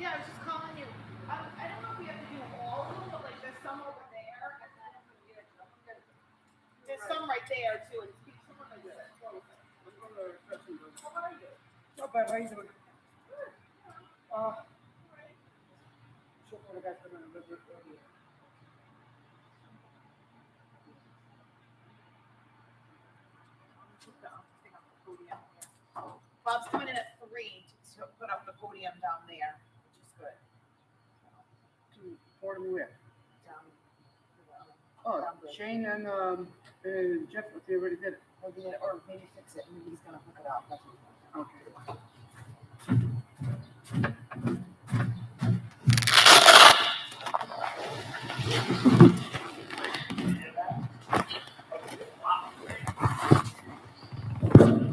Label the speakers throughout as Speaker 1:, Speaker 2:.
Speaker 1: Yeah, I was just calling you. I don't know if we have to do all of them, but like there's some over there, and then there's some right there too. And someone like this. How are you?
Speaker 2: Not bad, how you doing? Sure, the guy's coming in a little bit earlier.
Speaker 1: Bob's coming in at 3 to put up the podium down there, which is good.
Speaker 2: Podium where?
Speaker 1: Down.
Speaker 2: Oh, Shane and Jeff, they already did it.
Speaker 1: Or maybe fix it. Maybe he's gonna hook it up. That's what
Speaker 2: Okay.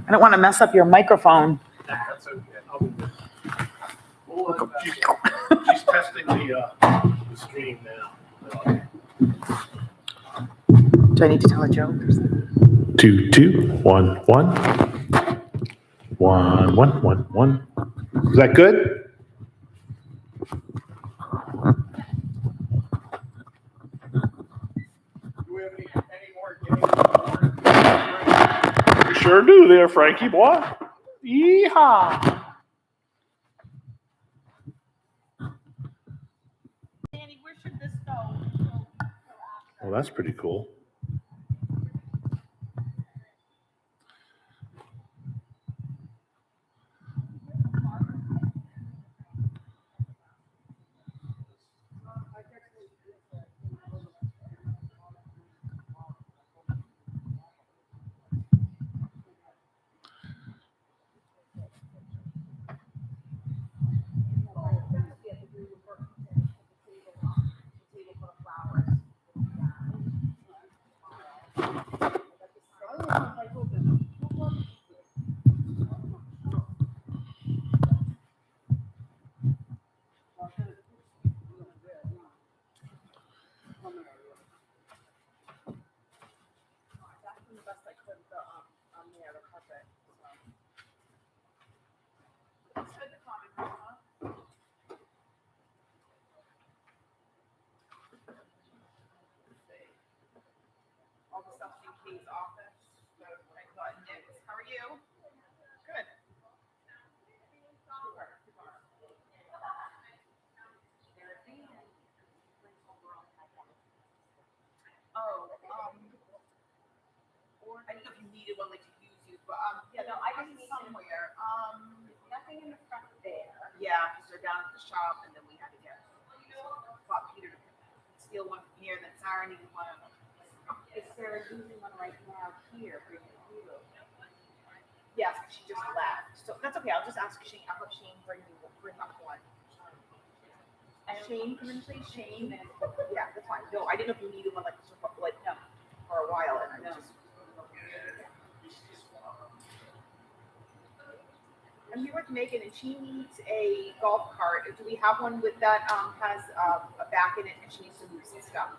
Speaker 1: I don't want to mess up your microphone.
Speaker 3: That's okay. I'll be good. She's testing the stream now.
Speaker 1: Do I need to tell a joke?
Speaker 3: 2 2 1 1 1 1 1 1. Is that good?
Speaker 2: Do we have any more games?
Speaker 3: You sure do there, Frankie boy. Yeehaw.
Speaker 1: Danny, where should this go?
Speaker 3: Well, that's pretty cool.
Speaker 1: All the stuff in Kay's office. How are you? Good. Oh, I didn't know if you needed one like to use, but yeah, no, I can somewhere. Nothing in the front there. Yeah, because they're down at the shop, and then we had to get Peter to steal one from here. Then Sarah needed one. Is Sarah using one right now here? Yes, she just left. So that's okay. I'll just ask Shane. I'll have Shane bring up one. Shane, come in, please. Shane. Yeah, that's fine. No, I didn't know if you needed one like no, for a while, and I just. I'm here with Megan, and she needs a golf cart. Do we have one with that has a back in it, and she needs to move some stuff?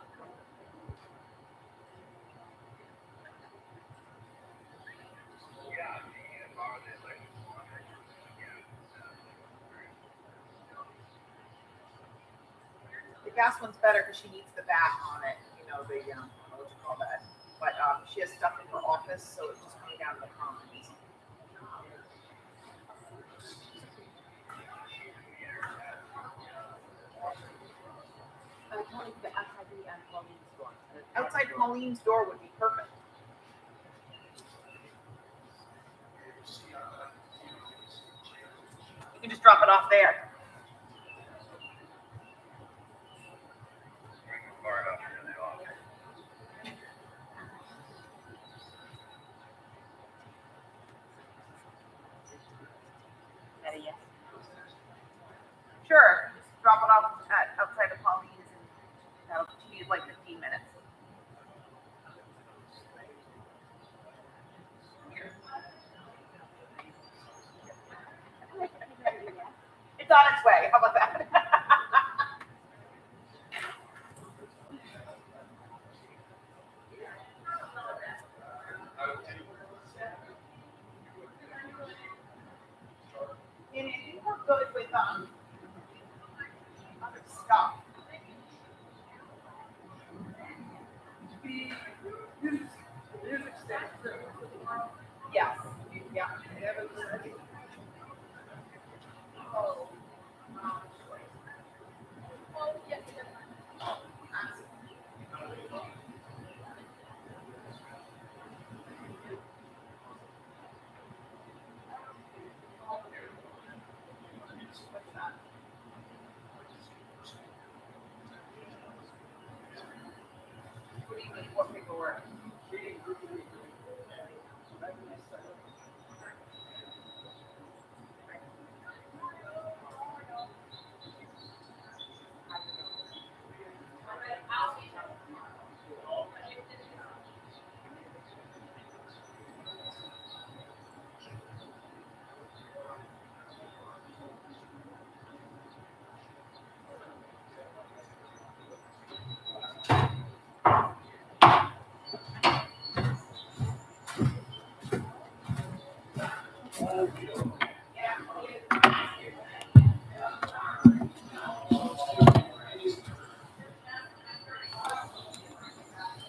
Speaker 1: The gas one's better because she needs the back on it. You know, the I don't know what you call that. But she has stuff in her office, so it's just coming down to the commons. Outside Pauline's door would be perfect. You can just drop it off there. Sure. Just drop it off outside of Pauline's, and that'll need like 15 minutes. It's on Yes. Yeah. What do you mean? What paperwork?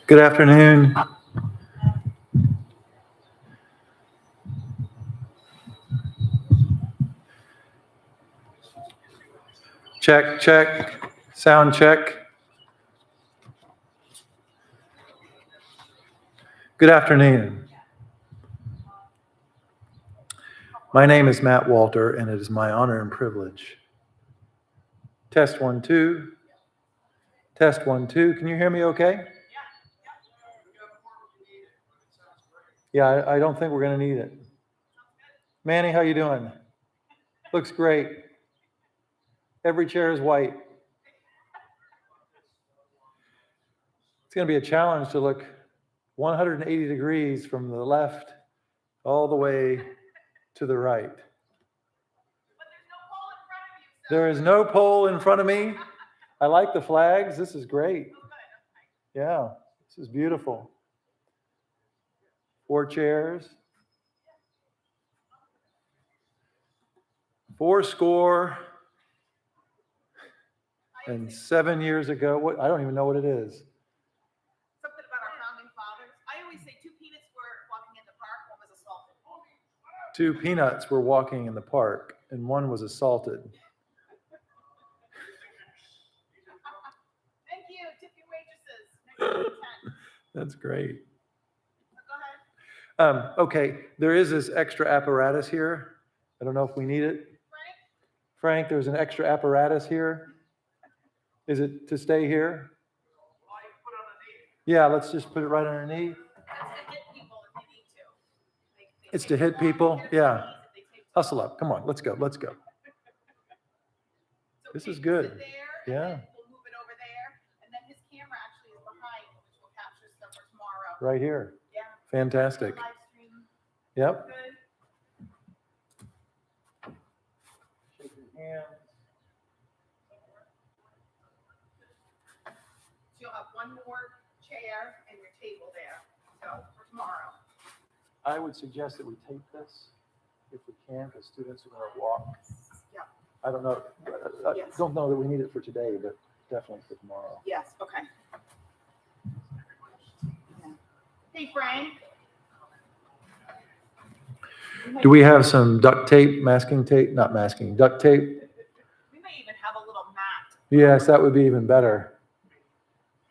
Speaker 4: Good afternoon. Check, check, sound check. Good afternoon. My name is Matt Walter, and it is my honor and privilege. Test 1, 2. Test 1, 2. Can you hear me okay? Yeah, I don't think we're going to need it. Manny, how you doing? Looks great. Every chair is white. It's going to be a challenge to look 180 degrees from the left all the way to the right. There is no pole in front of me. I like the flags. This is great. Yeah, this is beautiful. 4 chairs. 4 years ago. What? I don't even know what it is.
Speaker 1: Something about our founding fathers. I always say 2 peanuts were walking in the park, one was assaulted.
Speaker 4: 2 peanuts were walking in the park, and one was assaulted.
Speaker 1: Thank you. Tip your waitresses.
Speaker 4: That's great.
Speaker 1: Go ahead.
Speaker 4: Okay, there is this extra apparatus here. I don't know if we need it. Frank, there's an extra apparatus here. Is it to stay here? Yeah, let's just put it right underneath. It's to hit people. Yeah. Hustle up. Come on, let's go. Let's go. This is good. Yeah.
Speaker 1: We'll move it over there, and then his camera actually is behind, which will capture stuff for tomorrow.
Speaker 4: Right here.
Speaker 1: Yeah.
Speaker 4: Fantastic.
Speaker 1: Live stream.
Speaker 4: Yep.
Speaker 1: Good.
Speaker 4: Shake your hands.
Speaker 1: So you'll have one more chair and your table there. So for tomorrow.
Speaker 4: I would suggest that we tape this if we can, because students are going to walk.
Speaker 1: Yeah.
Speaker 4: I don't know. I
Speaker 1: Yes.
Speaker 4: don't know that we need it for today, but definitely for tomorrow.
Speaker 1: Yes. Okay. Yeah. Hey, Frank.
Speaker 4: Do we have some duct tape, masking tape? Not masking, duct tape?
Speaker 1: We may even have a little mat.
Speaker 4: Yes, that would be even better.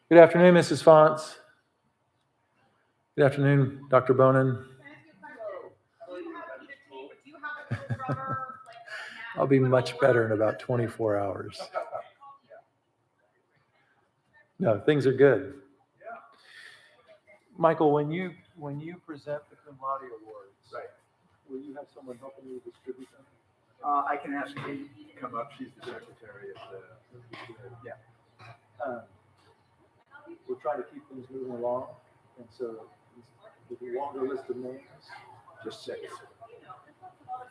Speaker 4: Good afternoon, Mrs. Fonts. Good afternoon, Dr. Bonin.
Speaker 1: Do you have either tape or do you have a little rubber, like a mat?
Speaker 4: I'll be much better in about 24 hours. No, things are good. Michael, when you present the Cum Laude Awards,
Speaker 5: Right.
Speaker 4: will you have someone helping you distribute them?
Speaker 5: I can ask Kate to come up. She's the secretary of the, yeah.
Speaker 4: We're trying to keep things moving along, and so with a longer list of names.
Speaker 5: Just 6.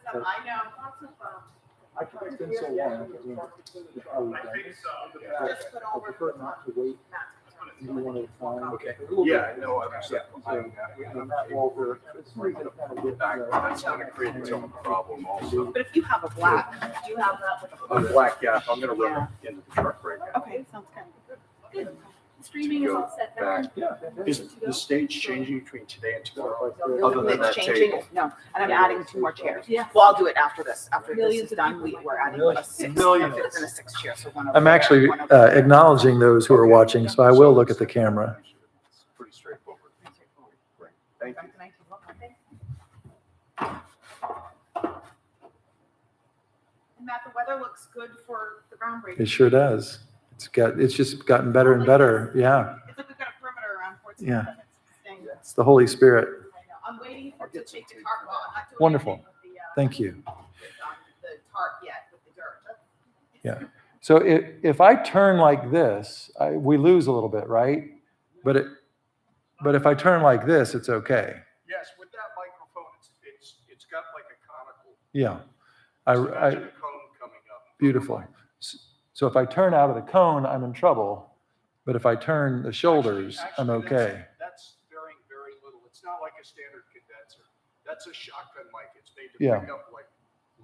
Speaker 1: I know. Lots of
Speaker 4: It's been so long. I can't remember how we've done this.
Speaker 1: Just put
Speaker 4: I
Speaker 1: over.
Speaker 4: prefer not to wait and do one at a time.
Speaker 5: Okay.
Speaker 4: A little
Speaker 5: Yeah,
Speaker 4: bit.
Speaker 5: no, I'm sorry.
Speaker 4: And Matt Walter, it's really gonna kind of get,
Speaker 5: That's going to create its own problem also.
Speaker 1: But if you have a black, do you have that with a
Speaker 5: On black, yeah, I'm going to run it into the truck right now.
Speaker 1: Okay, sounds good. Good.
Speaker 6: Streaming is all set now.
Speaker 3: Is the stage changing between today and tomorrow?
Speaker 5: Other than that
Speaker 1: It's changing,
Speaker 5: table.
Speaker 1: no, and I'm adding 2 more chairs.
Speaker 6: Yeah.
Speaker 1: Well, I'll do it after this. After this
Speaker 6: Millions
Speaker 1: is
Speaker 6: of
Speaker 1: done,
Speaker 6: people.
Speaker 1: we're adding a 6,
Speaker 5: Millions.
Speaker 1: a 5th and a 6th chair, so one over
Speaker 4: I'm
Speaker 1: there,
Speaker 4: actually
Speaker 1: one over there.
Speaker 4: acknowledging those who are watching, so I will look at the camera.
Speaker 5: It's pretty straightforward. Right. Thank you.
Speaker 1: And Matt, the weather looks good for the groundbreaking.
Speaker 4: It sure does. It's just gotten better and better. Yeah,
Speaker 1: It's like we've got a perimeter around Portsmouth.
Speaker 4: Yeah.
Speaker 1: and it's staying good.
Speaker 4: it's the Holy Spirit.
Speaker 1: I know. I'm waiting for it to take the tarp off. I'm not doing
Speaker 4: Wonderful.
Speaker 1: anything with the,
Speaker 4: Thank you.
Speaker 1: the tarp yet with the dirt.
Speaker 4: Yeah. So if I turn like this, we lose a little bit, right? But if I turn like this, it's okay.
Speaker 3: Yes, with that microphone, it's got like a conical.
Speaker 4: Yeah.
Speaker 3: Just imagine a cone coming up.
Speaker 4: Beautiful. So if I turn out of the cone, I'm in trouble. But if I turn the shoulders, I'm
Speaker 3: Actually,
Speaker 4: okay.
Speaker 3: That's very, very little. It's not like a standard condenser. That's a shotgun mic. It's made to
Speaker 4: Yeah.
Speaker 3: pick up like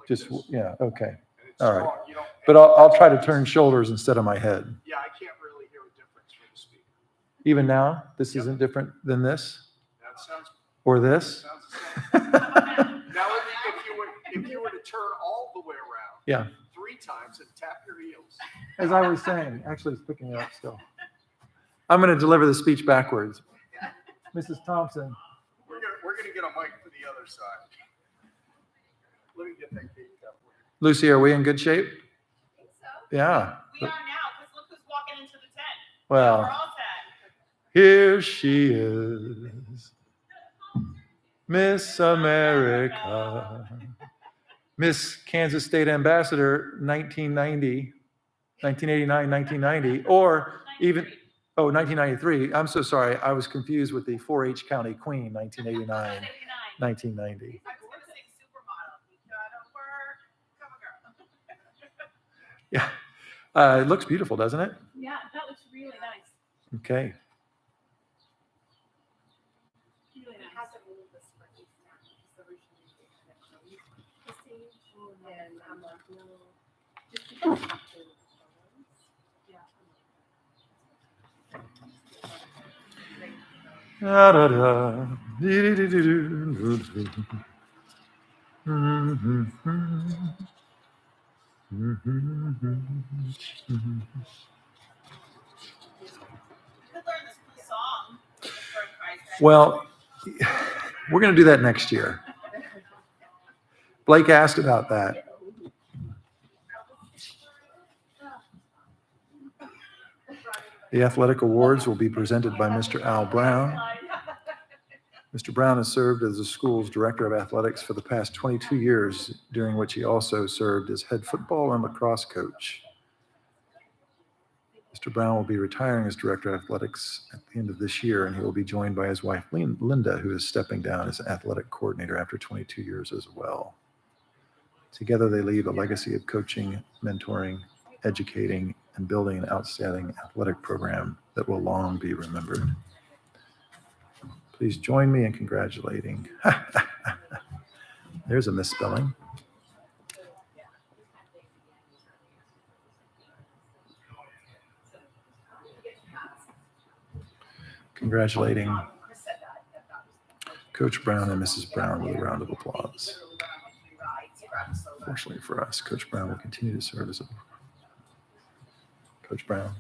Speaker 4: Just,
Speaker 3: this.
Speaker 4: yeah, okay.
Speaker 3: And it's
Speaker 4: all right.
Speaker 3: strong. You don't-
Speaker 4: But I'll try to turn shoulders instead of my head.
Speaker 3: Yeah, I can't really hear a difference from the speaker.
Speaker 4: Even now, this
Speaker 3: Yep.
Speaker 4: isn't different than this
Speaker 3: That sounds
Speaker 4: or this.
Speaker 3: sounds the same. Now, if you were to turn all the way around,
Speaker 4: Yeah.
Speaker 3: 3 times and tap your heels.
Speaker 4: As I was saying, actually it's picking it up still. I'm going to deliver the speech backwards. Mrs. Thompson.
Speaker 3: We're gonna get a mic for the other side. Let me get that cake up.
Speaker 4: Lucy, are we in good shape?
Speaker 1: I think so.
Speaker 4: Yeah.
Speaker 1: We are now, because look who's walking into the tent.
Speaker 4: Well,
Speaker 1: We're all set.
Speaker 4: here she is, Miss America, Miss Kansas State Ambassador, 1989, 1990, or even, 1993. I'm so sorry. I was confused with the 4-H County Queen, 1989, 1990.
Speaker 1: I was gonna say supermodel. You gotta work. Come on, girl.
Speaker 4: Yeah. It looks beautiful, doesn't it?
Speaker 6: Yeah, that looks really nice.
Speaker 4: Okay.
Speaker 6: Really nice.
Speaker 4: Da, da, da. Dee, dee, dee, dee, dee. Mhm, mhm. Mhm, mhm.
Speaker 1: You could learn this cool song. For Christ's sake.
Speaker 4: Well, we're going to do that next year. Blake asked about that. The athletic awards will be presented by Mr. Al Brown. Mr. Brown has served as the school's director of athletics for the past 22 years, during which he also served as head football and lacrosse coach. Mr. Brown will be retiring as director of athletics at the end of this year, and he will be joined by his wife, Linda, who is stepping down as athletic coordinator after 22 years as well. Together, they leave a legacy of coaching, mentoring, educating, and building an outstanding athletic program that will long be remembered. Please join me in congratulating. There's a misspelling. Congratulating Coach Brown and Mrs. Brown with a round of applause. Fortunately for us, Coach Brown will continue to serve as a Coach Brown.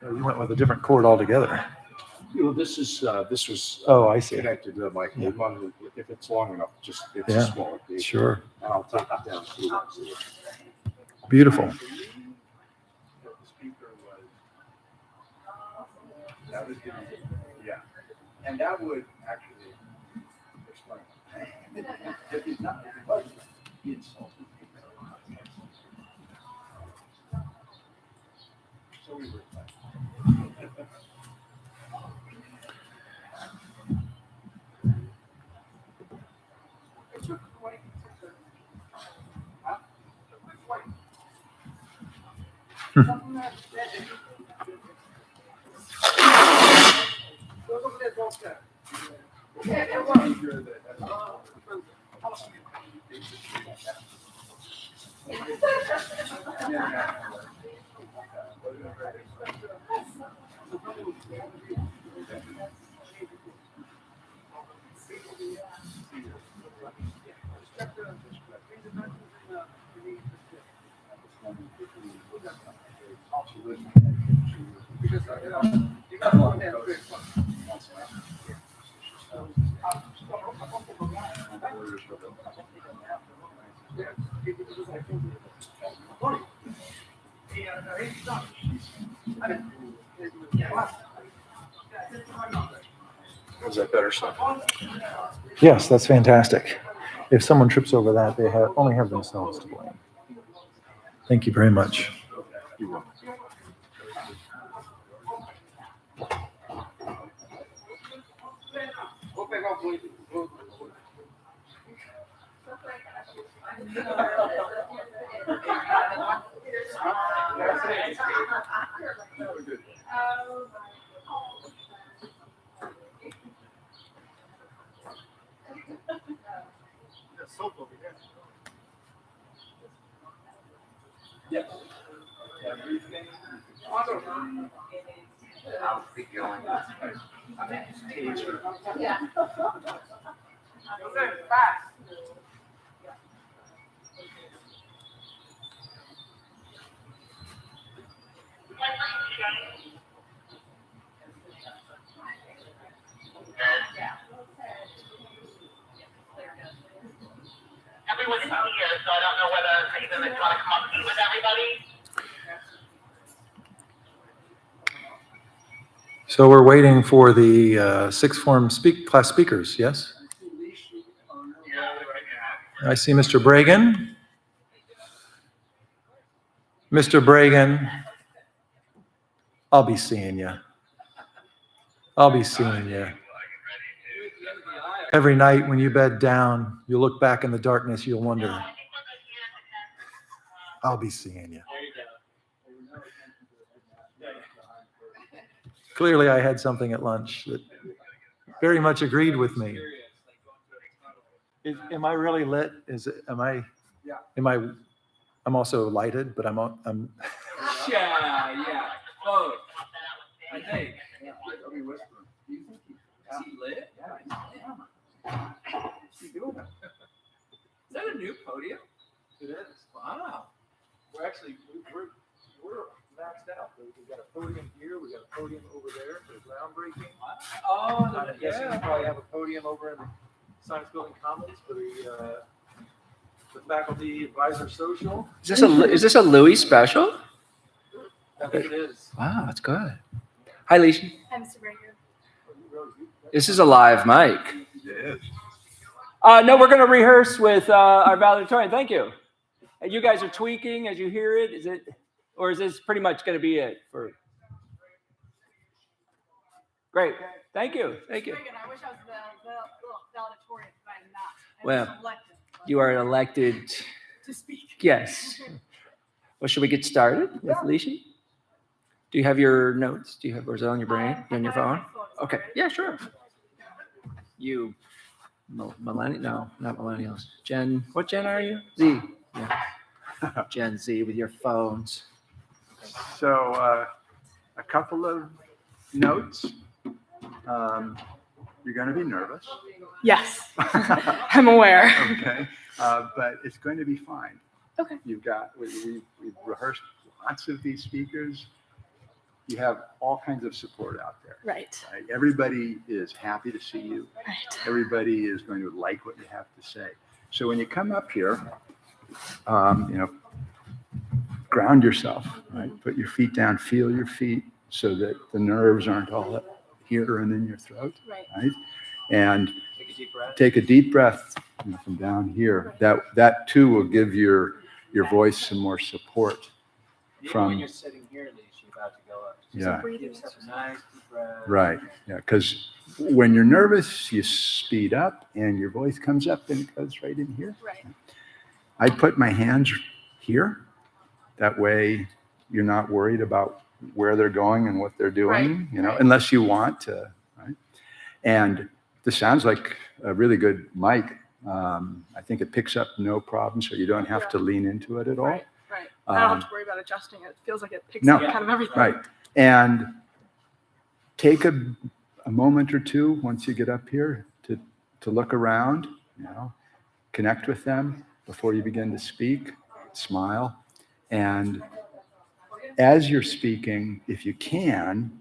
Speaker 4: Oh, you went with a different chord altogether.
Speaker 3: You know, this was
Speaker 4: Oh, I see.
Speaker 3: connected to the mic. We
Speaker 4: Yeah.
Speaker 3: wanted to- if it's long enough, just, it's
Speaker 4: Yeah.
Speaker 3: a smaller piece.
Speaker 4: Sure.
Speaker 3: And I'll take it down through that.
Speaker 4: Beautiful.
Speaker 5: The speaker was, that was gonna be, yeah, and that would actually explain. If he's not, if he wasn't, he insulted people. So we were like.
Speaker 3: Is that better, son?
Speaker 4: Yes, that's fantastic. If someone trips over that, they only have themselves to blame. Thank you very much.
Speaker 7: Everyone's out here, so I don't know whether even they want to come up and eat with everybody.
Speaker 4: So we're waiting for the sixth form class speakers, yes? I see Mr. Bragan. Mr. Bragan, I'll be seeing you. I'll be seeing you. Every night when you bed down, you look back in the darkness, you'll wonder, I'll be seeing you. Clearly I had something at lunch that very much agreed with me. Am I really lit? I'm also lighted, but I'm
Speaker 8: Yeah. Oh, I think. Is he lit? Is that a new podium?
Speaker 4: It is.
Speaker 8: Wow.
Speaker 4: We're actually, we're maxed out. We've got a podium here, we've got a podium over there for groundbreaking.
Speaker 8: Oh,
Speaker 4: I'm guessing we probably have a podium over in the Science Building Commons for the faculty advisor social.
Speaker 8: Is this a Louis special?
Speaker 4: That's what it is.
Speaker 8: Wow, that's good. Hi, Leisha.
Speaker 6: Hi, Mr. Brager.
Speaker 8: This is a live mic.
Speaker 5: Yes.
Speaker 8: No, we're going to rehearse with our valedictorian. Thank you. You guys are tweaking as you hear it. Is it, or is this pretty much going to be it for? Great. Thank you. Thank you.
Speaker 6: I wish I was the valedictorian, but I'm not. I
Speaker 8: Well,
Speaker 6: was elected, but
Speaker 8: You are elected.
Speaker 6: to speak.
Speaker 8: Yes. Well, should we get started with Leisha? Do you have your notes? Or is it on your brain? On your phone? Okay. Yeah, sure. You, millennial? No, not millennials. What gen are you? Z. Yeah. Gen Z with your phones.
Speaker 5: So a couple of notes. You're going to be nervous.
Speaker 6: Yes, I'm aware.
Speaker 5: Okay, but it's going to be fine.
Speaker 6: Okay.
Speaker 5: We've rehearsed lots of these speakers. You have all kinds of support out there.
Speaker 6: Right.
Speaker 5: Right? Everybody is happy to see you.
Speaker 6: Right.
Speaker 5: Everybody is going to like what you have to say. So when you come up here, ground yourself, right? Put your feet down, feel your feet so that the nerves aren't all up here and in your throat, right? And take a deep breath from down here. That too will give your voice some more support.
Speaker 8: When you're sitting here, Leisha, you're about to go up.
Speaker 5: Yeah.
Speaker 8: Give yourself a nice deep breath.
Speaker 5: Right. Yeah. Because when you're nervous, you speed up and your voice comes up and it goes right in here.
Speaker 6: Right.
Speaker 5: I put my hands here. That way you're not worried about where they're going and what they're doing,
Speaker 6: Right.
Speaker 5: unless you want to, right? And this sounds like a really good mic. I think it picks up no problem, so you don't have to lean into it at all.
Speaker 6: Right. I don't have to worry about adjusting it. It feels like it picks
Speaker 5: No.
Speaker 6: up kind of everything.
Speaker 5: Right. And take a moment or two once you get up here to look around, connect with them before you begin to speak, smile. And as you're speaking, if you can,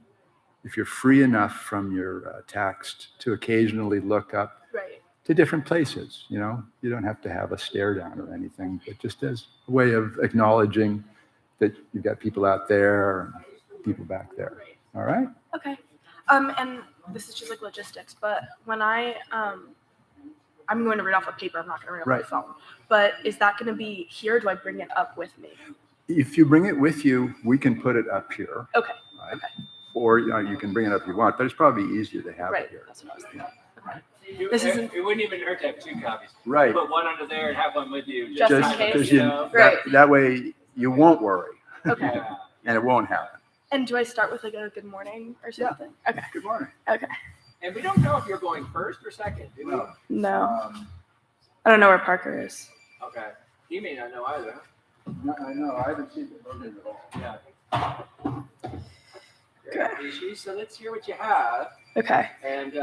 Speaker 5: if you're free enough from your text to occasionally look up
Speaker 6: Right.
Speaker 5: to different places, you don't have to have a stare down or anything, but just as a way of acknowledging that you've got people out there and people back there.
Speaker 6: Right.
Speaker 5: All right?
Speaker 6: Okay. And this is just like logistics, but when I'm going to read off a paper, I'm not going to read off
Speaker 5: Right.
Speaker 6: my phone. But is that going to be here? Or do I bring it up with me?
Speaker 5: If you bring it with you, we can put it up here.
Speaker 6: Okay.
Speaker 5: Right?
Speaker 6: Okay.
Speaker 5: Or you can bring it up if you want, but it's probably easier to have
Speaker 6: Right.
Speaker 5: it here.
Speaker 6: That's what I was thinking.
Speaker 8: It wouldn't even hurt to have two copies.
Speaker 5: Right.
Speaker 8: Put one under there and have one with you.
Speaker 6: Just in
Speaker 5: Just
Speaker 6: case.
Speaker 5: because
Speaker 6: Right.
Speaker 5: that way you won't worry
Speaker 6: Okay.
Speaker 8: Yeah.
Speaker 5: and it won't happen.
Speaker 6: And do I start with like a good morning or something? Okay.
Speaker 5: Good morning.
Speaker 6: Okay.
Speaker 8: And we don't know if you're going first or second, do we?
Speaker 5: No.
Speaker 6: No. I don't know where Parker is.
Speaker 8: Okay. You may not know either.
Speaker 5: I know, I haven't seen the program at all.
Speaker 8: Yeah. Great, Rishi. So let's hear what you have.
Speaker 6: Okay.
Speaker 8: And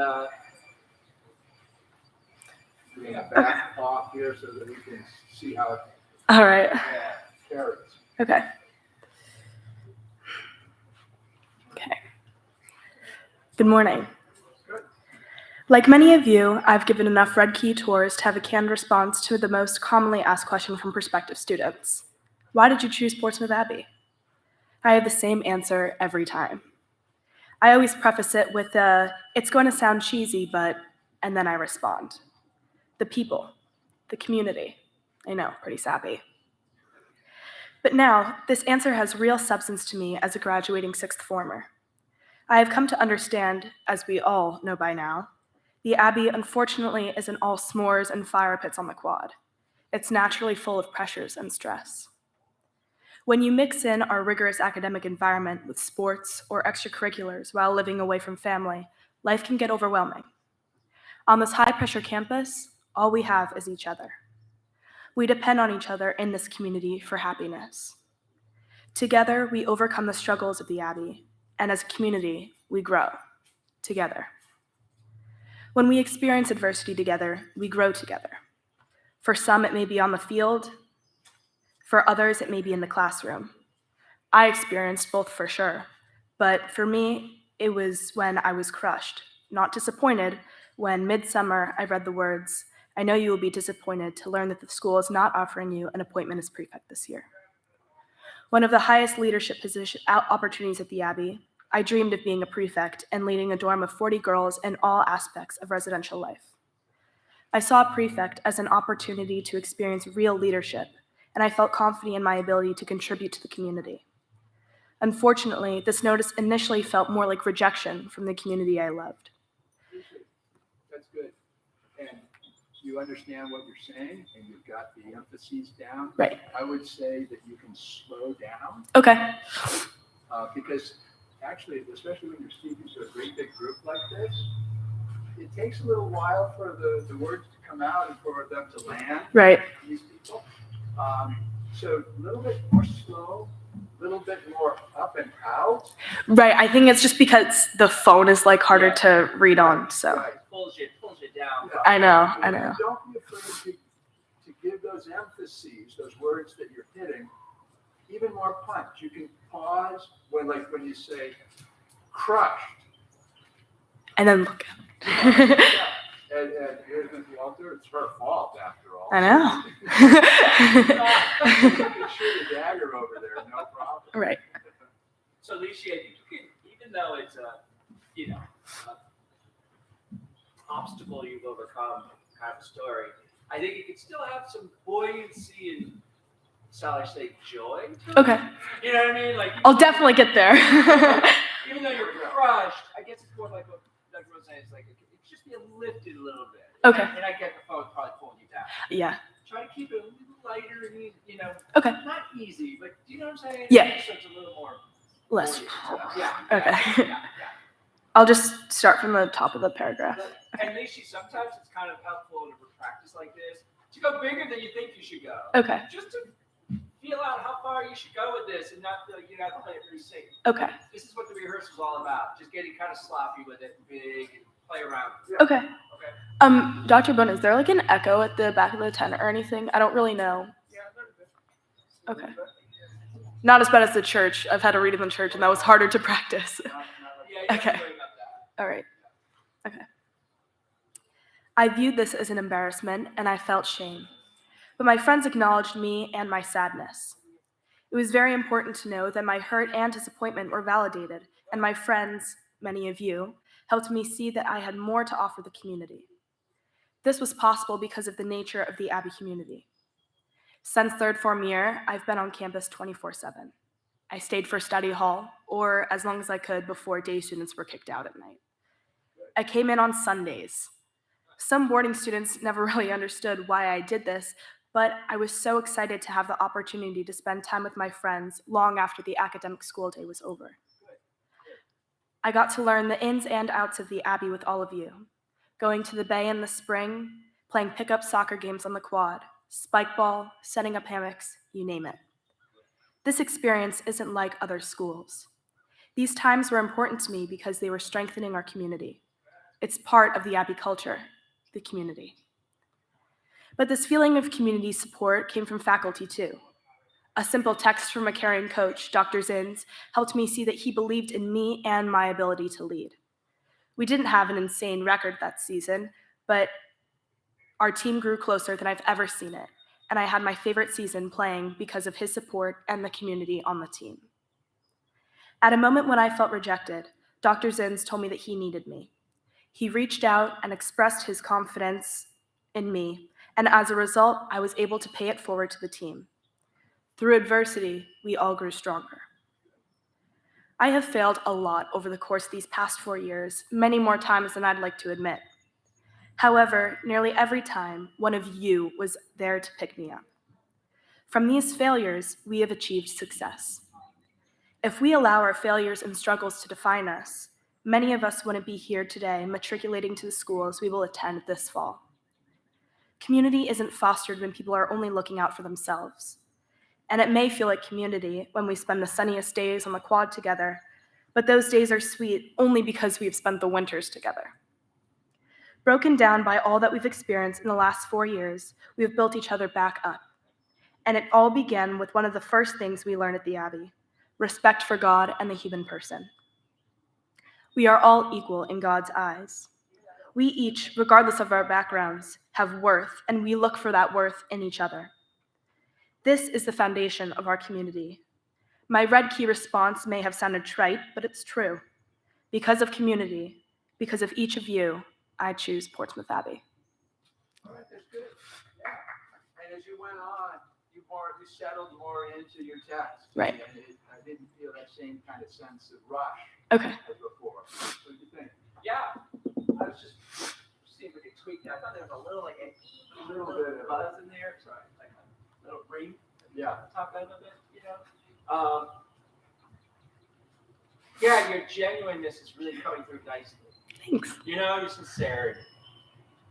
Speaker 3: Bring it back off here so that we can see how it
Speaker 6: All right.
Speaker 3: carries.
Speaker 6: Okay. Okay. Good morning. Like many of you, I've given enough Red Key tours to have a canned response to the most commonly asked question from prospective students. Why did you choose Portsmouth Abbey? I have the same answer every time. I always preface it with it's going to sound cheesy, but, and then I respond. The people, the community. I know, pretty sappy. But now, this answer has real substance to me as a graduating sixth former. I have come to understand, as we all know by now, the Abbey unfortunately isn't all s'mores and fire pits on the quad. It's naturally full of pressures and stress. When you mix in our rigorous academic environment with sports or extracurriculars while living away from family, life can get overwhelming. On this high-pressure campus, all we have is each other. We depend on each other in this community for happiness. Together, we overcome the struggles of the Abbey, and as a community, we grow together. When we experience adversity together, we grow together. For some, it may be on the field. For others, it may be in the classroom. I experienced both for sure, but for me, it was when I was crushed, not disappointed, when midsummer I read the words, "I know you will be disappointed to learn that the school is not offering you an appointment as prefect this year." One of the highest leadership opportunities at the Abbey, I dreamed of being a prefect and leading a dorm of 40 girls in all aspects of residential life. I saw prefect as an opportunity to experience real leadership, and I felt confident in my ability to contribute to the community. Unfortunately, this notice initially felt more like rejection from the community I loved.
Speaker 5: That's good. And you understand what you're saying and you've got the emphases down.
Speaker 6: Right.
Speaker 5: I would say that you can slow down
Speaker 6: Okay.
Speaker 5: because actually, especially when you're speaking to a great big group like this, it takes a little while for the words to come out and for them to land.
Speaker 6: Right.
Speaker 5: These people. So a little bit more slow, a little bit more up and out.
Speaker 6: Right. I think it's just because the phone is like harder to read on. So
Speaker 5: Right.
Speaker 8: Pulls you down.
Speaker 6: I know.
Speaker 5: Don't be afraid to give those emphases, those words that you're hitting, even more punch. You can pause when you say crushed.
Speaker 6: and then look.
Speaker 5: And here's Ms. Walter, it's her fault after all.
Speaker 6: I know.
Speaker 5: You can shoot a dagger over there, no problem.
Speaker 6: Right.
Speaker 8: So, Alicia, I think you can, even though it's a obstacle you've overcome kind of story, I think you can still have some buoyancy and, shall I say, joy to it.
Speaker 6: Okay.
Speaker 8: You know what I mean? Like
Speaker 6: I'll definitely get there.
Speaker 8: even though you're crushed, I guess it's more like what Doug was saying. It's like it's just be lifted a little bit.
Speaker 6: Okay.
Speaker 8: And I get the phone probably pulling you down.
Speaker 6: Yeah.
Speaker 8: Try to keep it a little lighter and
Speaker 6: Okay.
Speaker 8: not easy, but do you know what I'm saying?
Speaker 6: Yeah.
Speaker 8: So it's a little
Speaker 6: Less.
Speaker 8: Yeah.
Speaker 6: Okay.
Speaker 8: Yeah.
Speaker 6: I'll just start from the top of the paragraph.
Speaker 8: And Lacey, sometimes it's kind of helpful in a practice like this to go bigger than you think you should go.
Speaker 6: Okay.
Speaker 8: Just to feel out how far you should go with this and not feel like you have to play it pretty safe.
Speaker 6: Okay.
Speaker 8: This is what the rehearsal is all about. Just getting kind of sloppy with it, big, and play around.
Speaker 6: Okay.
Speaker 8: Okay.
Speaker 6: Dr. Bone, is there like an echo at the back of the tent or anything? I don't really know.
Speaker 8: Yeah, a little bit.
Speaker 6: Okay. Not as bad as the church. I've had to read in the church, and that was harder to practice. Okay. All right. Okay. I viewed this as an embarrassment, and I felt shame. But my friends acknowledged me and my sadness. It was very important to know that my hurt and disappointment were validated, and my friends, many of you, helped me see that I had more to offer the community. This was possible because of the nature of the Abbey community. Since third form year, I've been on campus 24/7. I stayed for study hall, or as long as I could before day students were kicked out at night. I came in on Sundays. Some boarding students never really understood why I did this, but I was so excited to have the opportunity to spend time with my friends long after the academic school day was over. I got to learn the ins and outs of the Abbey with all of you, going to the bay in the spring, playing pickup soccer games on the quad, spike ball, setting up hammocks, you name it. This experience isn't like other schools. These times were important to me because they were strengthening our community. It's part of the Abbey culture, the community. But this feeling of community support came from faculty too. A simple text from a caring coach, Dr. Zins, helped me see that he believed in me and my ability to lead. We didn't have an insane record that season, but our team grew closer than I've ever seen it, and I had my favorite season playing because of his support and the community on the team. At a moment when I felt rejected, Dr. Zins told me that he needed me. He reached out and expressed his confidence in me, and as a result, I was able to pay it forward to the team. Through adversity, we all grew stronger. I have failed a lot over the course of these past 4 years, many more times than I'd like to admit. However, nearly every time, one of you was there to pick me up. From these failures, we have achieved success. If we allow our failures and struggles to define us, many of us wouldn't be here today matriculating to the schools we will attend this fall. Community isn't fostered when people are only looking out for themselves. And it may feel like community when we spend the sunniest days on the quad together, but those days are sweet only because we've spent the winters together. Broken down by all that we've experienced in the last 4 years, we have built each other back up. And it all began with one of the first things we learned at the Abbey: respect for God and the human person. We are all equal in God's eyes. We each, regardless of our backgrounds, have worth, and we look for that worth in each other. This is the foundation of our community. My red key response may have sounded trite, but it's true. Because of community, because of each of you, I choose Portsmouth Abbey.
Speaker 5: All right, that's good. Yeah. And as you went on, you settled more into your text.
Speaker 6: Right.
Speaker 5: I didn't feel that same kind of sense of rush
Speaker 6: Okay.
Speaker 5: as before. What do you think?
Speaker 8: Yeah. I was just seeing if we could tweak that. I thought there was a little like a little bit of buzz in there. Sorry, like a little ring.
Speaker 5: Yeah.
Speaker 8: Top that a little bit, you know. Yeah, your genuineness is really coming through nicely.
Speaker 6: Thanks.
Speaker 8: You know, your sincerity.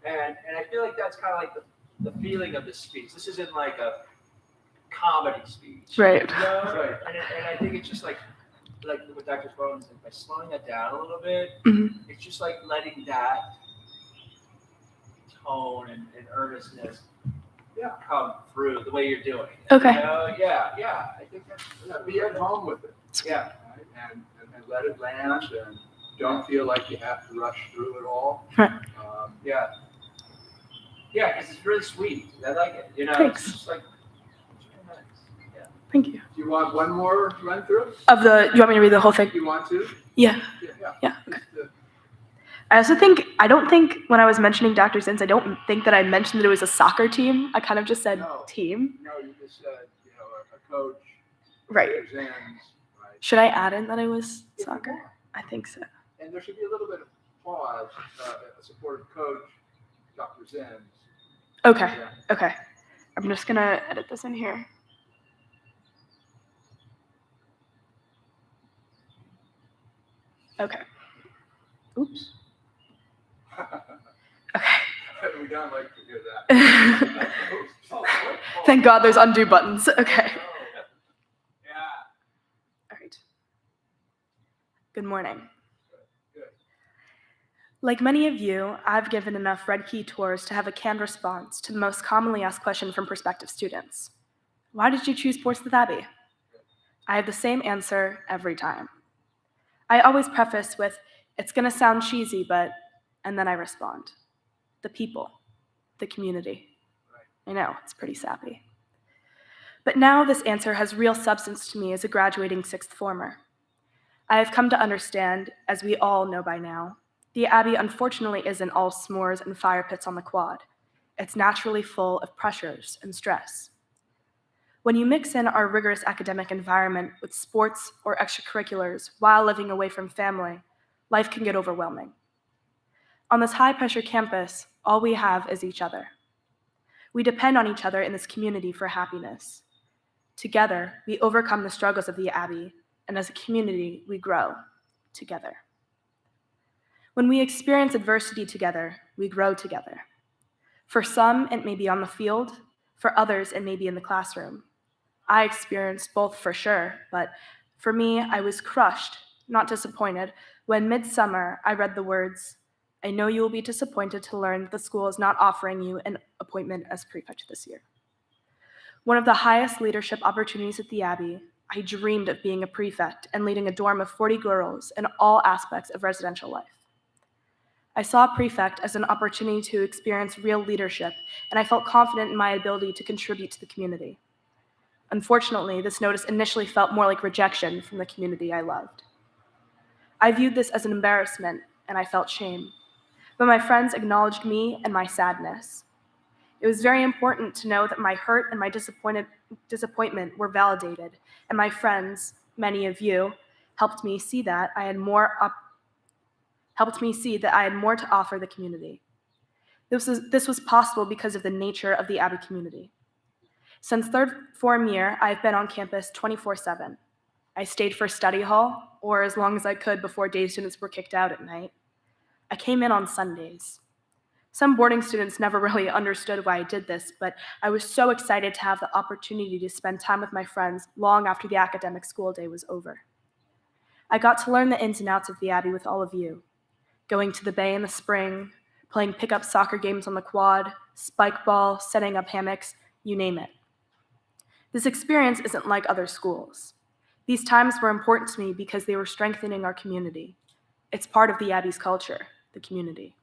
Speaker 8: And I feel like that's kind of like the feeling of this speech. This isn't like a comedy speech.
Speaker 6: Right.
Speaker 8: You know?
Speaker 5: Right.
Speaker 8: And I think it's just like what Dr. Capone said, by slowing that down a little bit, it's just like letting that tone and earnestness come through the way you're doing.
Speaker 6: Okay.
Speaker 8: You know? Yeah. I think that's
Speaker 5: Be at home with it.
Speaker 8: yeah.
Speaker 5: Right? And let it land, and don't feel like you have to rush through it all.
Speaker 6: Right.
Speaker 8: Yeah, because it's really sweet. I like it. You know,
Speaker 6: Thanks.
Speaker 8: it's just like, it's really nice. Yeah.
Speaker 6: Thank you.
Speaker 5: Do you want one more run through?
Speaker 6: You want me to read the whole thing?
Speaker 5: You want to?
Speaker 6: Yeah.
Speaker 5: Yeah.
Speaker 6: I don't think when I was mentioning Dr. Zins, I don't think that I mentioned that it was a soccer team. I kind of just said team.
Speaker 5: No, you just said, a coach.
Speaker 6: Right.
Speaker 5: Zins, right?
Speaker 6: Should I add in that it was soccer? I think so.
Speaker 5: And there should be a little bit of pause, a supportive coach, Dr. Zins.
Speaker 6: Okay.
Speaker 5: Yeah.
Speaker 6: Okay. I'm just going to edit this in here. Okay. Oops. Okay.
Speaker 5: We don't like to hear that.
Speaker 6: Thank God there's undo buttons. Okay. All right. Good morning. Like many of you, I've given enough Red Key tours to have a canned response to the most commonly asked question from prospective students. Why did you choose Portsmouth Abbey? I have the same answer every time. I always preface with, it's gonna sound cheesy, but, and then I respond. The people, the community. I know, it's pretty sappy. But now this answer has real substance to me as a graduating sixth former. I have come to understand, as we all know by now, the Abbey unfortunately isn't all s'mores and fire pits on the quad. It's naturally full of pressures and stress. When you mix in our rigorous academic environment with sports or extracurriculars while living away from family, life can get overwhelming. On this high-pressure campus, all we have is each other. We depend on each other in this community for happiness. Together, we overcome the struggles of the Abbey, and as a community, we grow together. When we experience adversity together, we grow together. For some, it may be on the field. For others, it may be in the classroom. I experienced both for sure, but for me, I was crushed, not disappointed, when midsummer I read the words, "I know you will be disappointed to learn that the school is not offering you an appointment as prefect this year." One of the highest leadership opportunities at the Abbey, I dreamed of being a prefect and leading a dorm of 40 girls in all aspects of residential life. I saw prefect as an opportunity to experience real leadership, and I felt confident in my ability to contribute to the community. Unfortunately, this notice initially felt more like rejection from the community I loved. I viewed this as an embarrassment, and I felt shame. But my friends acknowledged me and my sadness. It was very important to know that my hurt and my disappointment were validated, and my friends, many of you, helped me see that I had more to offer the community. This was possible because of the nature of the Abbey community. Since third form year, I've been on campus 24/7. I stayed for study hall, or as long as I could before day students were kicked out at night. I came in on Sundays. Some boarding students never really understood why I did this, but I was so excited to have the opportunity to spend time with my friends long after the academic school day was over. I got to learn the ins and outs of the Abbey with all of you, going to the bay in the spring, playing pickup soccer games on the quad, spike ball, setting up hammocks, you name it. This experience isn't like other schools. These times were important to me because they were strengthening our community. It's part of the Abbey's culture, the community.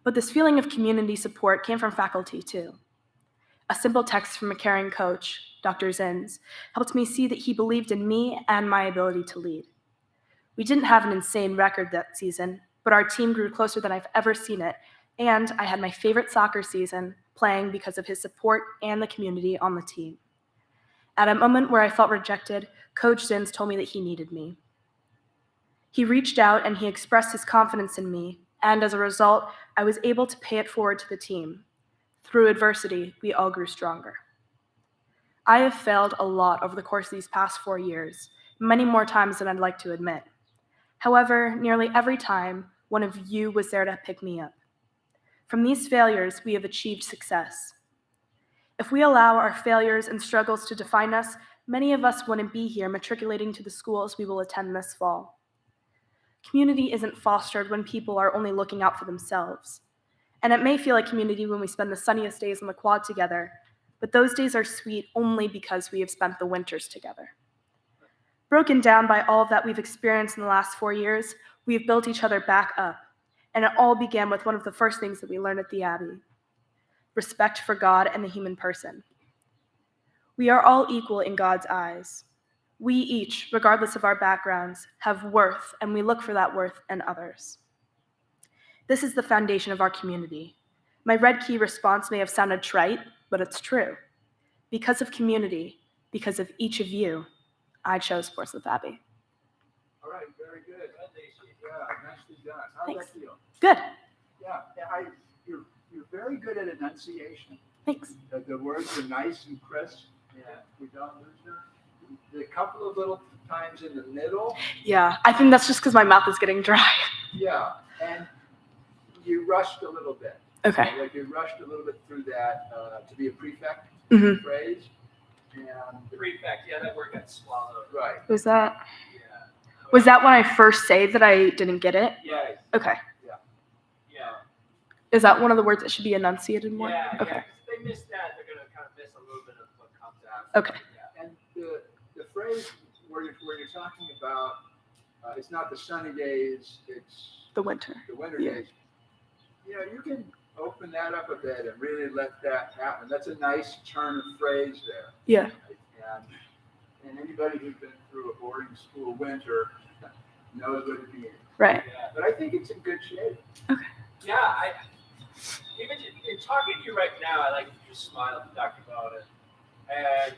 Speaker 6: But this feeling of community support came from faculty too. A simple text from a caring coach, Dr. Zins, helped me see that he believed in me and my ability to lead. We didn't have an insane record that season, but our team grew closer than I've ever seen it, and I had my favorite soccer season playing because of his support and the community on the team. At a moment where I felt rejected, Coach Zins told me that he needed me. He reached out and he expressed his confidence in me, and as a result, I was able to pay it forward to the team. Through adversity, we all grew stronger. I have failed a lot over the course of these past 4 years, many more times than I'd like to admit. However, nearly every time, one of you was there to pick me up. From these failures, we have achieved success. If we allow our failures and struggles to define us, many of us wouldn't be here matriculating to the schools we will attend this fall. Community isn't fostered when people are only looking out for themselves. And it may feel like community when we spend the sunniest days on the quad together, but those days are sweet only because we have spent the winters together. Broken down by all of that we've experienced in the last 4 years, we have built each other back up, and it all began with one of the first things that we learned at the Abbey: respect for God and the human person. We are all equal in God's eyes. We each, regardless of our backgrounds, have worth, and we look for that worth in others. This is the foundation of our community. My red key response may have sounded trite, but it's true. Because of community, because of each of you, I chose Portsmouth Abbey.
Speaker 5: All right, very good. Yeah, nicely done. How's
Speaker 6: Thanks.
Speaker 5: that feel?
Speaker 6: Good.
Speaker 5: Yeah, you're very good at enunciation.
Speaker 6: Thanks.
Speaker 5: The words are nice and crisp. Yeah, we don't lose them. the couple of little times in the middle,
Speaker 6: Yeah, I think that's just because my mouth is getting dry.
Speaker 5: yeah, and you rushed a little bit.
Speaker 6: Okay.
Speaker 5: Like you rushed a little bit through that to be a prefect
Speaker 6: Mhm.
Speaker 5: phrase. And
Speaker 8: Prefect, yeah, that word got swallowed.
Speaker 5: right.
Speaker 6: Was that
Speaker 8: Yeah.
Speaker 6: when I first say that I didn't get it?
Speaker 8: Yeah.
Speaker 6: Okay.
Speaker 8: Yeah.
Speaker 6: Is that one of the words that should be enunciated more?
Speaker 8: Yeah.
Speaker 6: Okay.
Speaker 8: Yeah. If they miss that, they're gonna kind of miss a little bit of what comes after.
Speaker 6: Okay.
Speaker 8: Yeah.
Speaker 5: And the phrase where you're talking about, it's not the sunny days, it's
Speaker 6: The winter.
Speaker 5: the winter
Speaker 6: Yeah.
Speaker 5: days. You know, you can open that up a bit and really let that happen. That's a nice turn of phrase there.
Speaker 6: Yeah.
Speaker 5: And anybody who's been through a boarding school winter knows what it means.
Speaker 6: Right.
Speaker 8: Yeah.
Speaker 5: But I think it's in good shape.
Speaker 8: Yeah, I even in talking to you right now, I like to just smile and talk about it, and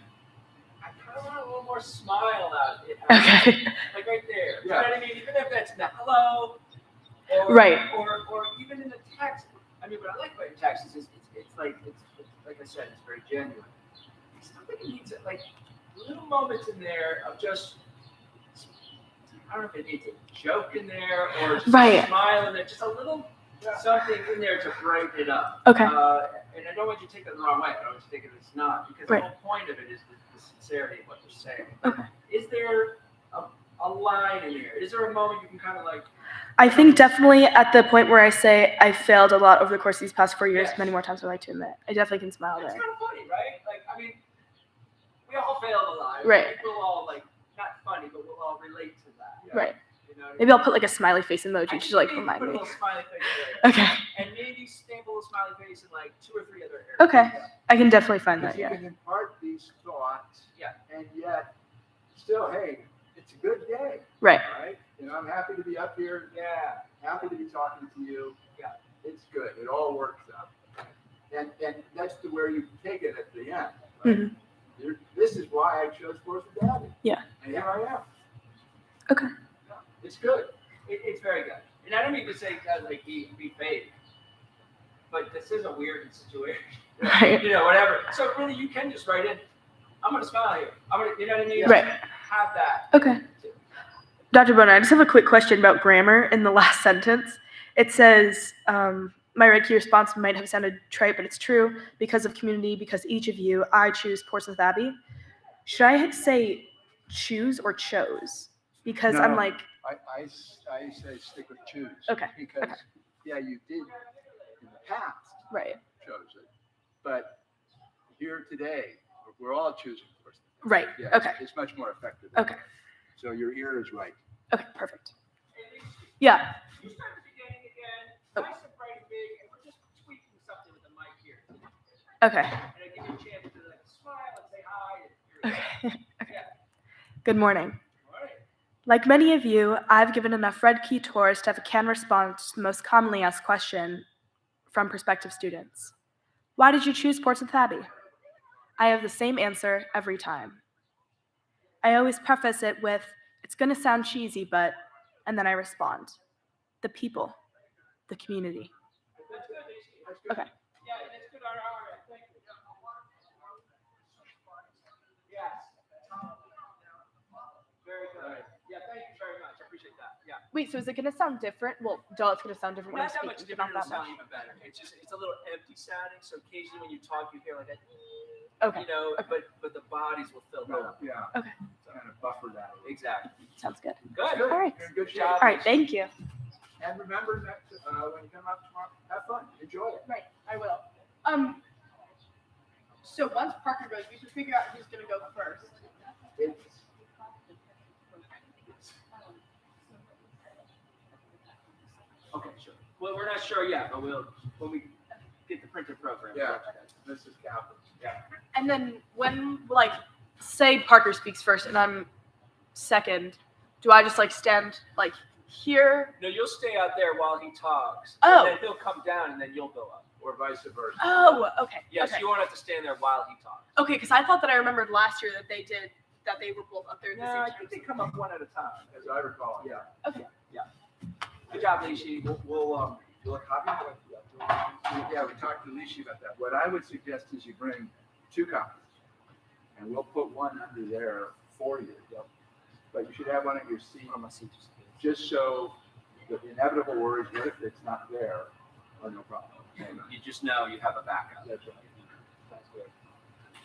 Speaker 8: I kind of want a little more smile out of it.
Speaker 6: Okay.
Speaker 8: Like right there.
Speaker 5: Yeah.
Speaker 8: You know what I mean? Even if that's in the hello, or,
Speaker 6: Right.
Speaker 8: or even in the text. I mean, what I like about your text is it's like I said, it's very genuine. Somebody needs it, like little moments in there of just. I don't know if it needs a joke in there or just
Speaker 6: Right.
Speaker 8: a smile in there, just a little something in there to brighten it up.
Speaker 6: Okay.
Speaker 8: And I don't want you to take it the wrong way. I don't want you to take it as it's not, because
Speaker 6: Right.
Speaker 8: the whole point of it is the sincerity of what you're saying.
Speaker 6: Okay.
Speaker 8: Is there a line in there? Is there a moment you can kind of like?
Speaker 6: I think definitely at the point where I say I failed a lot over the course of these past 4 years,
Speaker 8: Yes.
Speaker 6: many more times than I like to admit. I definitely can smile
Speaker 8: It's
Speaker 6: there.
Speaker 8: kind of funny, right? Like, I mean, we all failed a lot.
Speaker 6: Right.
Speaker 8: I think we'll all like, not funny, but we'll all relate to that.
Speaker 6: Right.
Speaker 8: You know what I
Speaker 6: Maybe
Speaker 8: mean?
Speaker 6: I'll put like a smiley face emoji to like
Speaker 8: Maybe
Speaker 6: remind
Speaker 8: put a
Speaker 6: me.
Speaker 8: little smiley face there.
Speaker 6: Okay.
Speaker 8: And maybe stamp a little smiley face in like 2 or 3 other areas.
Speaker 6: Okay. I can definitely find
Speaker 5: Because
Speaker 6: that.
Speaker 5: you
Speaker 6: Yeah.
Speaker 5: can impart these thoughts.
Speaker 8: Yeah.
Speaker 5: And yet, still, hey, it's a good day.
Speaker 6: Right.
Speaker 5: Right? You know, I'm happy to be up here.
Speaker 8: Yeah.
Speaker 5: Happy to be talking to you.
Speaker 8: Yeah.
Speaker 5: It's good. It all works out. And that's to where you take it at the end. Right?
Speaker 6: Mhm.
Speaker 5: This is why I chose Portsmouth Abbey.
Speaker 6: Yeah.
Speaker 5: And here I am.
Speaker 6: Okay.
Speaker 5: Yeah, it's good.
Speaker 8: It's very good. And I don't mean to say like be fake, but this is a weird situation.
Speaker 6: Right.
Speaker 8: You know, whatever. So really, you can just write in. I'm gonna smile here. I'm gonna, you know what I mean?
Speaker 6: Right.
Speaker 8: Have that.
Speaker 6: Okay. Dr. Boner, I just have a quick question about grammar in the last sentence. It says, my right key response might have sounded trite, but it's true. Because of community, because each of you, I choose Portsmouth Abbey. Should I say choose or chose? Because I'm
Speaker 5: No.
Speaker 6: like,
Speaker 5: I say stick with choose.
Speaker 6: Okay,
Speaker 5: Because,
Speaker 6: okay.
Speaker 5: yeah, you did in the past
Speaker 6: right,
Speaker 5: chose it. But here today, we're all choosing Portsmouth.
Speaker 6: right,
Speaker 5: Yeah,
Speaker 6: okay,
Speaker 5: It's much more effective.
Speaker 6: okay,
Speaker 5: So your ear is right.
Speaker 6: okay, perfect. Yeah,
Speaker 8: You start the beginning again.
Speaker 6: Oh.
Speaker 8: Nice and bright and big, and we're just tweaking something with the mic here.
Speaker 6: okay,
Speaker 8: And I give you a chance to like smile and say hi. And
Speaker 6: okay, okay.
Speaker 8: Yeah.
Speaker 6: Good morning.
Speaker 8: All right.
Speaker 6: Like many of you, I've given enough red key tours to have a canned response to the most commonly asked question from prospective students. Why did you choose Portsmouth Abbey? I have the same answer every time. I always preface it with, it's going to sound cheesy, but, and then I respond, the people, the community.
Speaker 8: That's good. That's good.
Speaker 6: Okay.
Speaker 8: Yeah, that's good. All right. Thank you. Yes. Very good. Yeah, thank you very much. I appreciate that. Yeah.
Speaker 6: Wait, so is it going to sound different? Well, duh, it's going to sound different when
Speaker 8: Not
Speaker 6: I'm
Speaker 8: that much
Speaker 6: speaking, but
Speaker 8: different,
Speaker 6: not
Speaker 8: it'll
Speaker 6: that
Speaker 8: sound
Speaker 6: much.
Speaker 8: even better. It's a little empty sounding, so occasionally when you talk, you hear like that,
Speaker 6: Okay,
Speaker 8: you know,
Speaker 6: okay.
Speaker 8: but the bodies will fill that up.
Speaker 5: Yeah.
Speaker 6: Okay.
Speaker 5: Kind of buffer that.
Speaker 8: Exactly.
Speaker 6: Sounds good.
Speaker 8: Good.
Speaker 5: Good.
Speaker 6: All right.
Speaker 5: You're in good shape.
Speaker 8: Job.
Speaker 6: All right, thank you.
Speaker 5: And remember that when you come out tomorrow, have fun, enjoy it.
Speaker 2: Right, I will. So once Parker goes, we should figure out who's gonna go first.
Speaker 5: It's,
Speaker 8: Okay, sure. Well, we're not sure yet, but when we get the printed program.
Speaker 5: yeah,
Speaker 8: we'll let you guys-
Speaker 5: Mrs. Kaplan.
Speaker 8: Yeah.
Speaker 6: And then when, like, say Parker speaks first and I'm second, do I just like stand like here?
Speaker 8: No, you'll stay out there while he talks.
Speaker 6: Oh.
Speaker 8: And then he'll come down and then you'll go up.
Speaker 5: Or vice versa.
Speaker 6: Oh, okay.
Speaker 8: Yes,
Speaker 6: Okay.
Speaker 8: you won't have to stand there while he talks.
Speaker 6: Okay, because I thought that I remembered last year that they were both up there at the
Speaker 8: No,
Speaker 6: same
Speaker 8: I
Speaker 6: time.
Speaker 8: think they come up one at a time.
Speaker 5: As I recall, yeah.
Speaker 6: Okay.
Speaker 8: Good job, Lishi.
Speaker 5: We'll do a copy. Yeah, we talked to Lishi about that. What I would suggest is you bring 2 copies. And we'll put one under there for you. But you should have one at your seat, just so the inevitable worries, what if it's not there, are no problem.
Speaker 8: You just know you have a backup.
Speaker 5: That's right.
Speaker 8: That's good.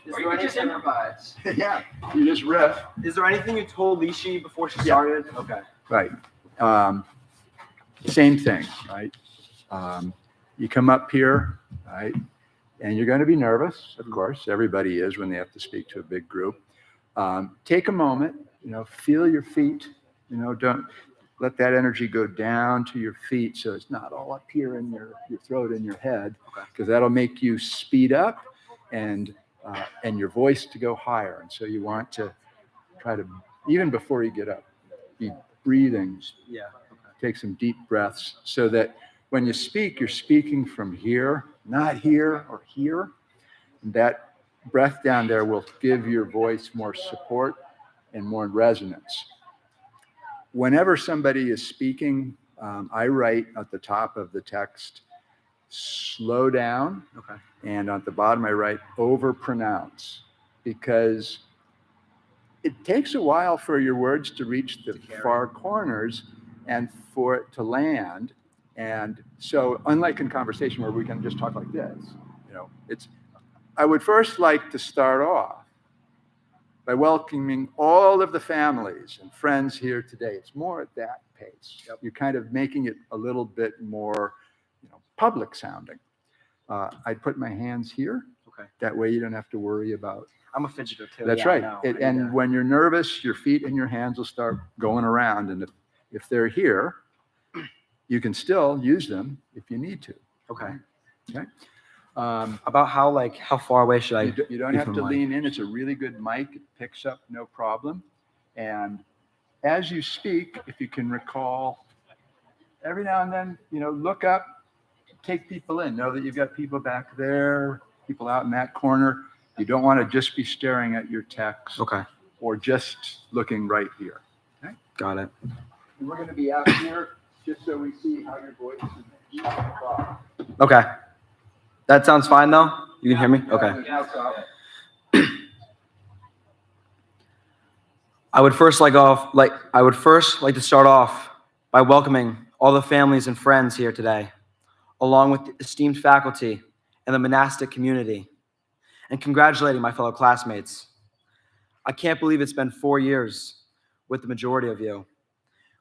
Speaker 9: Is there anything,
Speaker 8: improvise.
Speaker 5: Yeah, you just riff.
Speaker 9: is there anything you told Lishi before she started? Okay.
Speaker 5: Right. Same thing, right? You come up here, right? And you're going to be nervous, of course. Everybody is when they have to speak to a big group. Take a moment, feel your feet. Don't let that energy go down to your feet so it's not all up here in your throat and your head, because that'll make you speed up and your voice to go higher. And so you want to try to, even before you get up, be breathing.
Speaker 9: Yeah.
Speaker 5: Take some deep breaths so that when you speak, you're speaking from here, not here or here. And that breath down there will give your voice more support and more resonance. Whenever somebody is speaking, I write at the top of the text, slow down.
Speaker 9: Okay.
Speaker 5: And at the bottom, I write overpronounce, because it takes a while for your words to reach the far corners and for it to land. And so unlike in conversation where we can just talk like this, I would first like to start off by welcoming all of the families and friends here today. It's more at that pace.
Speaker 9: Yep.
Speaker 5: You're kind of making it a little bit more, public sounding. I'd put my hands here.
Speaker 9: Okay.
Speaker 5: That way you don't have to worry about.
Speaker 9: I'm a fidgeter too.
Speaker 5: That's
Speaker 9: yeah, I
Speaker 5: right.
Speaker 9: know.
Speaker 5: And when you're nervous, your feet and your hands will start going around. And if they're here, you can still use them if you need to.
Speaker 9: Okay.
Speaker 5: Okay.
Speaker 9: About how far away should I?
Speaker 5: You don't
Speaker 9: be
Speaker 5: have
Speaker 9: from
Speaker 5: to
Speaker 9: the mic?
Speaker 5: lean in. It's a really good mic. It picks up no problem. And as you speak, if you can recall, every now and then, look up, take people in. Know that you've got people back there, people out in that corner. You don't want to just be staring at your text.
Speaker 9: Okay.
Speaker 5: Or just looking right here. Okay.
Speaker 9: Got it.
Speaker 5: And we're going to be out here just so we see how your voice is.
Speaker 9: Okay. That sounds fine though. You can hear me? Okay. I would first like to start off by welcoming all the families and friends here today, along with the esteemed faculty and the monastic community, and congratulating my fellow classmates. I can't believe it's been 4 years with the majority of you.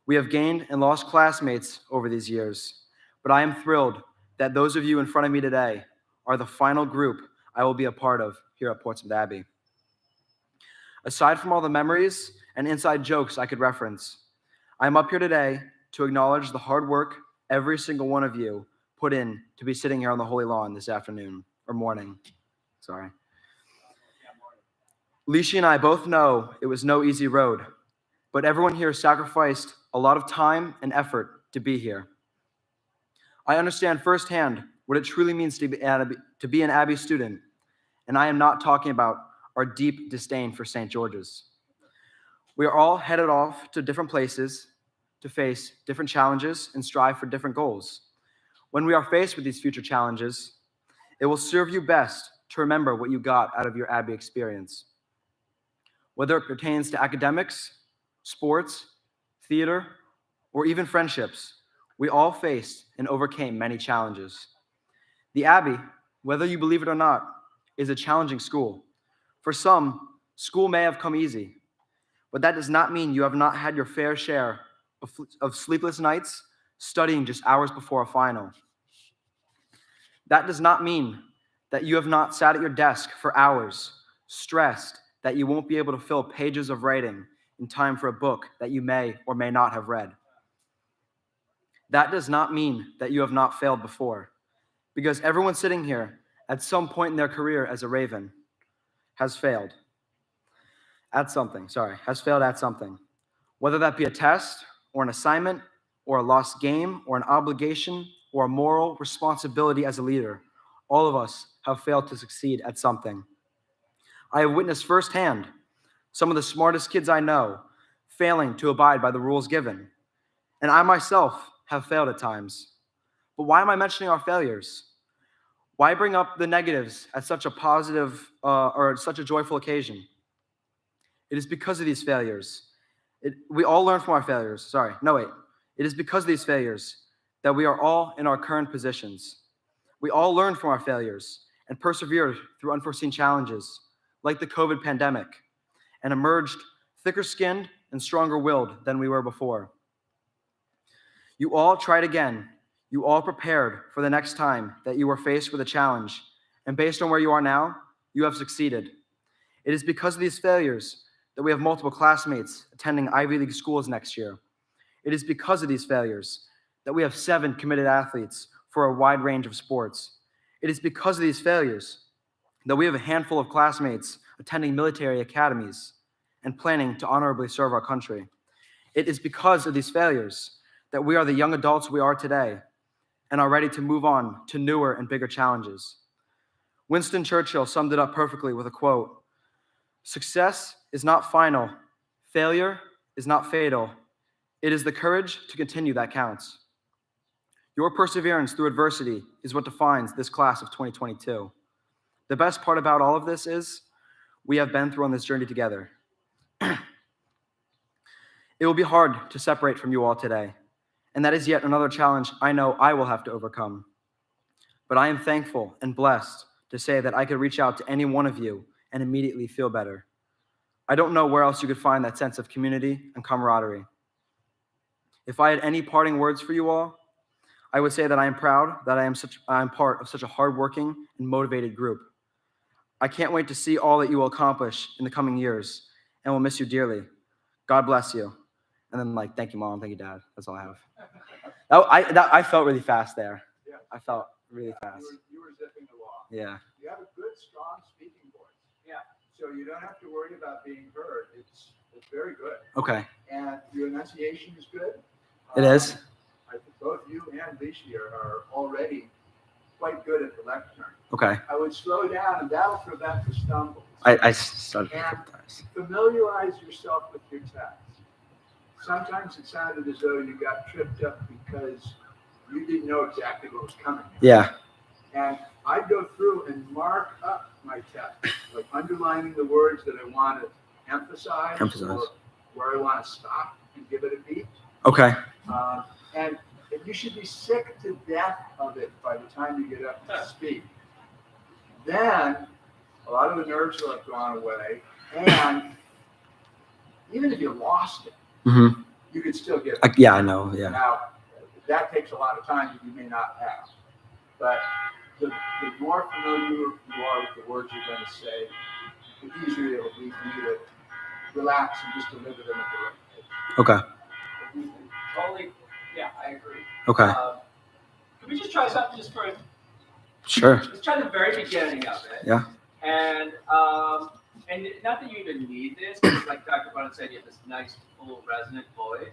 Speaker 9: We have gained and lost classmates over these years, but I am thrilled that those of you in front of me today are the final group I will be a part of here at Portsmouth Abbey. Aside from all the memories and inside jokes I could reference, I am up here today to acknowledge the hard work every single one of you put in to be sitting here on the Holy Lawn this afternoon, or morning, sorry. Lishi and I both know it was no easy road, but everyone here sacrificed a lot of time and effort to be here. I understand firsthand what it truly means to be an Abbey student, and I am not talking about our deep disdain for St. George's. We are all headed off to different places to face different challenges and strive for different goals. When we are faced with these future challenges, it will serve you best to remember what you got out of your Abbey experience. Whether it pertains to academics, sports, theater, or even friendships, we all faced and overcame many challenges. The Abbey, whether you believe it or not, is a challenging school. For some, school may have come easy, but that does not mean you have not had your fair share of sleepless nights studying just hours before a final. That does not mean that you have not sat at your desk for hours, stressed that you won't be able to fill pages of writing in time for a book that you may or may not have read. That does not mean that you have not failed before, because everyone sitting here at some point in their career as a Raven has failed at something, whether that be a test or an assignment or a lost game or an obligation or a moral responsibility as a leader. All of us have failed to succeed at something. I have witnessed firsthand some of the smartest kids I know failing to abide by the rules given, and I myself have failed at times. But why am I mentioning our failures? Why bring up the negatives at such a positive or such a joyful occasion? It is because of these failures. We all learn from our failures. Sorry, no, wait. It is because of these failures that we are all in our current positions. We all learned from our failures and persevered through unforeseen challenges, like the COVID pandemic, and emerged thicker-skinned and stronger-willed than we were before. You all tried again. You all prepared for the next time that you were faced with a challenge, and based on where you are now, you have succeeded. It is because of these failures that we have multiple classmates attending Ivy League schools next year. It is because of these failures that we have 7 committed athletes for a wide range of sports. It is because of these failures that we have a handful of classmates attending military academies and planning to honorably serve our country. It is because of these failures that we are the young adults we are today and are ready to move on to newer and bigger challenges. Winston Churchill summed it up perfectly with a quote, "Success is not final. Failure is not fatal. It is the courage to continue that counts." Your perseverance through adversity is what defines this class of 2022. The best part about all of this is we have been through on this journey together. It will be hard to separate from you all today, and that is yet another challenge I know I will have to overcome. But I am thankful and blessed to say that I could reach out to any one of you and immediately feel better. I don't know where else you could find that sense of community and camaraderie. If I had any parting words for you all, I would say that I am proud that I am part of such a hardworking and motivated group. I can't wait to see all that you will accomplish in the coming years, and will miss you dearly. God bless you. And then, thank you, Mom, thank you, Dad. That's all I have. I felt really fast there.
Speaker 3: Yeah.
Speaker 9: I felt really fast.
Speaker 3: You were zipping along.
Speaker 9: Yeah.
Speaker 3: You have a good, strong speaking voice.
Speaker 1: Yeah.
Speaker 3: So you don't have to worry about being heard. It's very good.
Speaker 9: Okay.
Speaker 3: And your enunciation is good.
Speaker 9: It is.
Speaker 3: I think both you and Lishi are already quite good at the lectern.
Speaker 9: Okay.
Speaker 3: I would slow down, and that'll prevent the stumbles.
Speaker 9: I started.
Speaker 3: And familiarize yourself with your text. Sometimes it sounded as though you got tripped up because you didn't know exactly what was coming.
Speaker 9: Yeah.
Speaker 3: And I'd go through and mark up my text, like underlining the words that I want to emphasize. Or where I want to stop and give it a beat.
Speaker 9: Okay.
Speaker 3: And you should be sick to death of it by the time you get up to speak. Then a lot of the nerves will have gone away, and even if you lost it, you could still get it.
Speaker 9: Yeah, I know. Yeah.
Speaker 3: Now, that takes a lot of time that you may not have. But the more familiar you are with the words you're going to say, the easier it will be for you to relax and just deliver them at the right pace.
Speaker 9: Okay.
Speaker 10: Totally. Yeah, I agree.
Speaker 9: Okay.
Speaker 10: Can we just try something just for?
Speaker 9: Sure.
Speaker 10: Let's try the very beginning of it.
Speaker 9: Yeah.
Speaker 10: And not that you even need this, because like Dr. Bunn said, you have this nice, full, resonant voice.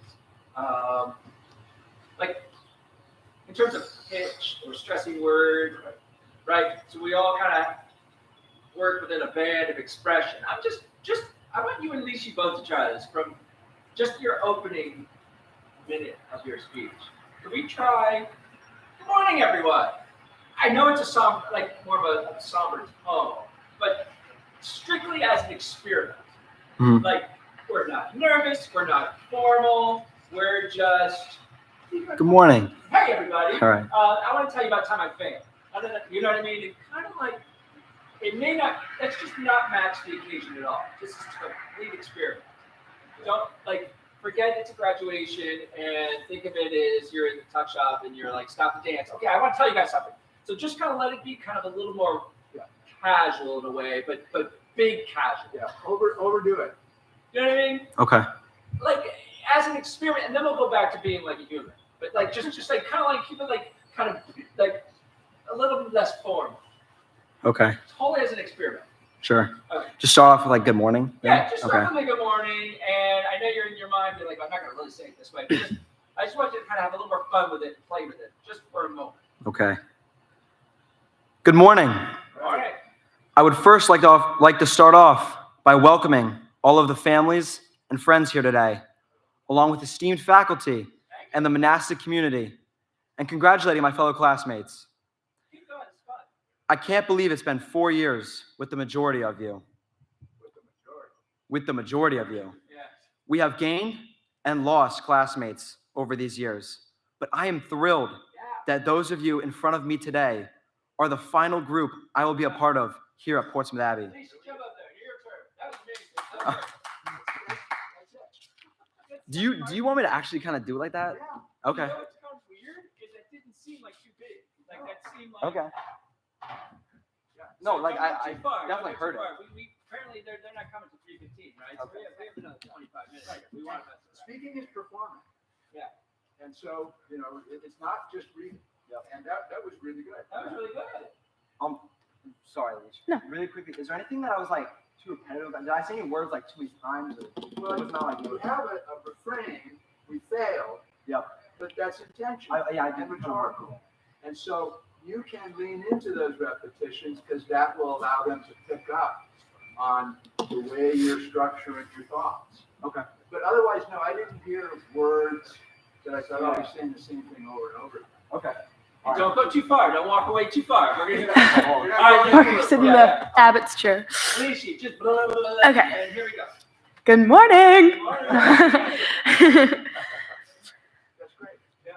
Speaker 10: In terms of pitch or stressing word, right? So we all kind of work within a band of expression. I want you and Lishi both to try this from just your opening minute of your speech. Can we try? Good morning, everyone. I know it's a somber, more of a somber tone, but strictly as an experiment. We're not nervous, we're not formal, we're just.
Speaker 9: Good morning.
Speaker 10: Hey, everybody.
Speaker 9: All right.
Speaker 10: I want to tell you about time I failed. You know what I mean? It kind of it may not. Let's just not match the occasion at all. This is a complete experiment. Don't forget it's a graduation and think of it as you're in the tuck shop and you're stop the dance. Okay, I want to tell you guys something. So just kind of let it be kind of a little more casual in a way, but big casual.
Speaker 3: Yeah, overdo it.
Speaker 10: You know what I mean?
Speaker 9: Okay.
Speaker 10: As an experiment, and then we'll go back to being a human. But just kind of keep it a little bit less formal.
Speaker 9: Okay.
Speaker 10: Totally as an experiment.
Speaker 9: Sure.
Speaker 10: Okay.
Speaker 9: Just start off with good morning.
Speaker 10: Yeah, just start with good morning, and I know you're in your mind, you're I'm not going to really say it this way, but I just want you to kind of have a little more fun with it, play with it, just for a moment.
Speaker 9: Okay. Good morning.
Speaker 10: All right.
Speaker 9: I would first like to start off by welcoming all of the families and friends here today, along with esteemed faculty and the monastic community, and congratulating my fellow classmates.
Speaker 10: Keep going, it's fun.
Speaker 9: I can't believe it's been 4 years with the majority of you.
Speaker 3: With the majority.
Speaker 9: with the majority of you.
Speaker 10: Yes.
Speaker 9: We have gained and lost classmates over these years, but I am thrilled that those of you in front of me today are the final group I will be a part of here at Portsmouth Abbey.
Speaker 10: Lisa, jump up there. Your turn. That was amazing. That was great.
Speaker 9: Do you want me to actually kind of do it like that? Okay.
Speaker 10: You know what's kind of weird is that didn't seem like too big. Like that seemed like.
Speaker 9: Okay. No,
Speaker 10: So
Speaker 9: like
Speaker 10: don't go
Speaker 9: I
Speaker 10: too far.
Speaker 9: definitely
Speaker 10: Don't go
Speaker 9: heard
Speaker 10: too
Speaker 9: it.
Speaker 10: far. We apparently they're not coming to 3:15, right? So we have another 25 minutes. We want to.
Speaker 3: Speaking is performing.
Speaker 10: Yeah.
Speaker 3: And so, it's not just reading. And that was really good.
Speaker 10: That was really good.
Speaker 9: Sorry, Alicia.
Speaker 6: No.
Speaker 9: Really quickly, is there anything that I was like too repetitive? Did I say any words like too many times?
Speaker 3: Well,
Speaker 9: It was not like
Speaker 3: you have a refrain, we failed.
Speaker 9: Yep.
Speaker 3: But that's intentional.
Speaker 9: I did.
Speaker 3: And rhetorical. And so you can lean into those repetitions because that will allow them to pick up on the way you're structuring your thoughts.
Speaker 9: Okay.
Speaker 3: But otherwise, no, I didn't hear words that I thought I was saying the same thing over and over.
Speaker 9: Okay.
Speaker 10: And don't go too far. Don't walk away too far. We're gonna.
Speaker 3: All
Speaker 10: right,
Speaker 6: Parker, sit in the Abbott's chair.
Speaker 10: Alicia, just blah, blah, blah,
Speaker 6: Okay.
Speaker 10: And here we go.
Speaker 6: Good morning.
Speaker 3: That's great. Yeah.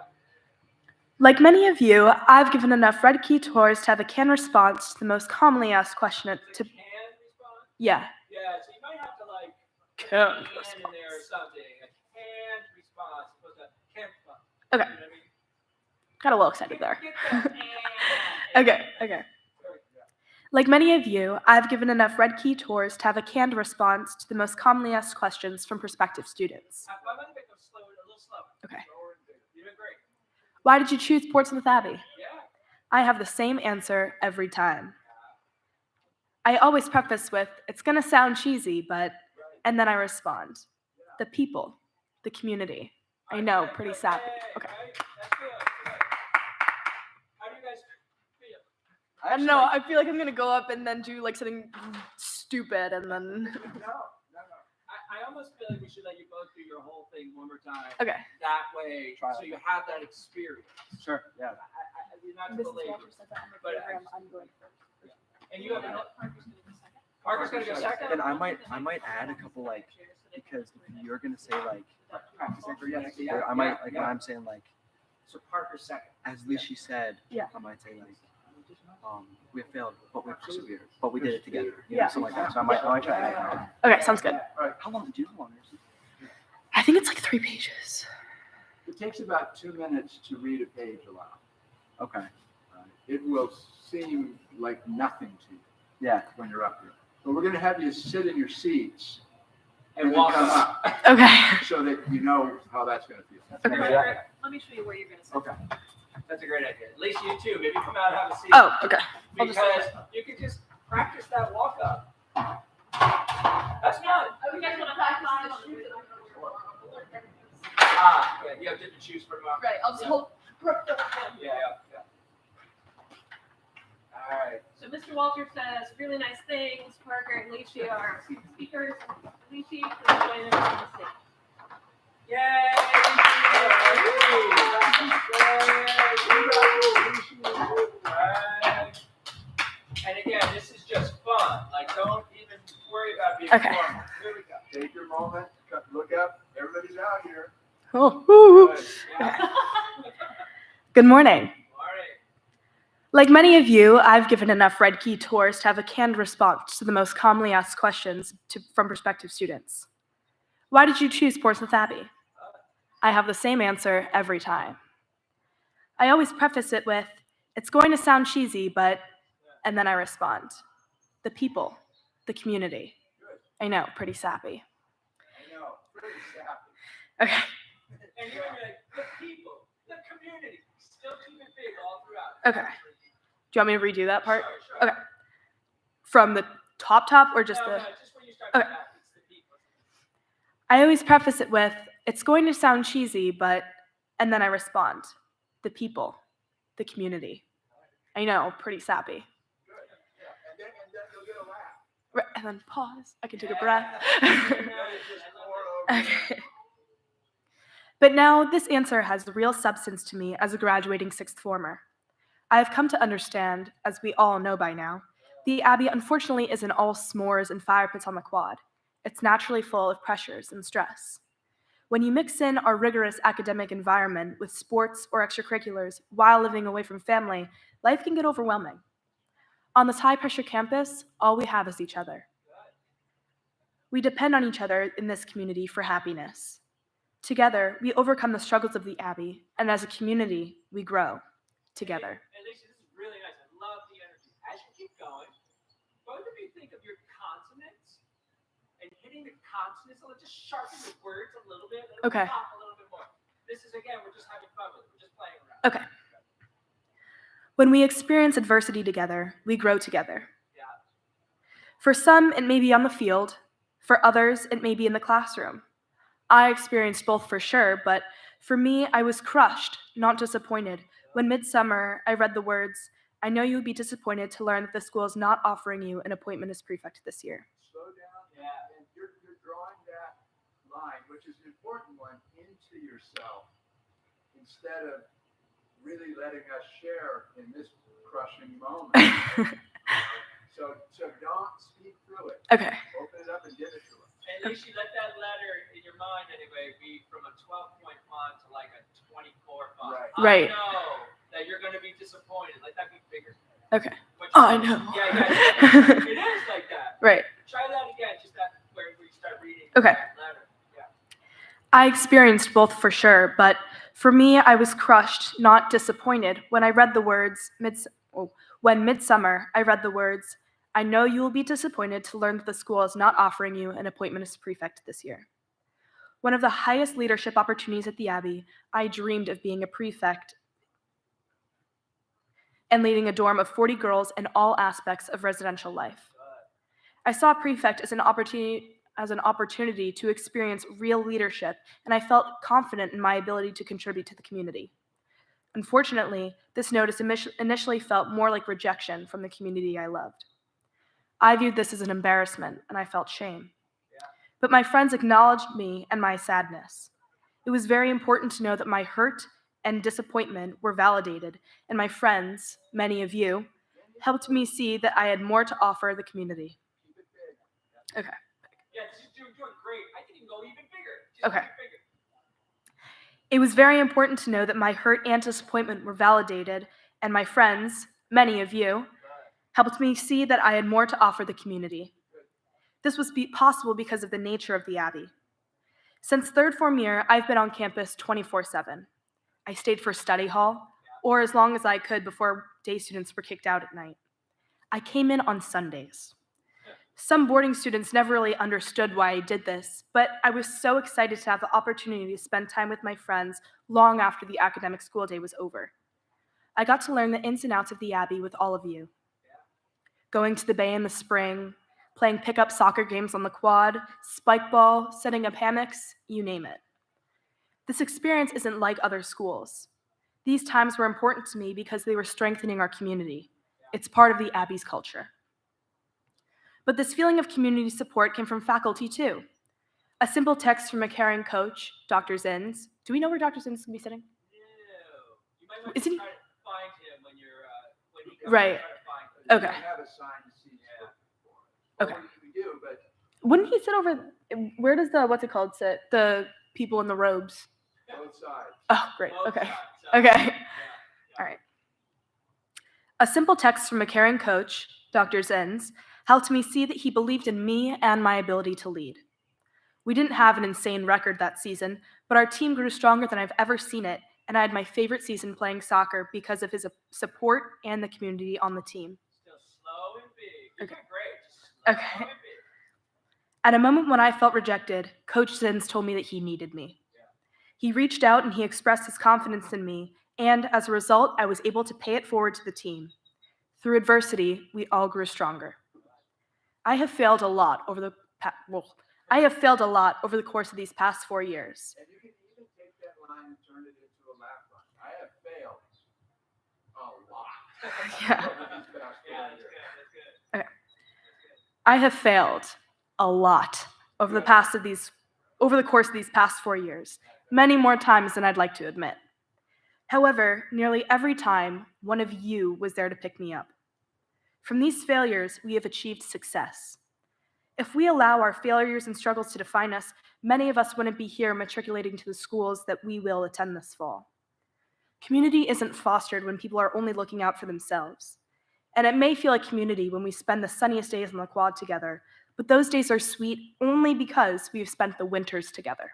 Speaker 6: Like many of you, I've given enough red key tours to have a canned response to the most commonly asked question.
Speaker 10: Can response.
Speaker 6: Yeah.
Speaker 10: Yeah. So you might have to like
Speaker 6: Can
Speaker 10: in there or something. A canned response opposed to can response.
Speaker 6: Okay.
Speaker 10: You know what I mean?
Speaker 6: Got a little excited there.
Speaker 10: Get that.
Speaker 6: Okay. Like many of you, I've given enough red key tours to have a canned response to the most commonly asked questions from prospective students.
Speaker 10: I'm gonna make them slow, a little slower.
Speaker 6: Okay.
Speaker 10: Slower and bigger. You're doing great.
Speaker 6: Why did you choose Portsmouth Abbey?
Speaker 10: Yeah.
Speaker 6: I have the same answer every time. I always preface with, it's going to sound cheesy, but, and then I respond, the people, the community. I know, pretty sappy. Okay.
Speaker 10: Right? That's good. Good. How do you guys feel?
Speaker 6: I don't know, I feel like I'm going to go up and then do like something stupid and then.
Speaker 3: No.
Speaker 10: I almost feel like we should let you both do your whole thing one more time.
Speaker 6: Okay.
Speaker 10: That way,
Speaker 9: Try
Speaker 10: so
Speaker 9: it.
Speaker 10: you have that experience.
Speaker 9: Sure. Yeah.
Speaker 10: You're not to belabor.
Speaker 6: I'm going first.
Speaker 10: And you have another. Parker's gonna go second.
Speaker 9: And I might add a couple like because if you're gonna say like or I might like when I'm saying like
Speaker 10: So Parker's second.
Speaker 9: as Lishi said,
Speaker 6: Yeah.
Speaker 9: I might say like we have failed, but we persevered, but we did it together. You
Speaker 6: Yeah.
Speaker 9: know, something like that. So I might try that.
Speaker 6: Okay, sounds good.
Speaker 9: How long do you want?
Speaker 6: I think it's like 3 pages.
Speaker 3: It takes about 2 minutes to read a page aloud.
Speaker 9: Okay.
Speaker 3: It will seem like nothing to you
Speaker 9: Yeah.
Speaker 3: when you're up here. But we're going to have you sit in your seats
Speaker 10: And
Speaker 3: then
Speaker 10: walk
Speaker 3: come
Speaker 10: up.
Speaker 6: Okay.
Speaker 3: so that you know how that's going to feel.
Speaker 6: Okay.
Speaker 1: Let me show you where you're gonna sit.
Speaker 3: Okay.
Speaker 10: That's a great idea. At least you too. Maybe come out and have a seat.
Speaker 6: Oh, okay. I'll
Speaker 10: Because
Speaker 6: just-
Speaker 10: you could just practice that walk up. That's fun.
Speaker 1: Oh, you guys wanna practice the shoes?
Speaker 10: Yeah, you have different shoes for tomorrow.
Speaker 1: Right, I'll just hold.
Speaker 10: Yeah. All right.
Speaker 1: So Mr. Walter says, really nice things. Parker and Alicia are speakers. Alicia, please join us on the stage.
Speaker 10: Yay! And again, this is just fun. Like, don't even worry about being
Speaker 6: Okay.
Speaker 10: formal. Here we go.
Speaker 3: Take your moment, look up. Everybody's out here.
Speaker 6: Oh, woo.
Speaker 10: Good. Yeah.
Speaker 6: Good morning.
Speaker 10: Morning.
Speaker 6: Like many of you, I've given enough red key tours to have a canned response to the most commonly asked questions from prospective students. Why did you choose Portsmouth Abbey? I have the same answer every time. I always preface it with, it's going to sound cheesy, but, and then I respond, the people, the community. I know, pretty sappy.
Speaker 3: I know, pretty sappy.
Speaker 6: Okay,
Speaker 10: And you're like, the people, the community, still keeping big all throughout.
Speaker 6: okay. Do you want me to redo that part?
Speaker 10: Sure, sure.
Speaker 6: Okay. From the top or just
Speaker 10: No,
Speaker 6: the?
Speaker 10: no, just when you start
Speaker 6: Okay.
Speaker 10: to back, it's the people.
Speaker 6: I always preface it with, it's going to sound cheesy, but, and then I respond, the people, the community. I know, pretty sappy.
Speaker 3: Good. Yeah. And then you'll get a laugh.
Speaker 6: Right, and then pause, I can take a breath. Okay. But now this answer has real substance to me as a graduating sixth former. I have come to understand, as we all know by now, the Abbey unfortunately isn't all s'mores and fire pits on the quad. It's naturally full of pressures and stress. When you mix in our rigorous academic environment with sports or extracurriculars while living away from family, life can get overwhelming. On this high-pressure campus, all we have is each other. We depend on each other in this community for happiness. Together, we overcome the struggles of the Abbey, and as a community, we grow together.
Speaker 10: Hey, Lisa, this is really nice. I love the energy. As you keep going, both of you think of your consonants and hitting the consonants. So let's just sharpen the words a little bit.
Speaker 6: Okay.
Speaker 10: Pop a little bit more. This is, again, we're just having fun with it. We're just playing around.
Speaker 6: Okay. When we experience adversity together, we grow together.
Speaker 10: Yeah.
Speaker 6: For some, it may be on the field. For others, it may be in the classroom. I experienced both for sure, but for me, I was crushed, not disappointed, when midsummer I read the words, "I know you would be disappointed to learn that the school is not offering you an appointment as prefect this year."
Speaker 3: Slow down. Yeah. And you're drawing that line, which is an important one, into yourself instead of really letting us share in this crushing moment. So don't speak through it.
Speaker 6: Okay.
Speaker 3: Open it up and give it to us.
Speaker 10: And Lisa, let that letter in your mind anyway be from a 12-point font to like a 24 font.
Speaker 6: Right.
Speaker 10: I know that you're going to be disappointed. Let that be bigger.
Speaker 6: Okay.
Speaker 10: But
Speaker 6: Oh, I know.
Speaker 10: Yeah. It is like that.
Speaker 6: Right.
Speaker 10: Try that again, just that where you start reading
Speaker 6: Okay.
Speaker 10: that letter. Yeah.
Speaker 6: I experienced both for sure, but for me, I was crushed, not disappointed, when I read the words, when midsummer I read the words, "I know you will be disappointed to learn that the school is not offering you an appointment as prefect this year." One of the highest leadership opportunities at the Abbey, I dreamed of being a prefect and leading a dorm of 40 girls in all aspects of residential life. I saw prefect as an opportunity to experience real leadership, and I felt confident in my ability to contribute to the community. Unfortunately, this notice initially felt more like rejection from the community I loved. I viewed this as an embarrassment, and I felt shame. But my friends acknowledged me and my sadness. It was very important to know that my hurt and disappointment were validated, and my friends, many of you, helped me see that I had more to offer the community. Okay.
Speaker 10: Yeah, you're doing great. I can even go even bigger.
Speaker 6: Okay. It was very important to know that my hurt and disappointment were validated, and my friends, many of you, helped me see that I had more to offer the community. This was possible because of the nature of the Abbey. Since third form year, I've been on campus 24/7. I stayed for study hall, or as long as I could before day students were kicked out at night. I came in on Sundays. Some boarding students never really understood why I did this, but I was so excited to have the opportunity to spend time with my friends long after the academic school day was over. I got to learn the ins and outs of the Abbey with all of you. Going to the bay in the spring, playing pickup soccer games on the quad, spike ball, setting up hammocks, you name it. This experience isn't like other schools. These times were important to me because they were strengthening our community. It's part of the Abbey's culture. But this feeling of community support came from faculty too. A simple text from a caring coach, Dr. Zins. Do we know where Dr. Zins is going to be sitting?
Speaker 10: No. You might want
Speaker 6: Isn't
Speaker 10: to
Speaker 6: he?
Speaker 10: try to find him when he comes.
Speaker 6: Right.
Speaker 10: Try to find him.
Speaker 6: Okay.
Speaker 3: We have assigned seats
Speaker 6: Okay.
Speaker 3: Or we do, but
Speaker 6: Wouldn't he sit over, where does the, what's it called, sit? The people in the robes.
Speaker 3: both sides.
Speaker 6: Oh, great,
Speaker 10: Both
Speaker 6: okay.
Speaker 10: sides.
Speaker 6: Okay.
Speaker 10: Yeah.
Speaker 6: All right. A simple text from a caring coach, Dr. Zins, helped me see that he believed in me and my ability to lead. We didn't have an insane record that season, but our team grew stronger than I've ever seen it, and I had my favorite season playing soccer because of his support and the community on the team.
Speaker 10: Still slow and big. You're
Speaker 6: Okay.
Speaker 10: doing great. Just slow
Speaker 6: Okay.
Speaker 10: and big.
Speaker 6: At a moment when I felt rejected, Coach Zins told me that he needed me. He reached out and he expressed his confidence in me, and as a result, I was able to pay it forward to the team. Through adversity, we all grew stronger. I have failed a lot over the course of these past 4 years.
Speaker 3: And you can even take that line and turn it into a laugh line. I have failed a lot.
Speaker 6: Yeah.
Speaker 3: over these past 4
Speaker 10: Yeah, that's
Speaker 3: years.
Speaker 10: good. That's good.
Speaker 6: I have failed a lot over the course of these past 4 years, many more times than I'd like to admit. However, nearly every time, one of you was there to pick me up. From these failures, we have achieved success. If we allow our failures and struggles to define us, many of us wouldn't be here matriculating to the schools that we will attend this fall. Community isn't fostered when people are only looking out for themselves. And it may feel like community when we spend the sunniest days on the quad together, but those days are sweet only because we've spent the winters together.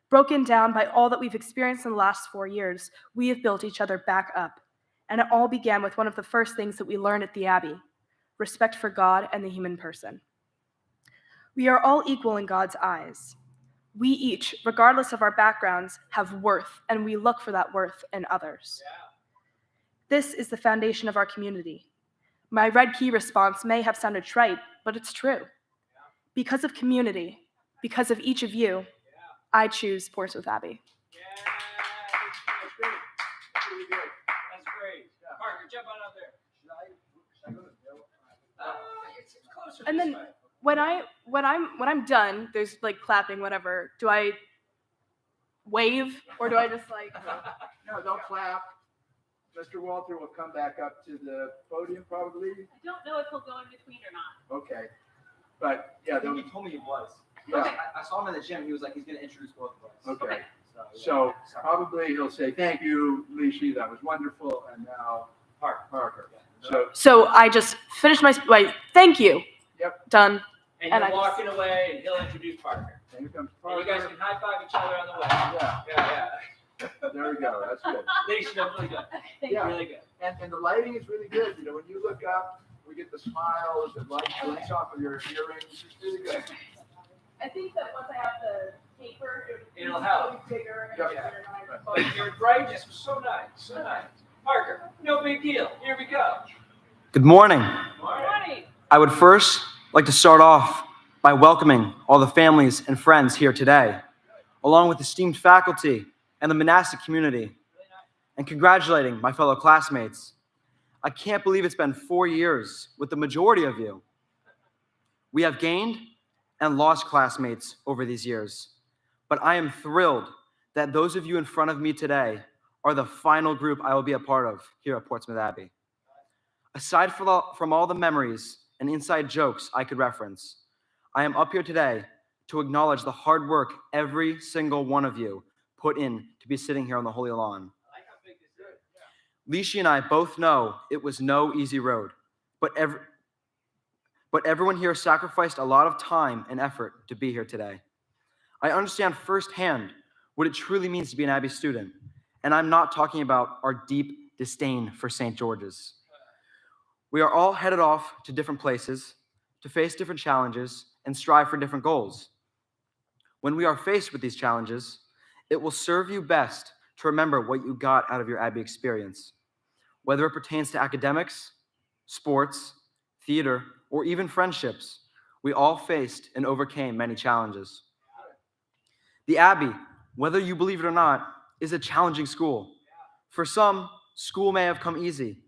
Speaker 6: Broken down by all that we've experienced in the last 4 years, we have built each other back up. And it all began with one of the first things that we learned at the Abbey: respect for God and the human person. We are all equal in God's eyes. We each, regardless of our backgrounds, have worth, and we look for that worth in others. This is the foundation of our community. My red key response may have sounded trite, but it's true. Because of community, because of each of you, I choose Portsmouth Abbey.
Speaker 10: That's great. That's really good. That's great. Parker, jump on up there. It's closer.
Speaker 6: And then when I'm done, there's like clapping, whatever. Do I wave or do I just like?
Speaker 3: No, don't clap. Mr. Walter will come back up to the podium probably.
Speaker 1: I don't know if he'll go in between or not.
Speaker 3: Okay. But yeah,
Speaker 9: He told me he was.
Speaker 3: yeah.
Speaker 1: Okay.
Speaker 9: I saw him in the gym. He was like, he's going to introduce both of us.
Speaker 3: Okay.
Speaker 9: yeah.
Speaker 3: So probably he'll say, thank you, Lishi, that was wonderful. And now Parker.
Speaker 6: So I just finished my wait. Thank you.
Speaker 3: Yep.
Speaker 6: Done.
Speaker 10: And
Speaker 6: And
Speaker 10: you're
Speaker 6: I
Speaker 10: walking away, and he'll introduce Parker.
Speaker 3: Here comes
Speaker 10: And you
Speaker 3: Parker.
Speaker 10: guys can high five each other on the way.
Speaker 3: Yeah,
Speaker 10: Yeah.
Speaker 3: there we go. That's good.
Speaker 10: Ladies, you done really good.
Speaker 3: Yeah.
Speaker 10: Really good.
Speaker 3: And the lighting is really good. You know, when you look up, we get the smiles, the light glints off of your earrings. It's really good.
Speaker 1: I think that once I have the paper,
Speaker 10: It'll help.
Speaker 1: be bigger.
Speaker 3: Yeah.
Speaker 10: But your brightness was so nice, so nice. Parker, no big deal. Here we go.
Speaker 9: Good morning.
Speaker 1: Morning.
Speaker 9: I would first like to start off by welcoming all the families and friends here today, along with esteemed faculty and the monastic community, and congratulating my fellow classmates. I can't believe it's been 4 years with the majority of you. We have gained and lost classmates over these years, but I am thrilled that those of you in front of me today are the final group I will be a part of here at Portsmouth Abbey. Aside from all the memories and inside jokes I could reference, I am up here today to acknowledge the hard work every single one of you put in to be sitting here on the Holy Lawn. Lishi and I both know it was no easy road, but everyone here sacrificed a lot of time and effort to be here today. I understand firsthand what it truly means to be an Abbey student, and I'm not talking about our deep disdain for St. George's. We are all headed off to different places to face different challenges and strive for different goals. When we are faced with these challenges, it will serve you best to remember what you got out of your Abbey experience, whether it pertains to academics, sports, theater, or even friendships. We all faced and overcame many challenges. The Abbey, whether you believe it or not, is a challenging school. For some, school may have come easy,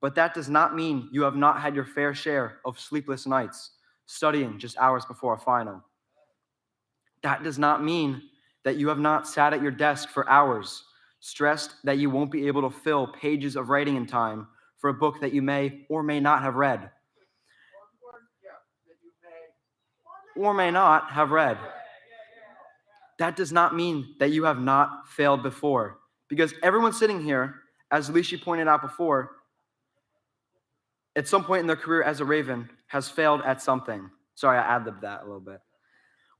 Speaker 9: but that does not mean you have not had your fair share of sleepless nights studying just hours before a final. That does not mean that you have not sat at your desk for hours, stressed that you won't be able to fill pages of writing in time for a book that you may or may not have read. Or may not have read. That does not mean that you have not failed before, because everyone sitting here, as Lishi pointed out before, at some point in their career as a Raven, has failed at something. Sorry, I ad-libbed that a little bit.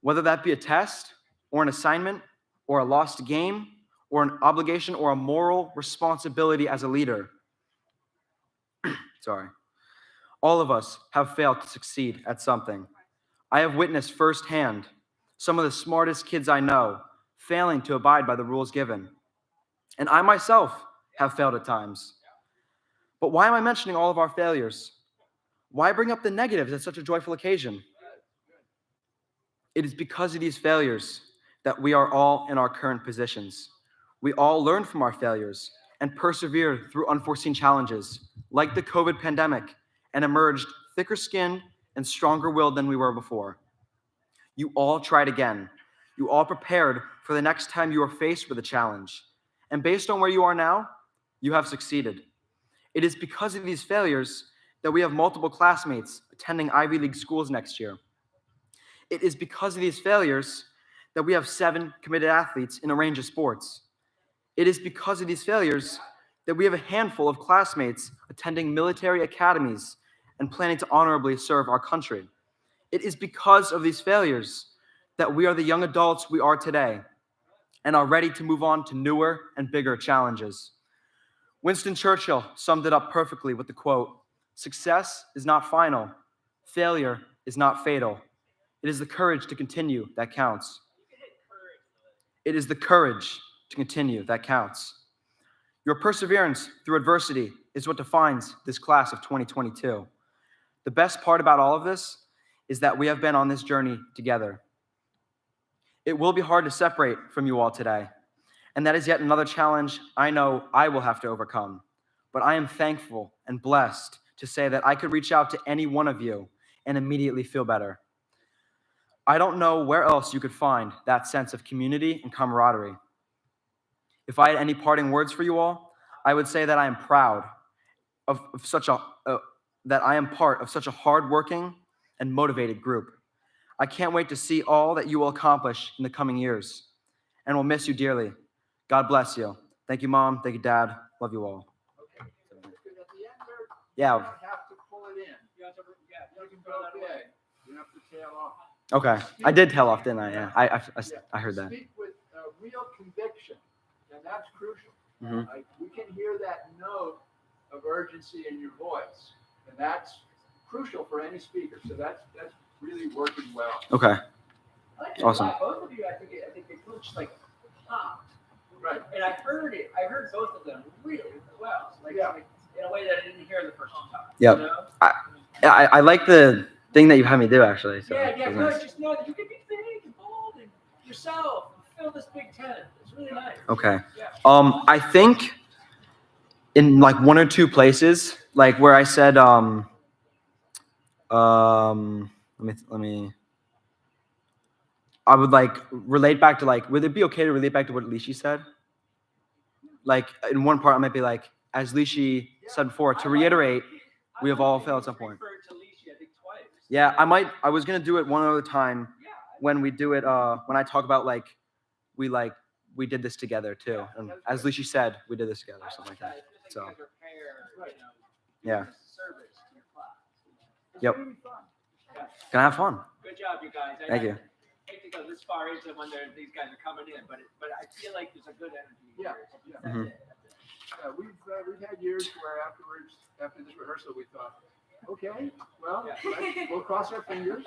Speaker 9: Whether that be a test, or an assignment, or a lost game, or an obligation, or a moral responsibility as a leader. Sorry. All of us have failed to succeed at something. I have witnessed firsthand some of the smartest kids I know failing to abide by the rules given. And I myself have failed at times. But why am I mentioning all of our failures? Why bring up the negatives at such a joyful occasion? It is because of these failures that we are all in our current positions. We all learned from our failures and persevered through unforeseen challenges, like the COVID pandemic, and emerged thicker-skinned and stronger-willed than we were before. You all tried again. You all prepared for the next time you are faced with a challenge. And based on where you are now, you have succeeded. It is because of these failures that we have multiple classmates attending Ivy League schools next year. It is because of these failures that we have 7 committed athletes in a range of sports. It is because of these failures that we have a handful of classmates attending military academies and planning to honorably serve our country. It is because of these failures that we are the young adults we are today and are ready to move on to newer and bigger challenges. Winston Churchill summed it up perfectly with the quote, "Success is not final. Failure is not fatal. It is the courage to continue that counts." It is the courage to continue that counts. Your perseverance through adversity is what defines this class of 2022. The best part about all of this is that we have been on this journey together. It will be hard to separate from you all today, and that is yet another challenge I know I will have to overcome. But I am thankful and blessed to say that I could reach out to any one of you and immediately feel better. I don't know where else you could find that sense of community and camaraderie. If I had any parting words for you all, I would say that I am proud that I am part of such a hardworking and motivated group. I can't wait to see all that you will accomplish in the coming years, and will miss you dearly. God bless you. Thank you, Mom. Thank you, Dad. Love you all.
Speaker 3: Okay. Because at the end there,
Speaker 9: Yeah.
Speaker 3: you don't have to pull it in. You can go big. You have to tail off.
Speaker 9: Okay. I did tail off, didn't I? Yeah. I heard that.
Speaker 3: Speak with real conviction, and that's crucial.
Speaker 9: Mhm.
Speaker 3: Like, we can hear that note of urgency in your voice, and that's crucial for any speaker. So that's really working well.
Speaker 9: Okay.
Speaker 10: Awesome.
Speaker 9: Awesome.
Speaker 10: Both of you, I think they coached like popped.
Speaker 3: Right.
Speaker 10: And I heard both of them really well. Like in a way that I didn't hear the first time.
Speaker 9: Yep.
Speaker 10: You know?
Speaker 9: I like the thing that you had me do, actually. So
Speaker 10: Yeah,
Speaker 9: it was
Speaker 10: good.
Speaker 9: nice.
Speaker 10: Just know that you can be big and bold and yourself and fill this big tent. It's really nice.
Speaker 9: Okay.
Speaker 10: Yeah.
Speaker 9: I think in like 1 or 2 places, like where I said, let me. I would like relate back to like, would it be okay to relate back to what Lishi said? Like in one part, I might be like, as Lishi said before, to reiterate, we have all failed at some point. Yeah, I was gonna do it one other time when we do it. When I talk about like we did this together too, and as Lishi said, we did this together, something like that. So yeah. Yep. Gonna have fun.
Speaker 10: Good job, you guys.
Speaker 9: Thank you.
Speaker 10: I hate to go this far into when these guys are coming in, but I feel like there's a good energy.
Speaker 3: Yeah.
Speaker 9: Mhm.
Speaker 3: We've had years where after this rehearsal, we thought, okay, well, we'll cross our fingers,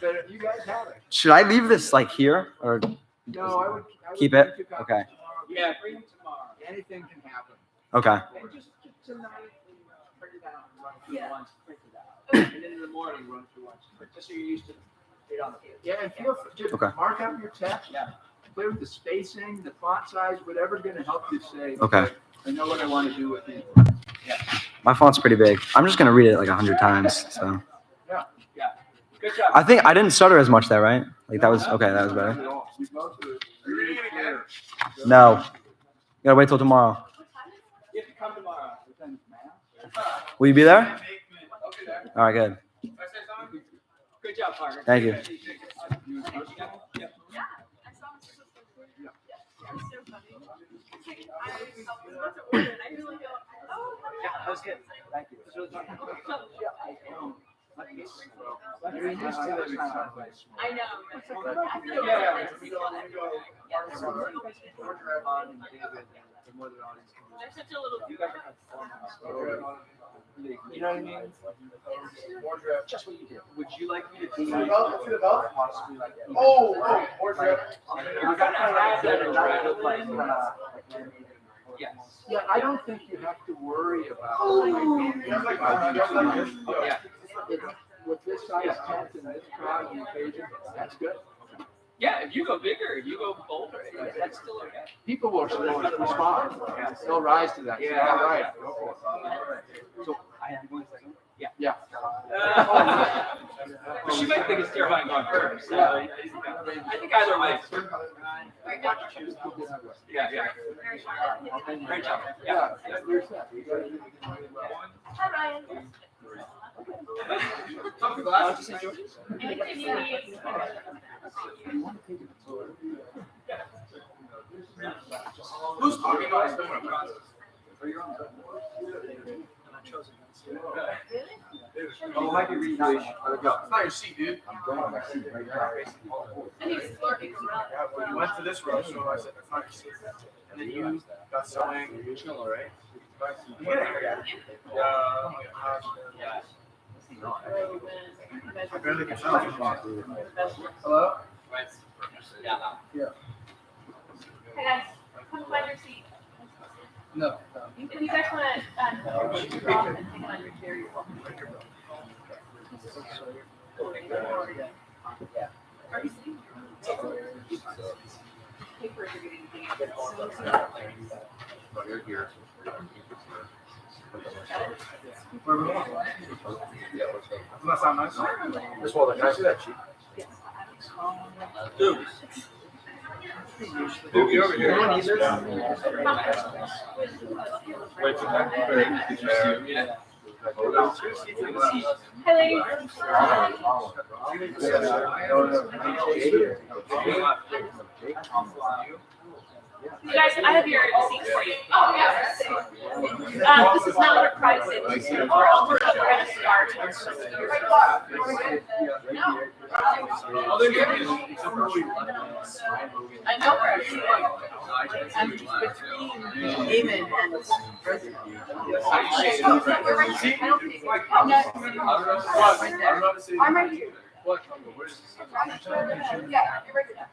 Speaker 3: but you guys have it.
Speaker 9: Should I leave this like here or
Speaker 3: No, I would
Speaker 9: keep
Speaker 3: bring
Speaker 9: it?
Speaker 3: 2 copies
Speaker 9: Okay.
Speaker 3: tomorrow.
Speaker 10: Yeah, bring them tomorrow.
Speaker 3: Anything can happen.
Speaker 9: Okay.
Speaker 10: And just tonight, print it out and run through once, print it out. And then in the morning, run through once, just so you're used to it on the page.
Speaker 3: Yeah, and feel free, just
Speaker 9: Okay.
Speaker 3: mark up your text.
Speaker 10: Yeah.
Speaker 3: Play with the spacing, the font size, whatever's going to help you say,
Speaker 9: Okay.
Speaker 3: I know what I want to do with these.
Speaker 9: My font's pretty big. I'm just gonna read it like 100 times. So
Speaker 10: Yeah. Good job.
Speaker 9: I think I didn't stutter as much there, right? Like that was okay. That was better.
Speaker 3: You both are really clear.
Speaker 9: No, gotta wait till tomorrow.
Speaker 10: You have to come tomorrow.
Speaker 9: Will you be there? All right, good.
Speaker 10: Good job, partner.
Speaker 9: Thank you.
Speaker 10: Yeah, that was good. Thank you. It was really fun.
Speaker 1: I know. They're such a little.
Speaker 10: You know what I mean? Just what you do. Would you like me to do? You're gonna have that adrenaline. Yes.
Speaker 3: Yeah, I don't think you have to worry about.
Speaker 10: Yeah.
Speaker 3: With this size tent and this crowd and occasion, that's good.
Speaker 10: Yeah, if you go bigger, if you go bolder, that's still okay.
Speaker 3: People will respond. They'll rise to that.
Speaker 10: Yeah.
Speaker 3: All right. Go for it.
Speaker 10: So I am going second. Yeah.
Speaker 3: Yeah.
Speaker 10: But she might think it's terrifying going first. So I think either way. Yeah. Great job. Yeah.
Speaker 3: You're set. You guys are doing really well.
Speaker 1: Hi, Ryan.
Speaker 10: Who's talking about? Oh, might be reading. It's not your seat, dude. I'm going on my seat right now. When you went to this row, so I said, that's not your seat. And then you got sewing. Chill, all right? I barely can tell. Hello?
Speaker 2: Yeah.
Speaker 1: Hey guys, come find your seat.
Speaker 2: No.
Speaker 1: You guys want to drop and take it on your chair? You're welcome. Are you sitting? Papers are getting
Speaker 3: You're here.
Speaker 10: Doesn't that sound nice?
Speaker 3: Miss Walter, can I see that sheet?
Speaker 10: Dude. Dude, you're over here.
Speaker 1: Hi, ladies. You guys, I have your seats for you. Oh, yeah. This is not a private seat. We're going to start. I know where I'm between David and President. I'm right here. Yeah, you're right there.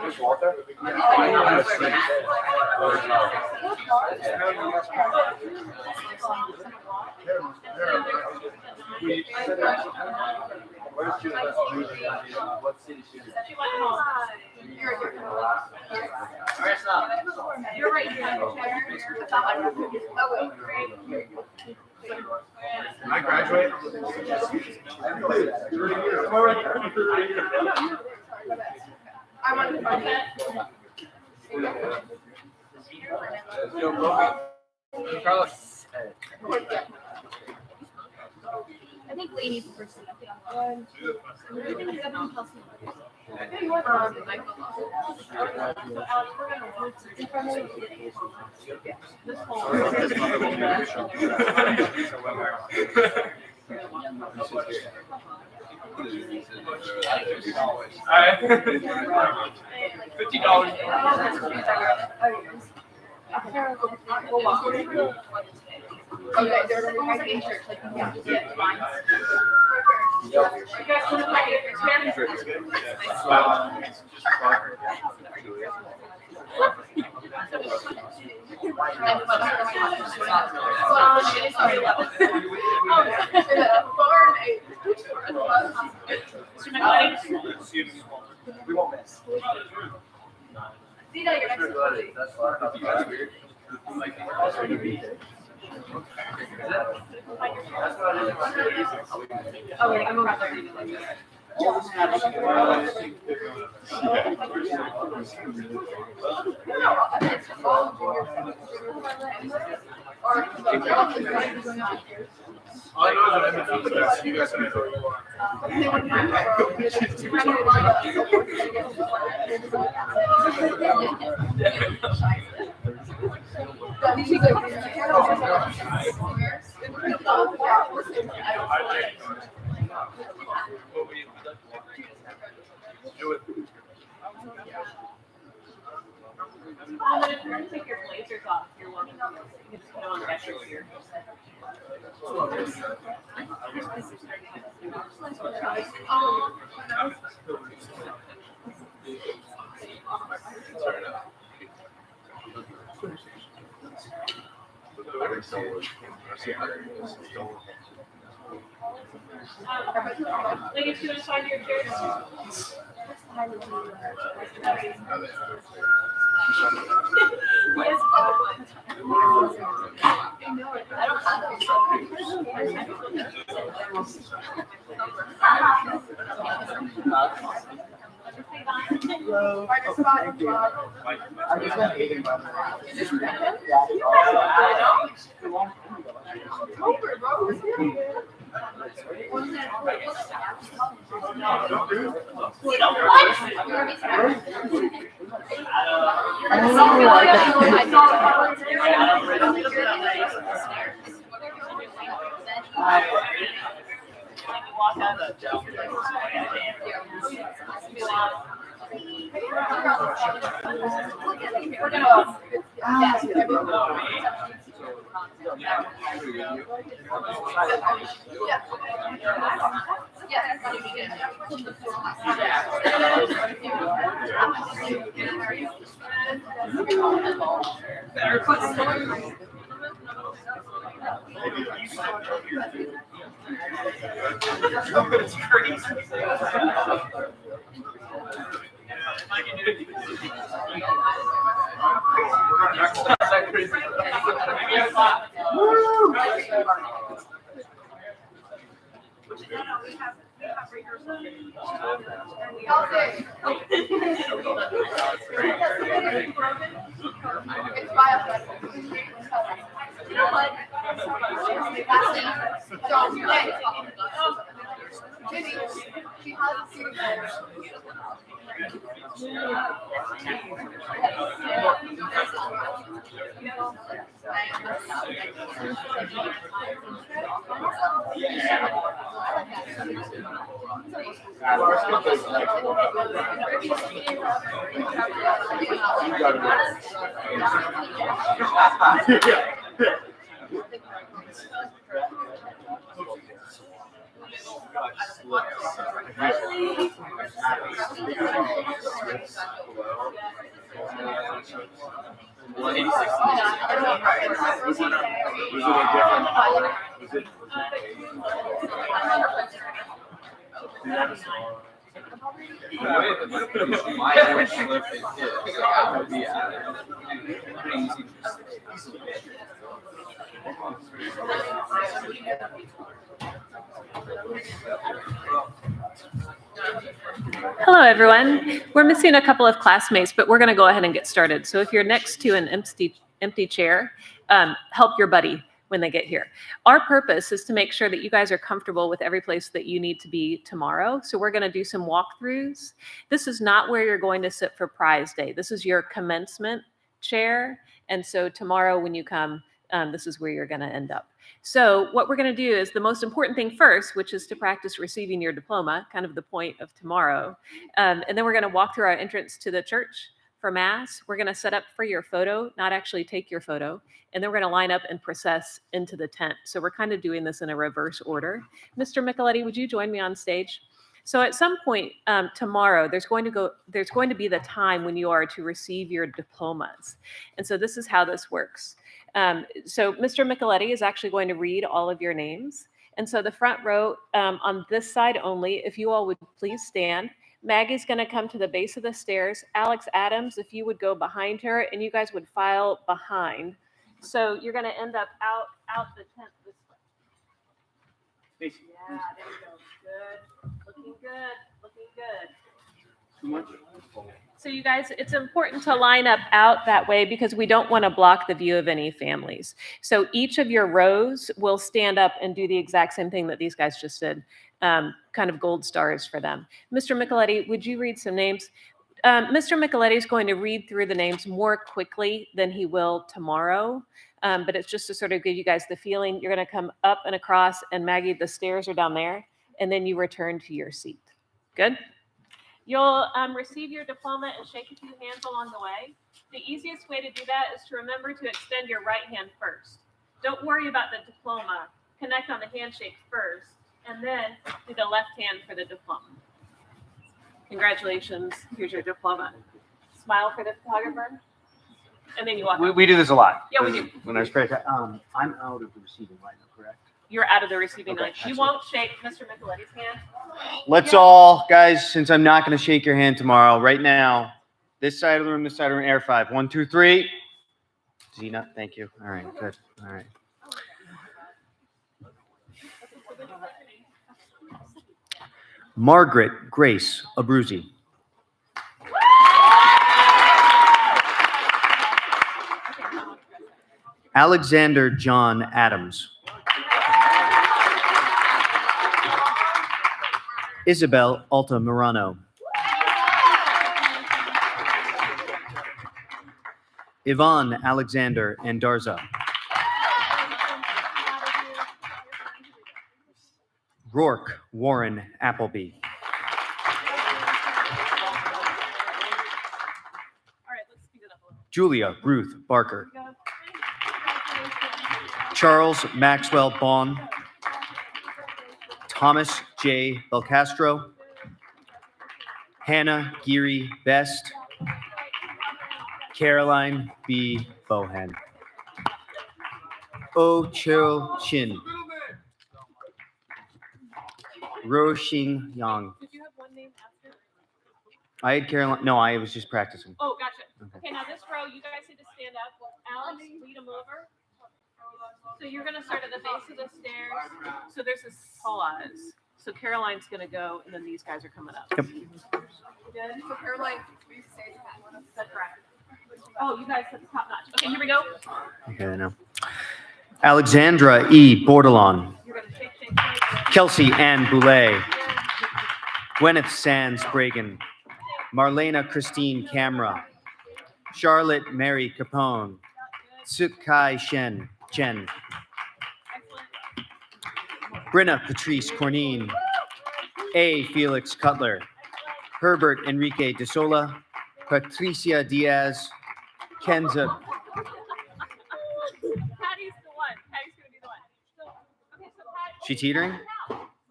Speaker 3: Miss Walter? What city she is?
Speaker 1: You're right here. Oh, wait.
Speaker 10: Can I graduate?
Speaker 1: I want to find that.
Speaker 10: Carlos.
Speaker 1: I think Lee needs the first seat.
Speaker 10: $50.
Speaker 1: Okay, they're going to church. Like, yeah, fine. You guys want to find it for
Speaker 10: We won't miss.
Speaker 1: See that you're next to me.
Speaker 3: That's weird.
Speaker 1: Oh, wait, I'm over there.
Speaker 10: All I know is that I'm the best. You guys can throw you on.
Speaker 1: Take your blazers off. You're welcome. You can just put on the extra here. Ladies, you want to find your chairs? Yes, I don't have
Speaker 3: I just went eating by
Speaker 11: Hello, everyone. We're missing a couple of classmates, but we're going to go ahead and get started. So if you're next to an empty chair, help your buddy when they get here. Our purpose is to make sure that you guys are comfortable with every place that you need to be tomorrow. So we're going to do some walkthroughs. This is not where you're going to sit for prize day. This is your commencement chair. And so tomorrow when you come, this is where you're going to end up. So what we're going to do is the most important thing first, which is to practice receiving your diploma, kind of the point of tomorrow. And then we're going to walk through our entrance to the church for Mass. We're going to set up for your photo, not actually take your photo. And then we're going to line up and process into the tent. So we're kind of doing this in a reverse order. Mr. Micheletti, would you join me on stage? So at some point tomorrow, there's going to be the time when you are to receive your diplomas. And so this is how this works. So Mr. Micheletti is actually going to read all of your names. And so the front row on this side only, if you all would please stand. Maggie's going to come to the base of the stairs. Alex Adams, if you would go behind her, and you guys would file behind. So you're going to end up out the tent this way. Yeah, there you go. Good. Looking good. Looking good.
Speaker 5: Too much?
Speaker 11: So you guys, it's important to line up out that way because we don't want to block the view of any families. So each of your rows will stand up and do the exact same thing that these guys just did. Kind of gold stars for them. Mr. Micheletti, would you read some names? Mr. Micheletti is going to read through the names more quickly than he will tomorrow. But it's just to sort of give you guys the feeling. You're going to come up and across, and Maggie, the stairs are down there, and then you return to your seat. Good? You'll receive your diploma and shake a few hands along the way. The easiest way to do that is to remember to extend your right hand first. Don't worry about the diploma. Connect on the handshake first, and then do the left hand for the diploma. Congratulations. Here's your diploma. Smile for the photographer. And then you walk
Speaker 9: We do this a lot.
Speaker 11: Yeah, we do.
Speaker 9: When I was I'm out of the receiving line, correct?
Speaker 11: You're out of the receiving
Speaker 9: Okay,
Speaker 11: line. You
Speaker 9: excellent.
Speaker 11: won't shake Mr. Micheletti's hand.
Speaker 9: Let's all, guys, since I'm not going to shake your hand tomorrow, right now, this side of the room, this side of the room, air 5. 1, 2, 3. Zena, thank you. All right, good. All right. Margaret Grace Abruzzi. Alexander John Adams. Isabel Altamirano. Yvonne Alexander Andarza. Rourke Warren Appleby. Julia Ruth Barker. Charles Maxwell Bond. Thomas J. Belcastro. Hannah Geary Best. Caroline B. Bohan. Oh Chil Chin. Ro Xing Yang.
Speaker 11: Did you have one name after?
Speaker 9: I had Caroline. No, I was just practicing.
Speaker 11: Oh, gotcha. Okay, now this row, you guys need to stand up. Alex, lead them over. So you're gonna start at the base of the stairs. So there's this pause. So Caroline's gonna go, and then these guys are coming up.
Speaker 9: Yep.
Speaker 11: Good. So Caroline, that's right. Oh, you guys have the top notch. Okay, here we go.
Speaker 9: Okay, I know. Alexandra E. Bordelon.
Speaker 11: You're gonna shake.
Speaker 9: Kelsey Ann Boulay. Gwyneth Sands Bragan. Marlena Christine Camera. Charlotte Mary Capone. Sukai Chen. Brenna Patrice Cornine. A. Felix Cutler. Herbert Enrique De Sola. Patricia Diaz. Kenza.
Speaker 11: Patty's the one. Patty's gonna be the one. So, okay, so Patty.
Speaker 9: She teetering?
Speaker 11: Look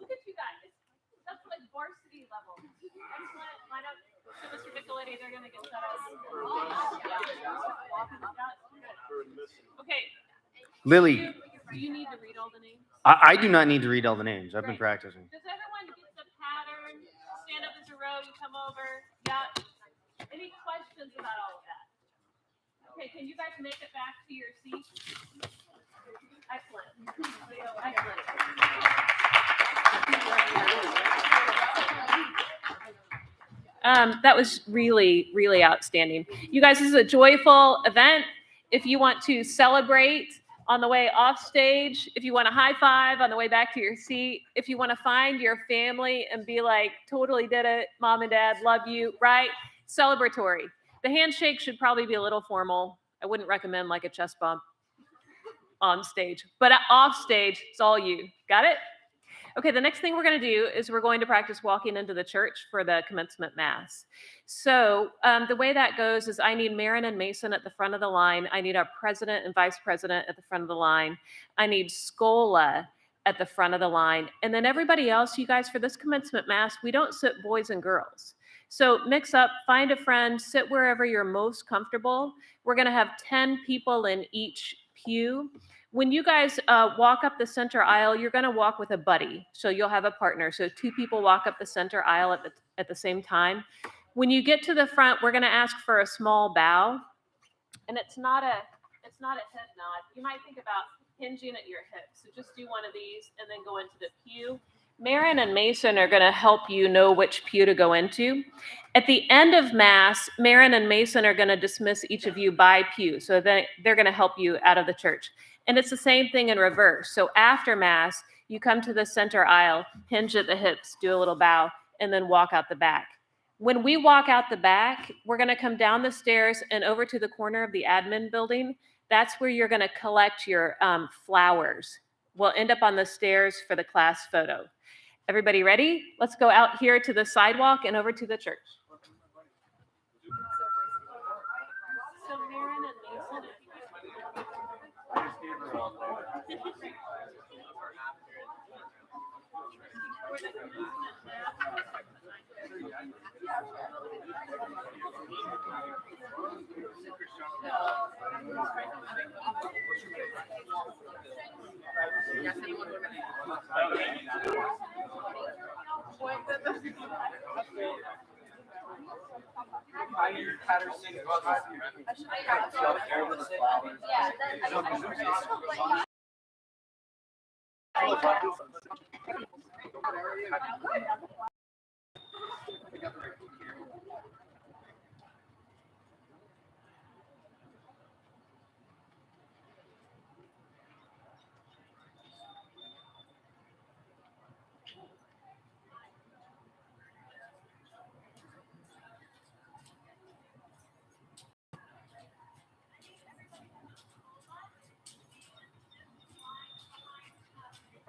Speaker 11: at you guys. That's like varsity level. Excellent. Line up. So Mr. Nicoletti, they're gonna get set up. Okay.
Speaker 9: Lily.
Speaker 11: Do you need to read all the names?
Speaker 9: I do not need to read all the names. I've been practicing.
Speaker 11: Does everyone get the pattern? Stand up as a row, you come over. Yeah. Any questions about all of that? Okay, can you guys make it back to your seats? Excellent. That was really, really outstanding. You guys, this is a joyful event. If you want to celebrate on the way off stage, if you want a high five on the way back to your seat, if you want to find your family and be like, totally did it, mom and dad, love you, right? Celebratory. The handshake should probably be a little formal. I wouldn't recommend like a chest bump on stage, but off stage, it's all you. Got it? Okay, the next thing we're going to do is we're going to practice walking into the church for the commencement mass. So the way that goes is I need Marin and Mason at the front of the line. I need our president and vice president at the front of the line. I need Scola at the front of the line. And then everybody else, you guys, for this commencement mass, we don't sit boys and girls. So mix up, find a friend, sit wherever you're most comfortable. We're going to have 10 people in each pew. When you guys walk up the center aisle, you're going to walk with a buddy. So you'll have a partner. So 2 people walk up the center aisle at the same time. When you get to the front, we're going to ask for a small bow. And it's not a head nod. You might think about hinging at your hips. So just do one of these and then go into the pew. Marin and Mason are going to help you know which pew to go into. At the end of Mass, Marin and Mason are going to dismiss each of you by pew. So they're going to help you out of the church. And it's the same thing in reverse. So after Mass, you come to the center aisle, hinge at the hips, do a little bow, and then walk out the back. When we walk out the back, we're going to come down the stairs and over to the corner of the admin building. That's where you're going to collect your flowers. We'll end up on the stairs for the class photo. Everybody ready? Let's go out here to the sidewalk and over to the church. So Marin and Mason.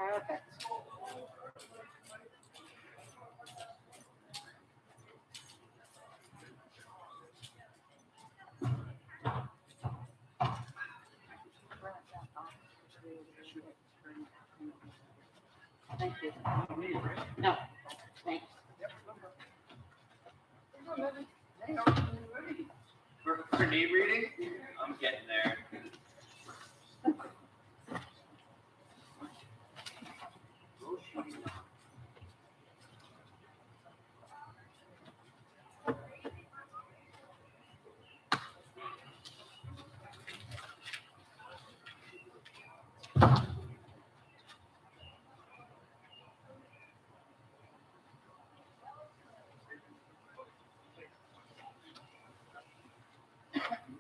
Speaker 1: Perfect. Thank you. No, thanks.
Speaker 10: For knee reading, I'm getting there.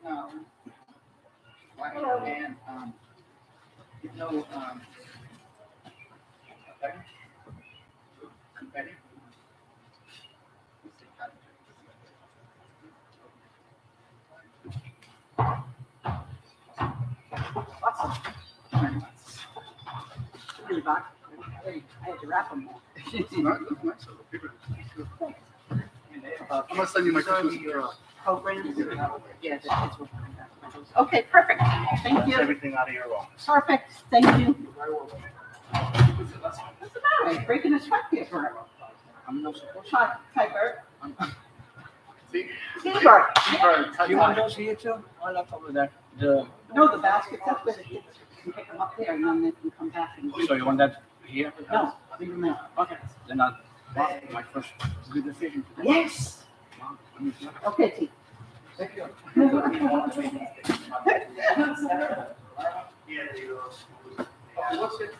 Speaker 2: No. And, confetti.
Speaker 1: Really bad. I had to wrap them all.
Speaker 2: I'm gonna send you my Christmas
Speaker 1: Programs. Yeah, the kids will find that. Okay, perfect. Thank you.
Speaker 2: everything out of your office.
Speaker 1: Perfect. Thank you. What's the matter? Breaking a sweat here for him.
Speaker 2: I'm no support.
Speaker 1: Hi, Bert.
Speaker 2: See?
Speaker 1: See, Bert.
Speaker 2: Do you want those here too? Or not over there?
Speaker 1: No, the baskets, that's where the kids can pick them up there and then they can come back and.
Speaker 2: So you want that here?
Speaker 1: No, leave them there.
Speaker 2: Okay, then I'll, my first good decision.
Speaker 1: Yes. Okay, T.
Speaker 2: Thank you. What's it?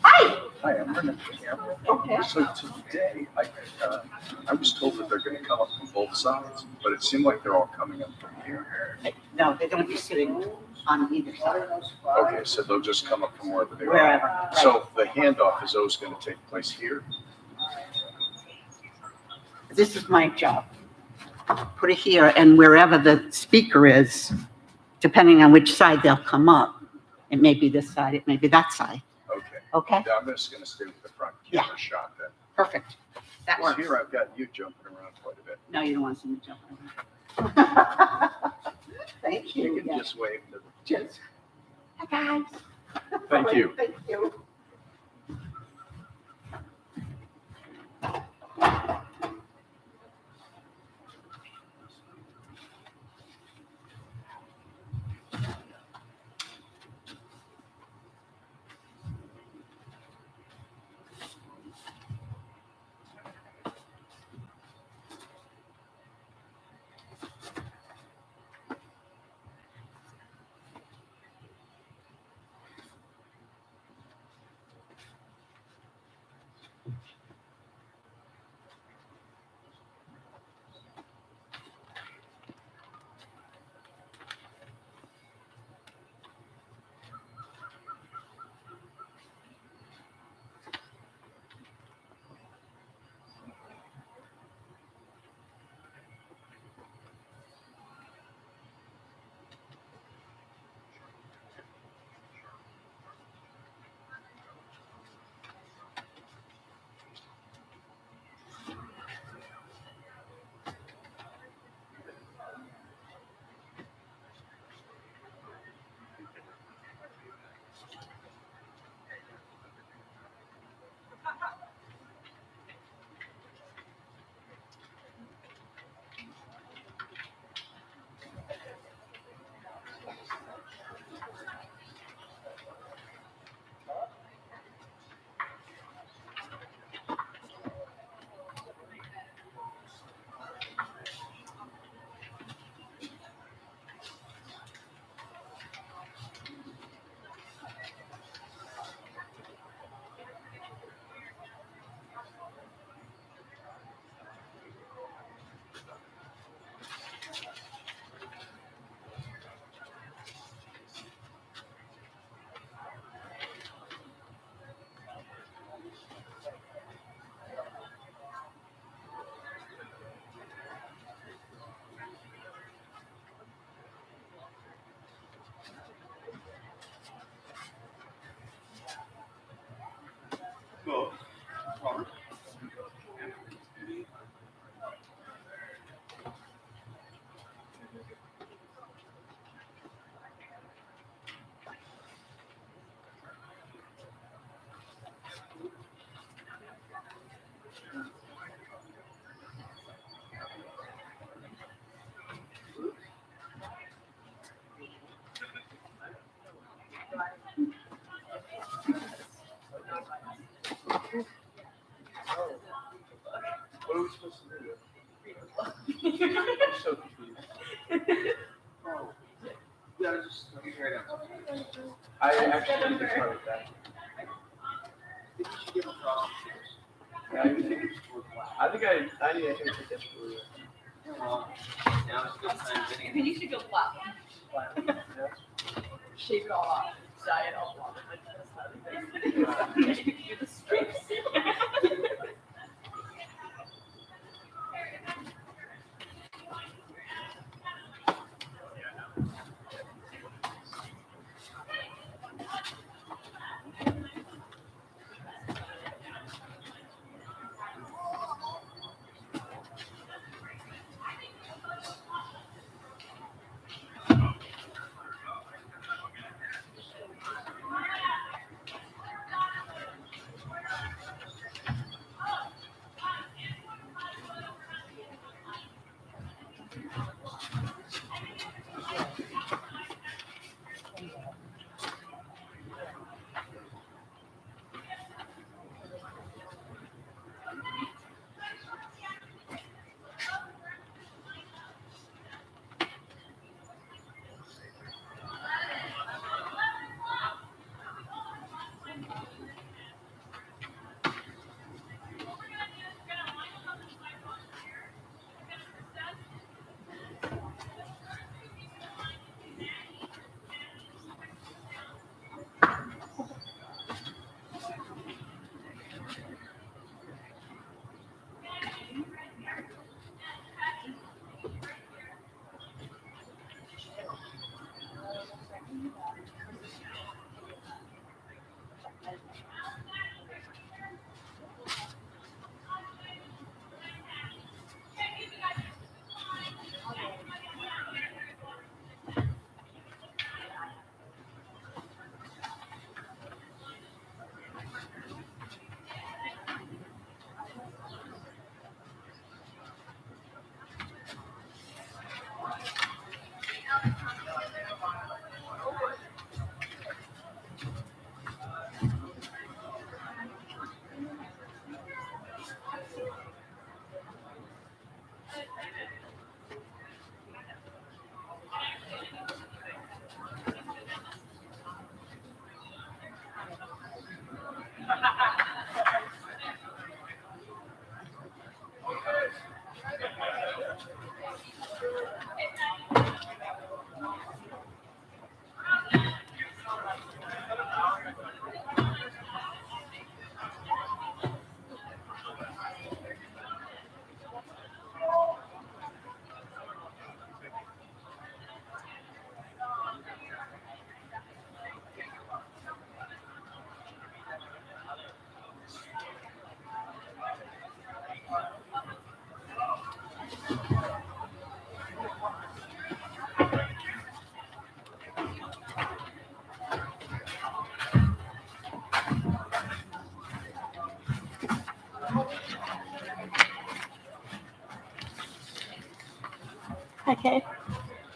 Speaker 12: Hi, I'm Reverend.
Speaker 1: Okay.
Speaker 12: So today, I was told that they're going to come up from both sides, but it seemed like they're all coming up from here.
Speaker 1: No, they're gonna be sitting on either side.
Speaker 12: Okay, so they'll just come up from wherever they are.
Speaker 1: Wherever.
Speaker 12: So the handoff is always going to take place here?
Speaker 1: This is my job. Put it here and wherever the speaker is, depending on which side they'll come up. It may be this side, it may be that side.
Speaker 12: Okay.
Speaker 1: Okay?
Speaker 12: Yeah, I'm just going to stay with the front camera shot then.
Speaker 1: Perfect. That
Speaker 12: 'Cause
Speaker 1: works.
Speaker 12: here I've got you jumping around quite a bit.
Speaker 1: No, you don't want to see me jumping around. Thank you.
Speaker 12: You can
Speaker 1: Yeah.
Speaker 12: just wave to the
Speaker 1: Cheers. Hi, guys.
Speaker 12: Thank you.
Speaker 1: Thank you.
Speaker 10: I actually just started that. I think I need to take this for you. Now it's good time.
Speaker 1: I mean, you should go flat. Shave it all off. Dye it all blonde. Do the strips.
Speaker 6: Okay.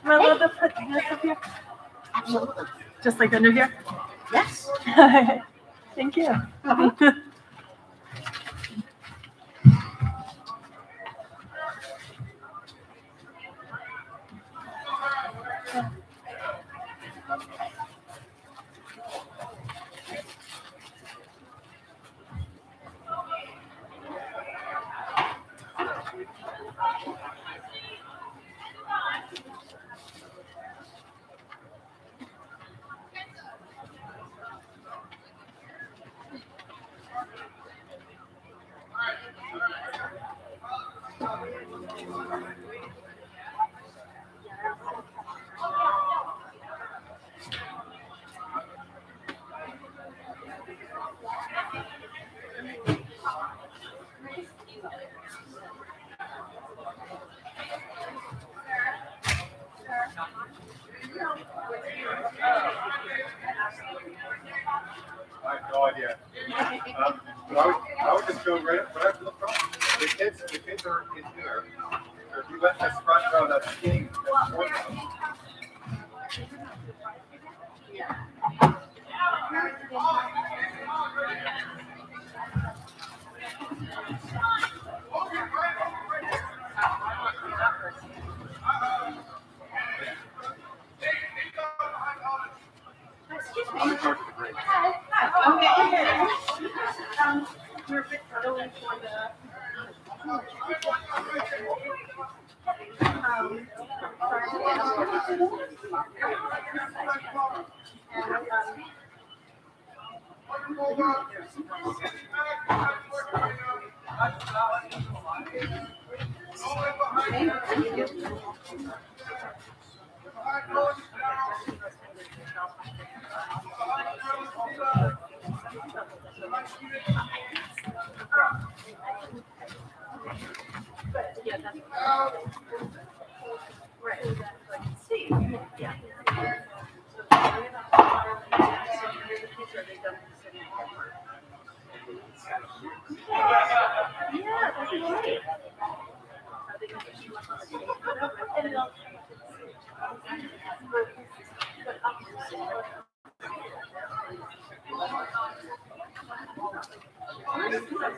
Speaker 6: Am I allowed to put this up here? Absolutely. Just like under here?
Speaker 1: Yes.
Speaker 6: Thank you.
Speaker 12: I have no idea. I would just go right up to the front. The kids are in here. Or if you let this front row, that's skiing. That's one row.
Speaker 1: Excuse me.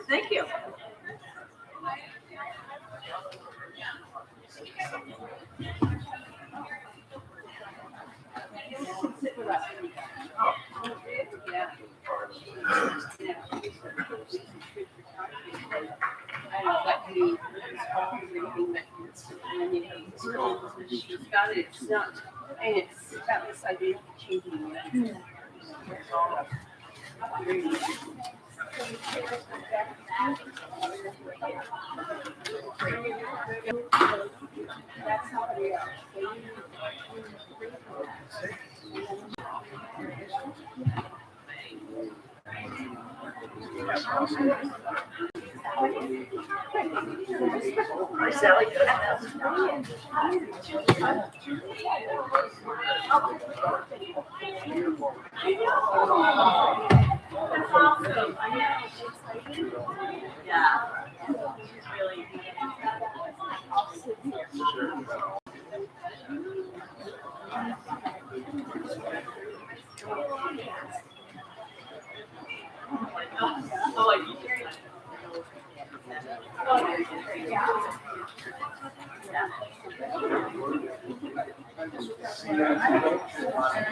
Speaker 1: Thank you.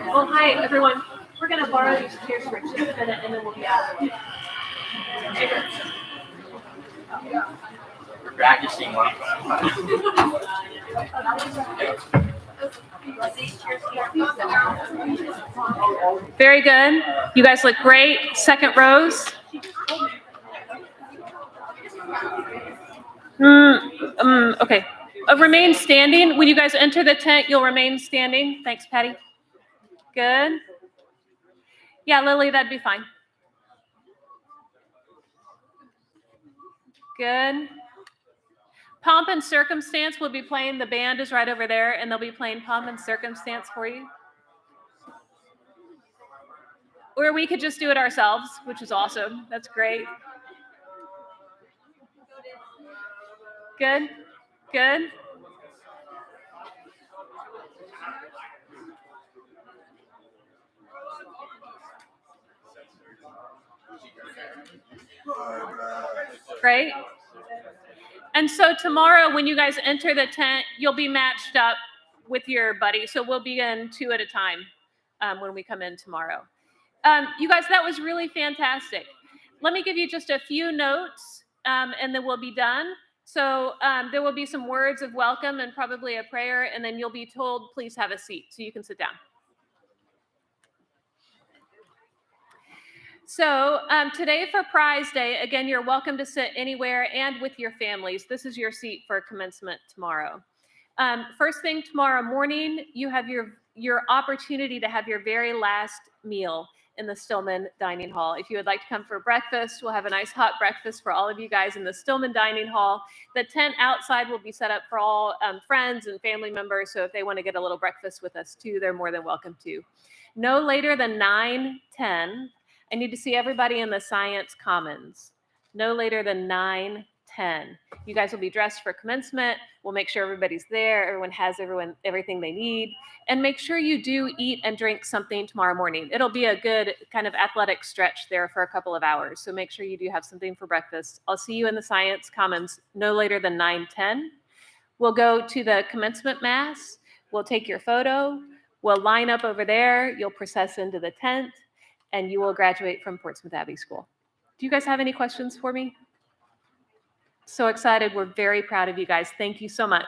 Speaker 11: Well, hi, everyone. We're going to borrow these chairs for just a minute, and then we'll be out of the way.
Speaker 10: We're practicing one.
Speaker 11: Very good. You guys look great. Second rows. Okay. Remain standing. When you guys enter the tent, you'll remain standing. Thanks, Patty. Good. Yeah, Lily, that'd be fine. Good. Pomp and Circumstance will be playing. The band is right over there, and they'll be playing Pomp and Circumstance for you. Or we could just do it ourselves, which is awesome. That's great. Good. Good. Great. And so tomorrow, when you guys enter the tent, you'll be matched up with your buddy. So we'll begin 2 at a time when we come in tomorrow. You guys, that was really fantastic. Let me give you just a few notes, and then we'll be done. So there will be some words of welcome and probably a prayer, and then you'll be told, please have a seat, so you can sit down. So today for Prize Day, again, you're welcome to sit anywhere and with your families. This is your seat for commencement tomorrow. First thing tomorrow morning, you have your opportunity to have your very last meal in the Stillman Dining Hall. If you would like to come for breakfast, we'll have a nice hot breakfast for all of you guys in the Stillman Dining Hall. The tent outside will be set up for all friends and family members, so if they want to get a little breakfast with us too, they're more than welcome to. No later than 9:10. I need to see everybody in the Science Commons. No later than 9:10. You guys will be dressed for commencement. We'll make sure everybody's there. Everyone has everything they need. And make sure you do eat and drink something tomorrow morning. It'll be a good kind of athletic stretch there for a couple of hours. So make sure you do have something for breakfast. I'll see you in the Science Commons no later than 9:10. We'll go to the commencement mass. We'll take your photo. We'll line up over there. You'll process into the tent. And you will graduate from Portsmouth Abbey School. Do you guys have any questions for me? So excited. We're very proud of you guys. Thank you so much.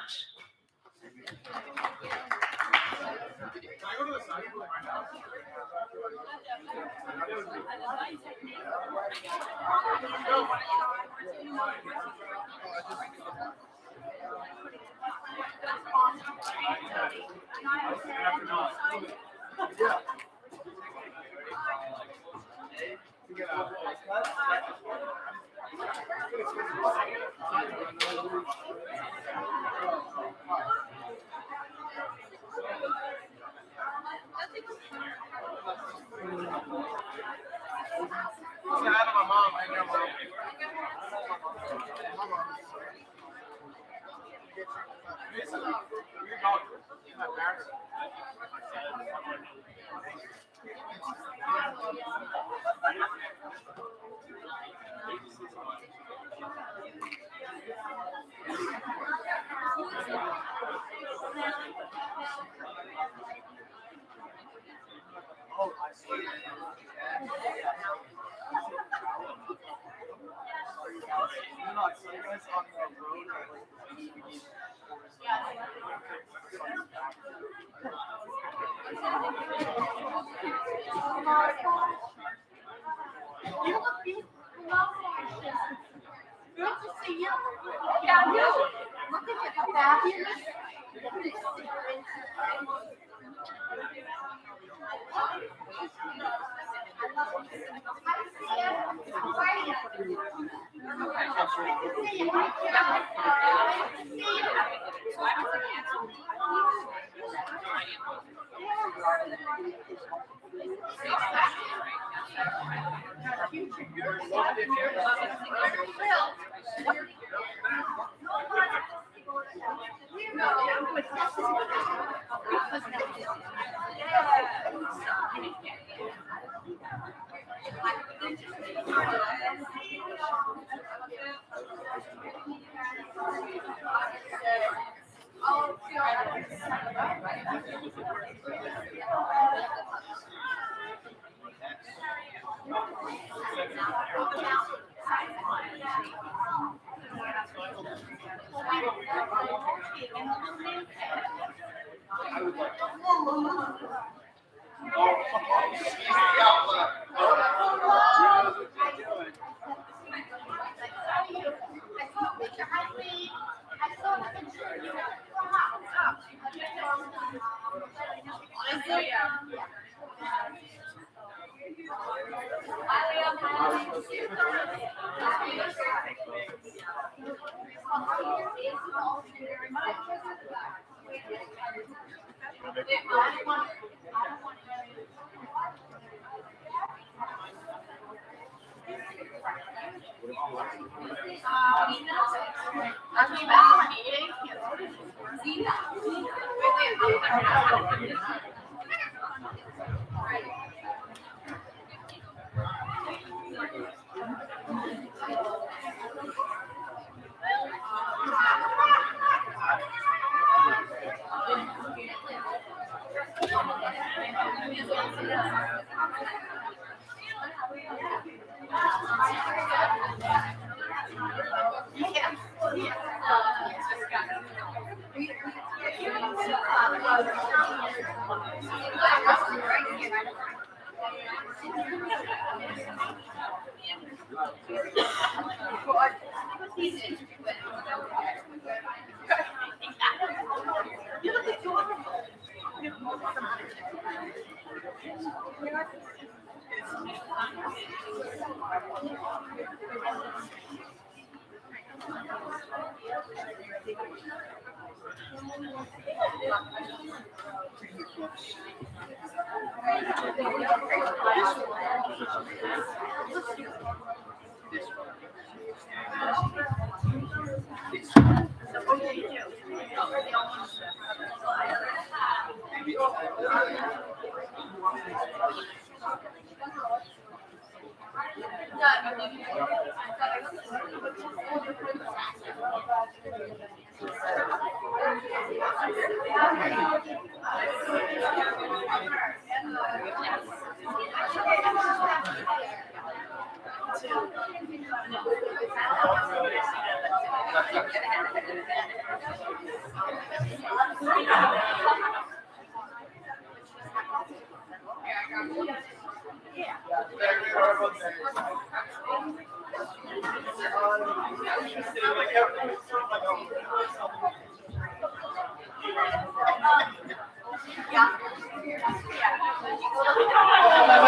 Speaker 2: Not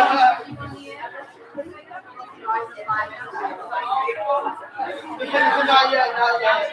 Speaker 2: yet, not yet.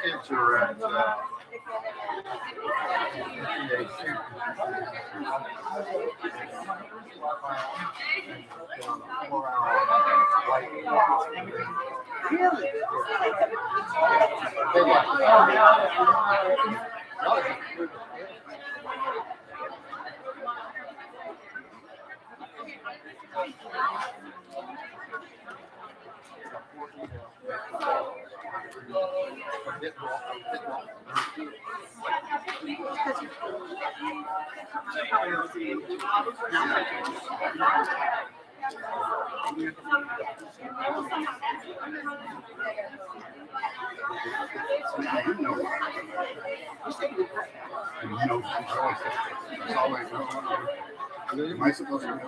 Speaker 12: Kids are at Am I supposed to be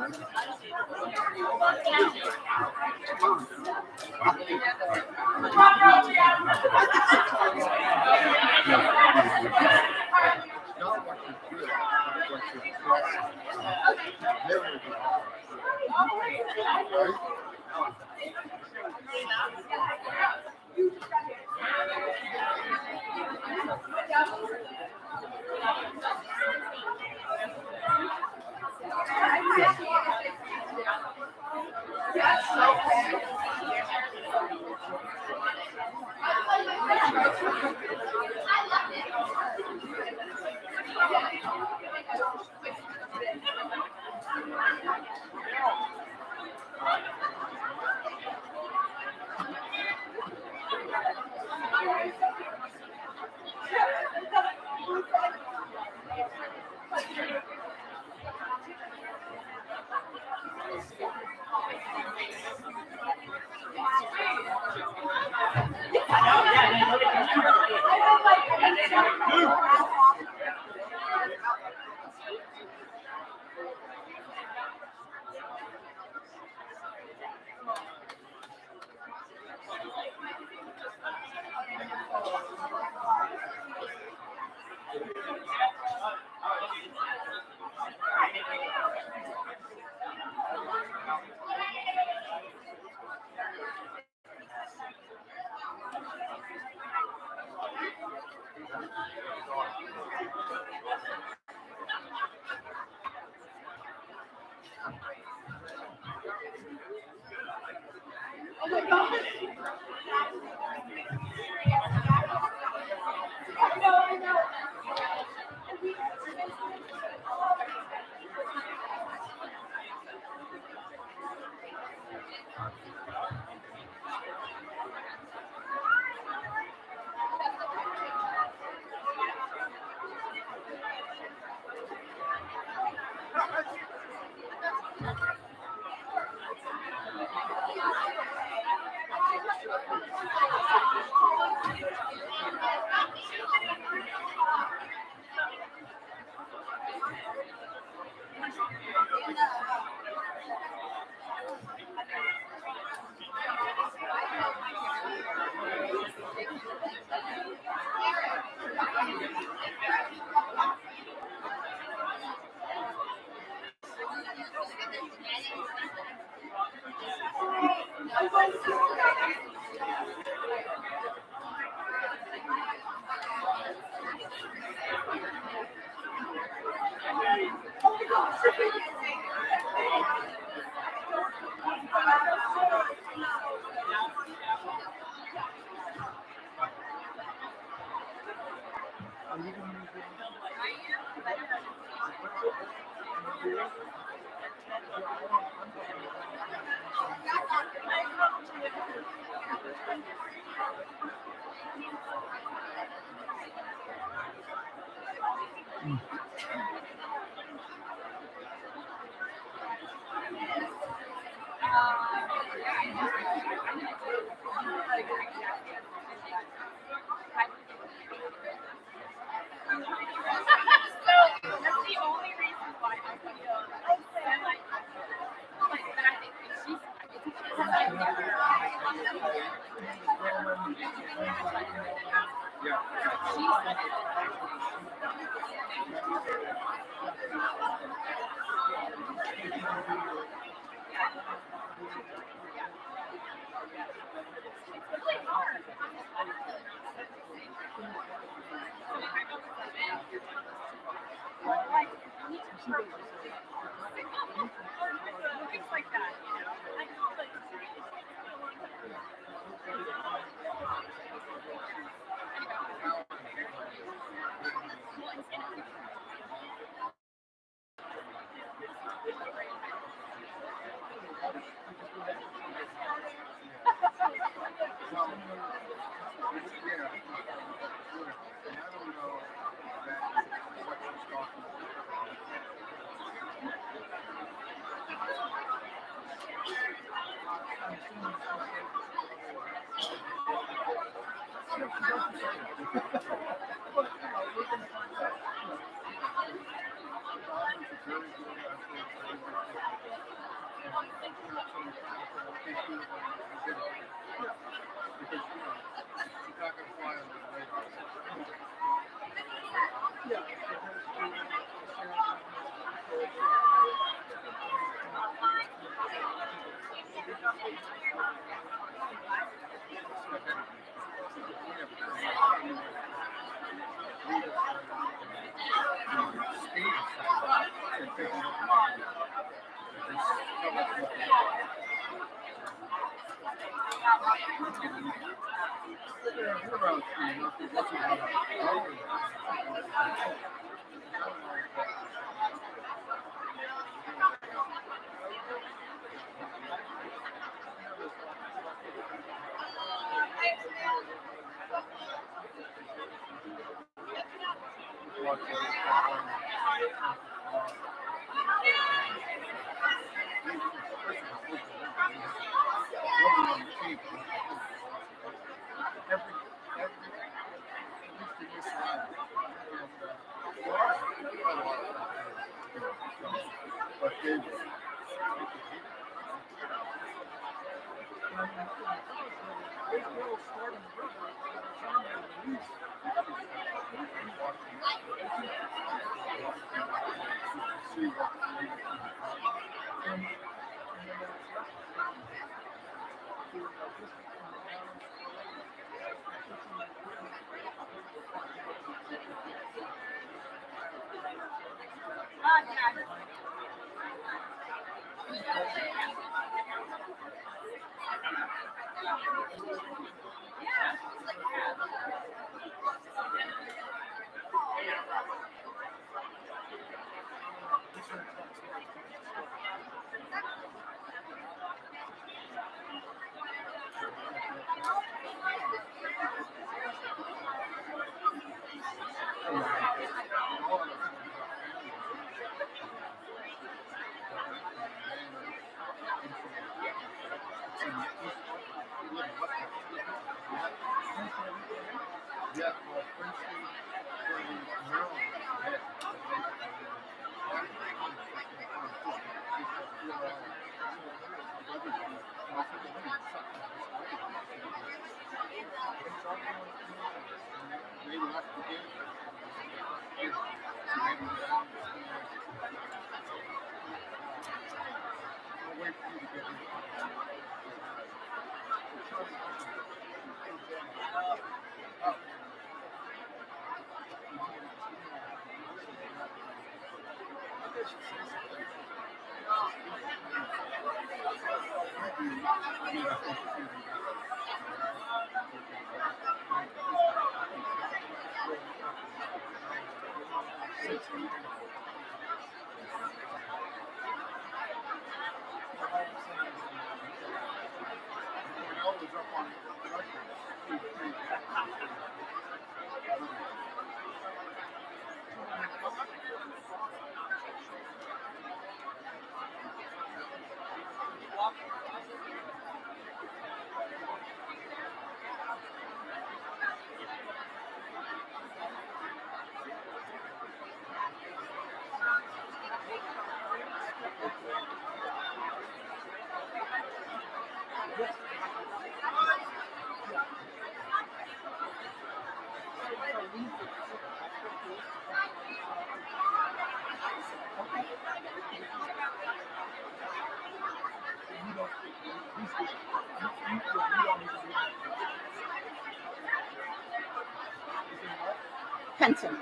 Speaker 1: Penton.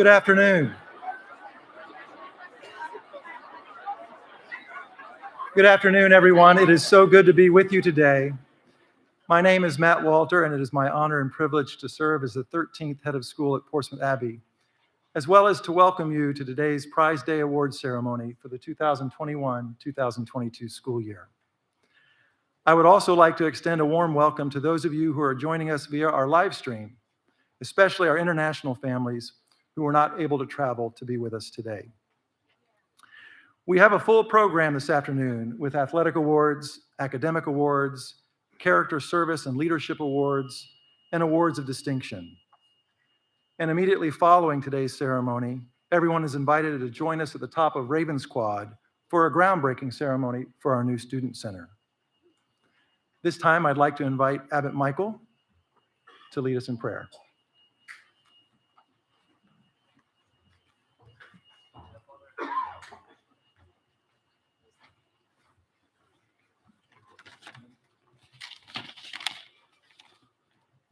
Speaker 13: Good afternoon. Good afternoon, everyone. It is so good to be with you today. My name is Matt Walter, and it is my honor and privilege to serve as the 13th head of school at Portsmouth Abbey, as well as to welcome you to today's Prize Day Awards ceremony for the 2021-2022 school year. I would also like to extend a warm welcome to those of you who are joining us via our live stream, especially our international families who were not able to travel to be with us today. We have a full program this afternoon with athletic awards, academic awards, character service and leadership awards, and awards of distinction. And immediately following today's ceremony, everyone is invited to join us at the top of Raven Squad for a groundbreaking ceremony for our new student center. This time, I'd like to invite Abbot Michael to lead us in prayer.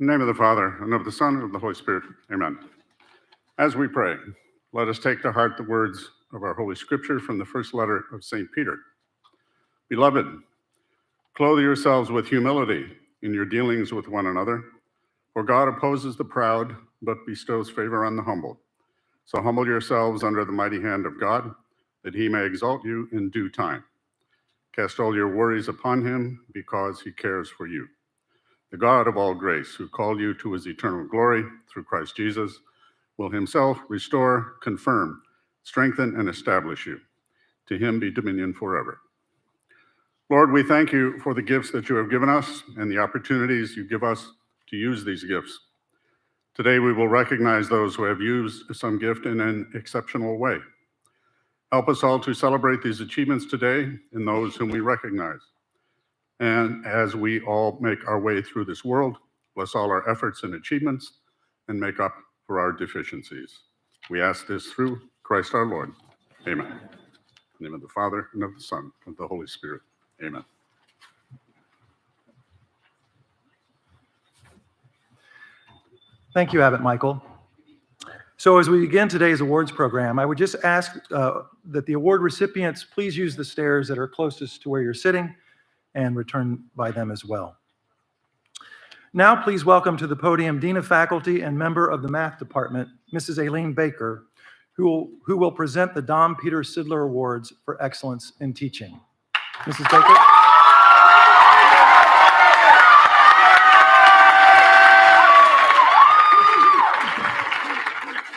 Speaker 12: In the name of the Father, and of the Son, and of the Holy Spirit. Amen. As we pray, let us take to heart the words of our Holy Scripture from the first letter of St. Peter. Beloved, clothe yourselves with humility in your dealings with one another, for God opposes the proud, but bestows favor on the humble. So humble yourselves under the mighty hand of God, that he may exalt you in due time. Cast all your worries upon him, because he cares for you. The God of all grace, who called you to his eternal glory through Christ Jesus, will himself restore, confirm, strengthen, and establish you. To him be dominion forever. Lord, we thank you for the gifts that you have given us and the opportunities you give us to use these gifts. Today, we will recognize those who have used some gift in an exceptional way. Help us all to celebrate these achievements today in those whom we recognize. And as we all make our way through this world, bless all our efforts and achievements and make up for our deficiencies. We ask this through Christ our Lord. Amen. In the name of the Father, and of the Son, and of the Holy Spirit. Amen.
Speaker 13: Thank you, Abbot Michael. So as we begin today's awards program, I would just ask that the award recipients please use the stairs that are closest to where you're sitting and return by them as well. Now, please welcome to the podium Dean of Faculty and member of the Math Department, Mrs. Aileen Baker, who will present the Dom Peter Sidler Awards for Excellence in Teaching. Mrs. Baker.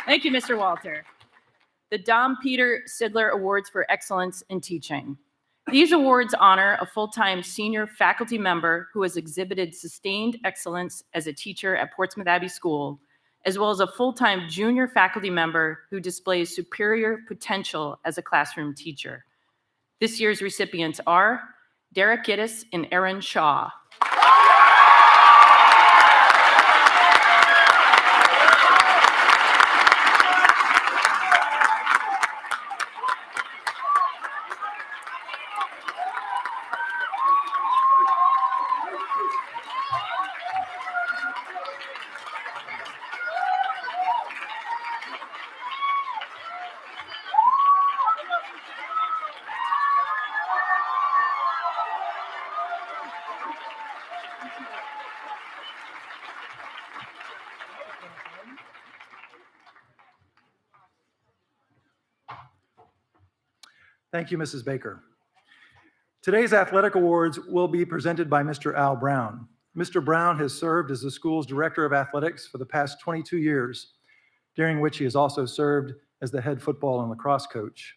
Speaker 14: Thank you, Mr. Walter. The Dom Peter Sidler Awards for Excellence in Teaching. These awards honor a full-time senior faculty member who has exhibited sustained excellence as a teacher at Portsmouth Abbey School, as well as a full-time junior faculty member who displays superior potential as a classroom teacher. This year's recipients are Derek Giddis and Erin Shaw.
Speaker 13: Thank you, Mrs. Baker. Today's athletic awards will be presented by Mr. Al Brown. Mr. Brown has served as the school's director of athletics for the past 22 years, during which he has also served as the head football and lacrosse coach.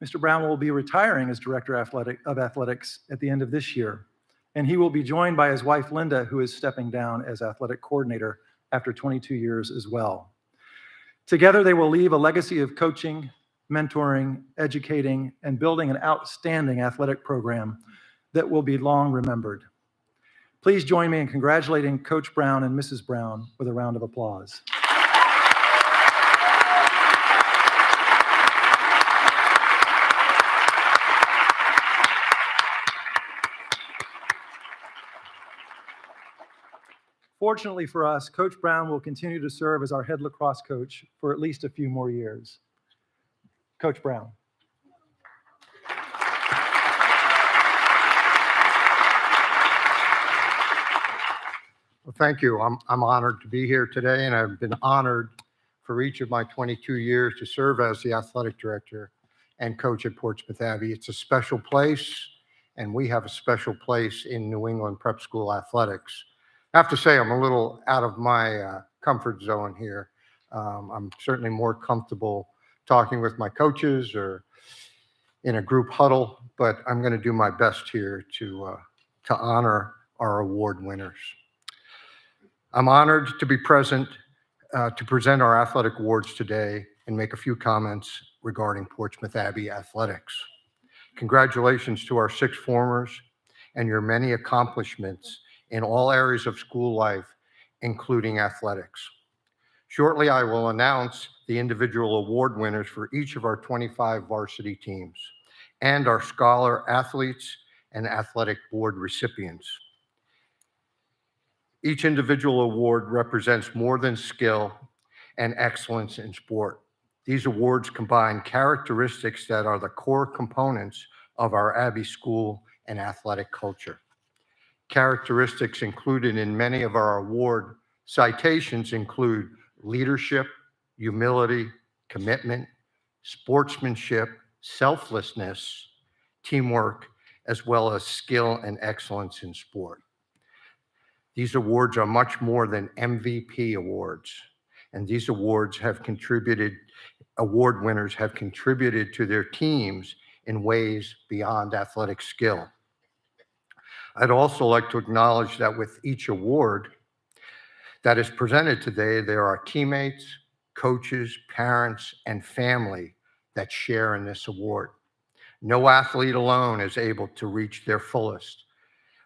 Speaker 13: Mr. Brown will be retiring as director of athletics at the end of this year, and he will be joined by his wife, Linda, who is stepping down as athletic coordinator after 22 years as well. Together, they will leave a legacy of coaching, mentoring, educating, and building an outstanding athletic program that will be long remembered. Please join me in congratulating Coach Brown and Mrs. Brown with a round of applause. Fortunately for us, Coach Brown will continue to serve as our head lacrosse coach for at least a few more years. Coach Brown.
Speaker 15: Well, thank you. I'm honored to be here today, and I've been honored for each of my 22 years to serve as the athletic director and coach at Portsmouth Abbey. It's a special place, and we have a special place in New England prep school athletics. I have to say I'm a little out of my comfort zone here. I'm certainly more comfortable talking with my coaches or in a group huddle, but I'm going to do my best here to honor our award winners. I'm honored to be present to present our athletic awards today and make a few comments regarding Portsmouth Abbey athletics. Congratulations to our 6 formers and your many accomplishments in all areas of school life, including athletics. Shortly, I will announce the individual award winners for each of our 25 varsity teams and our scholar athletes and athletic board recipients. Each individual award represents more than skill and excellence in sport. These awards combine characteristics that are the core components of our Abbey School and athletic culture. Characteristics included in many of our award citations include leadership, humility, commitment, sportsmanship, selflessness, teamwork, as well as skill and excellence in sport. These awards are much more than MVP awards, and these awards have contributed, award winners have contributed to their teams in ways beyond athletic skill. I'd also like to acknowledge that with each award that is presented today, there are teammates, coaches, parents, and family that share in this award. No athlete alone is able to reach their fullest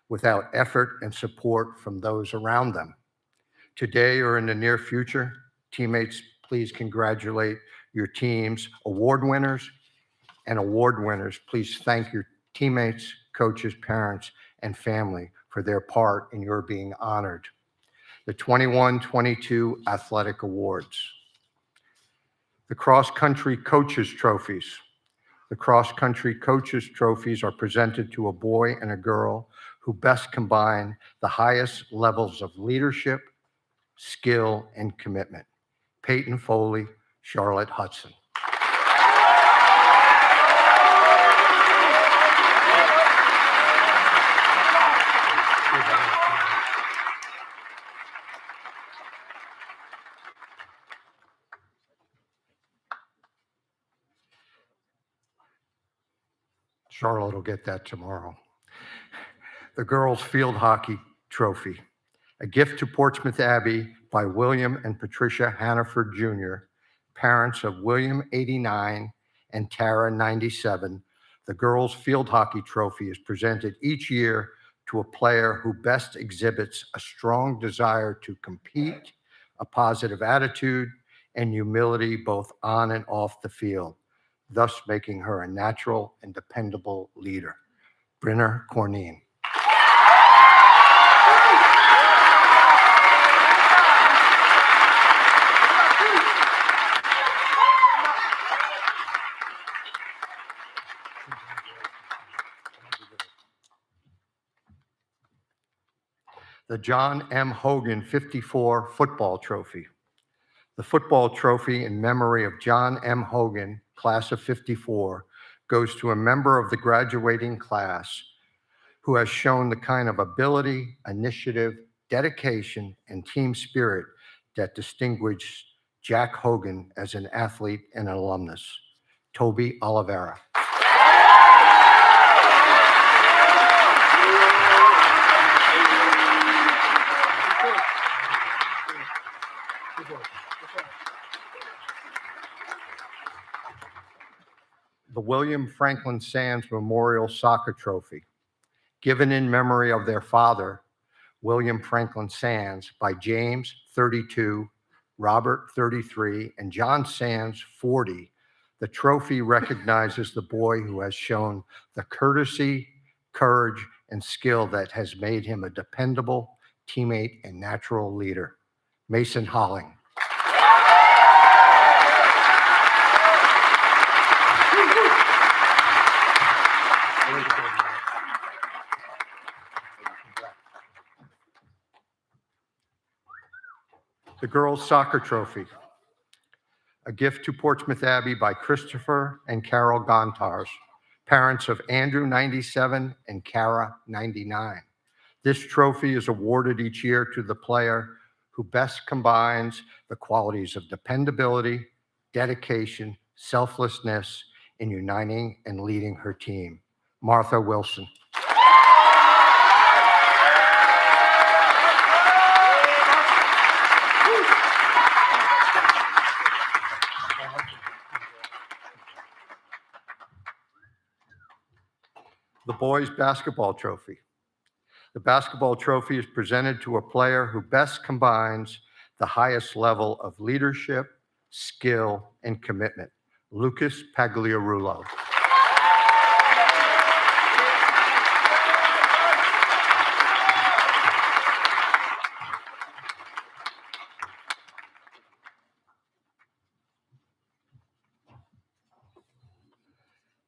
Speaker 15: without effort and support from those around them. Today or in the near future, teammates, please congratulate your team's award winners, and award winners, please thank your teammates, coaches, parents, and family for their part in your being honored. The 21-22 Athletic Awards. The Cross Country Coaches Trophies. The Cross Country Coaches Trophies are presented to a boy and a girl who best combine the highest levels of leadership, skill, and commitment. Peyton Foley, Charlotte Hudson. Charlotte will get that tomorrow. The Girls Field Hockey Trophy, a gift to Portsmouth Abbey by William and Patricia Hannaford Jr., parents of William 89 and Tara 97. The Girls Field Hockey Trophy is presented each year to a player who best exhibits a strong desire to compete, a positive attitude, and humility both on and off the field, thus making her a natural and dependable leader. Brynner Corneen. The John M. Hogan 54 Football Trophy. The football trophy in memory of John M. Hogan, class of 54, goes to a member of the graduating class who has shown the kind of ability, initiative, dedication, and team spirit that distinguished Jack Hogan as an athlete and an alumnus. Toby Oliveira. The William Franklin Sands Memorial Soccer Trophy, given in memory of their father, William Franklin Sands, by James, 32, Robert, 33, and John Sands, 40. The trophy recognizes the boy who has shown the courtesy, courage, and skill that has made him a dependable teammate and natural leader. Mason Holling. The Girls Soccer Trophy, a gift to Portsmouth Abbey by Christopher and Carol Gontars, parents of Andrew 97 and Cara 99. This trophy is awarded each year to the player who best combines the qualities of dependability, dedication, selflessness in uniting and leading her team. Martha Wilson. The Boys Basketball Trophy, The basketball trophy is presented to a player who best combines the highest level of leadership, skill, and commitment. Lucas Pagliarulo.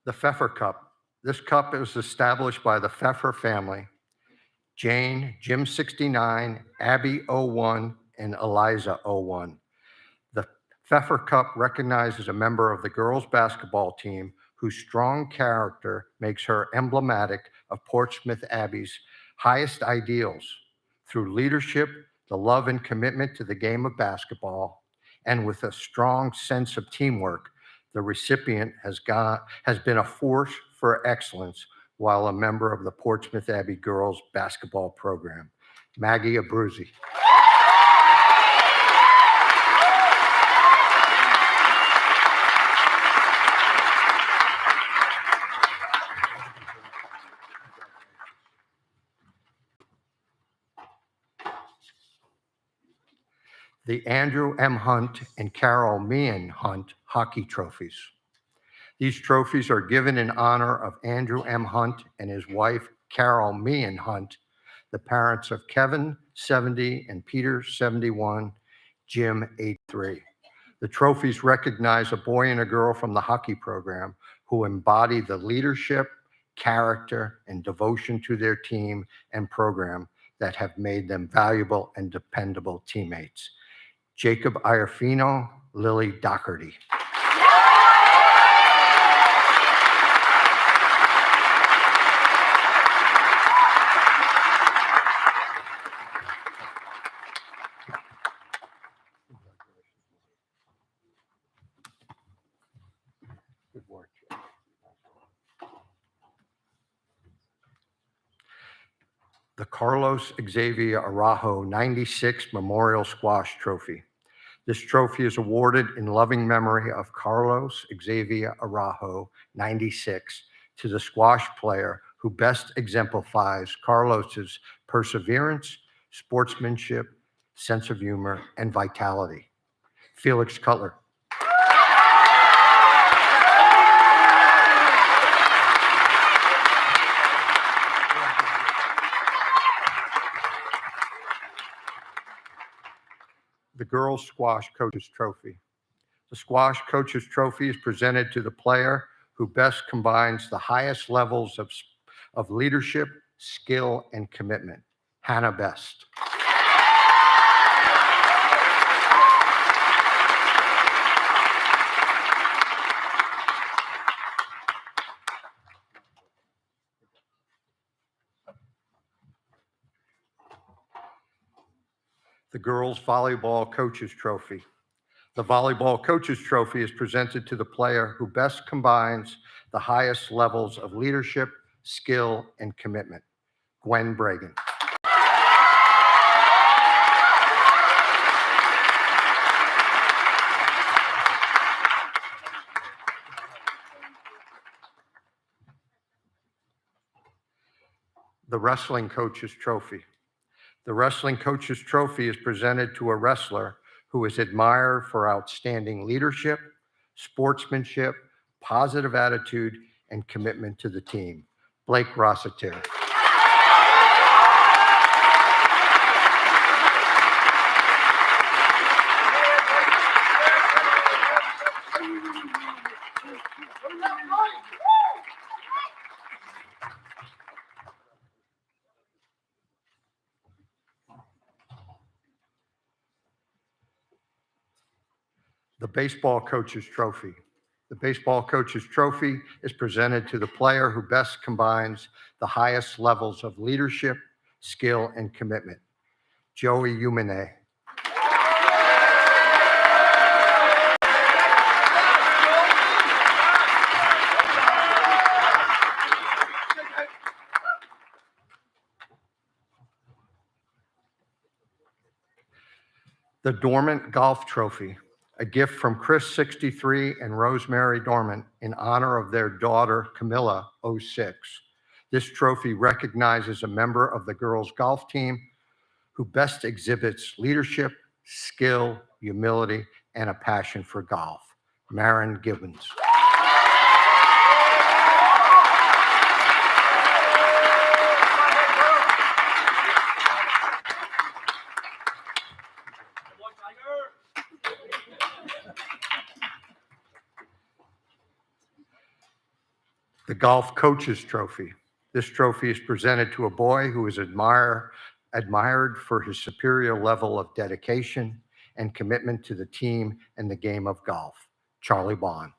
Speaker 15: The Pfeffer Cup. This cup is established by the Pfeffer family. Jane, Jim 69, Abbey 01, and Eliza 01. The Pfeffer Cup recognizes a member of the girls' basketball team whose strong character makes her emblematic of Portsmouth Abbey's highest ideals through leadership, the love and commitment to the game of basketball, and with a strong sense of teamwork. The recipient has been a force for excellence while a member of the Portsmouth Abbey girls basketball program. Maggie Abruzzi. The Andrew M. Hunt and Carol Meehan Hunt hockey trophies. These trophies are given in honor of Andrew M. Hunt and his wife, Carol Meehan Hunt, the parents of Kevin, 70, and Peter, 71, Jim, 83. The trophies recognize a boy and a girl from the hockey program who embody the leadership, character, and devotion to their team and program that have made them valuable and dependable teammates. Jacob Iorfino, Lily Doherty. Good work. The Carlos Xavier Araujo 96 Memorial Squash Trophy. This trophy is awarded in loving memory of Carlos Xavier Araujo 96 to the squash player who best exemplifies Carlos's perseverance, sportsmanship, sense of humor, and vitality. Felix Cutler. The Girls Squash Coaches Trophy. The Squash Coaches Trophy is presented to the player who best combines the highest levels of leadership, skill, and commitment. Hannah Best. The Girls Volleyball Coaches Trophy. The Volleyball Coaches Trophy is presented to the player who best combines the highest levels of leadership, skill, and commitment. Gwen Bragan. The Wrestling Coaches Trophy. The Wrestling Coaches Trophy is presented to a wrestler who is admired for outstanding leadership, sportsmanship, positive attitude, and commitment to the team. Blake Rossiter. The Baseball Coaches Trophy. The Baseball Coaches Trophy is presented to the player who best combines the highest levels of leadership, skill, and commitment. Joey Umane. The Dormant Golf Trophy, a gift from Chris 63 and Rosemary Dormant in honor of their daughter Camilla 06. This trophy recognizes a member of the girls' golf team who best exhibits leadership, skill, humility, and a passion for golf. Marin Gibbons. The Golf Coaches Trophy. This trophy is presented to a boy who is admired for his superior level of dedication and commitment to the team and the game of golf. Charlie Bond.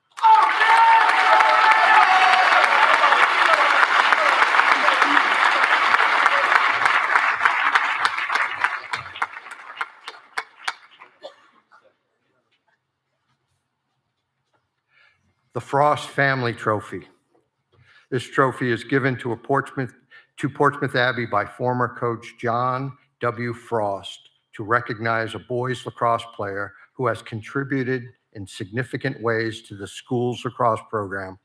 Speaker 15: The Frost Family Trophy. This trophy is given to Portsmouth Abbey by former coach John W. Frost to recognize a boys lacrosse player who has contributed in significant ways to the school's lacrosse program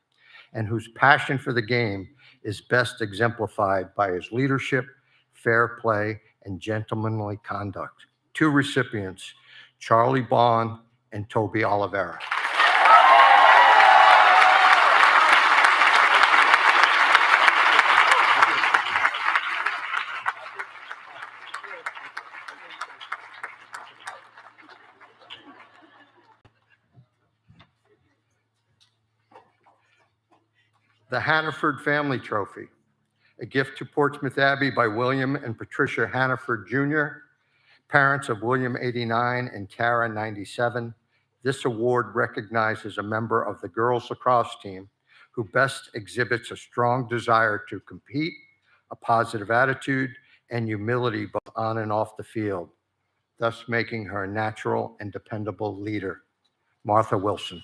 Speaker 15: and whose passion for the game is best exemplified by his leadership, fair play, and gentlemanly conduct. Two recipients, Charlie Bond and Toby Oliveira. The Hannaford Family Trophy, a gift to Portsmouth Abbey by William and Patricia Hannaford Jr., parents of William 89 and Tara 97. This award recognizes a member of the girls lacrosse team who best exhibits a strong desire to compete, a positive attitude, and humility both on and off the field, thus making her a natural and dependable leader. Martha Wilson.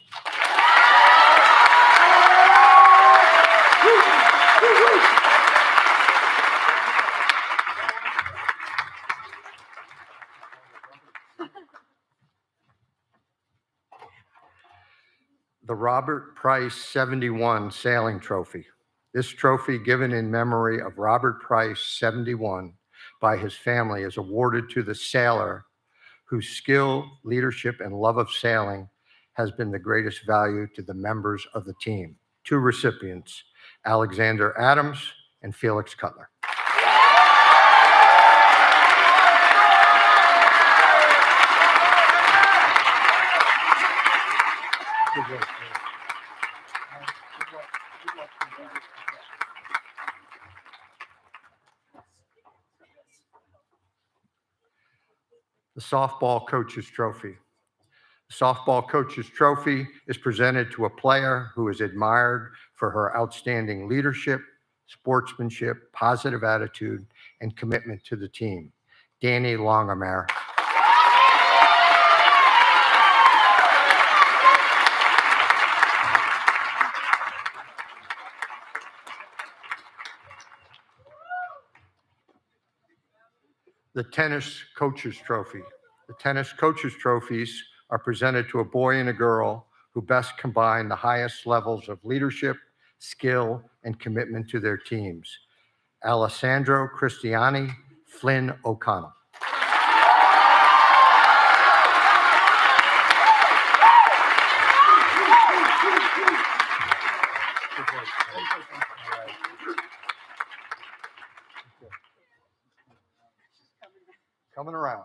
Speaker 15: The Robert Price 71 Sailing Trophy. This trophy, given in memory of Robert Price 71 by his family, is awarded to the sailor whose skill, leadership, and love of sailing has been the greatest value to the members of the team. Two recipients, Alexander Adams and Felix Cutler. The Softball Coaches Trophy. The Softball Coaches Trophy is presented to a player who is admired for her outstanding leadership, sportsmanship, positive attitude, and commitment to the team. Danny Longamare. The Tennis Coaches Trophy. The Tennis Coaches Trophies are presented to a boy and a girl who best combine the highest levels of leadership, skill, and commitment to their teams. Alessandro Cristiani, Flynn O'Connell. Coming around.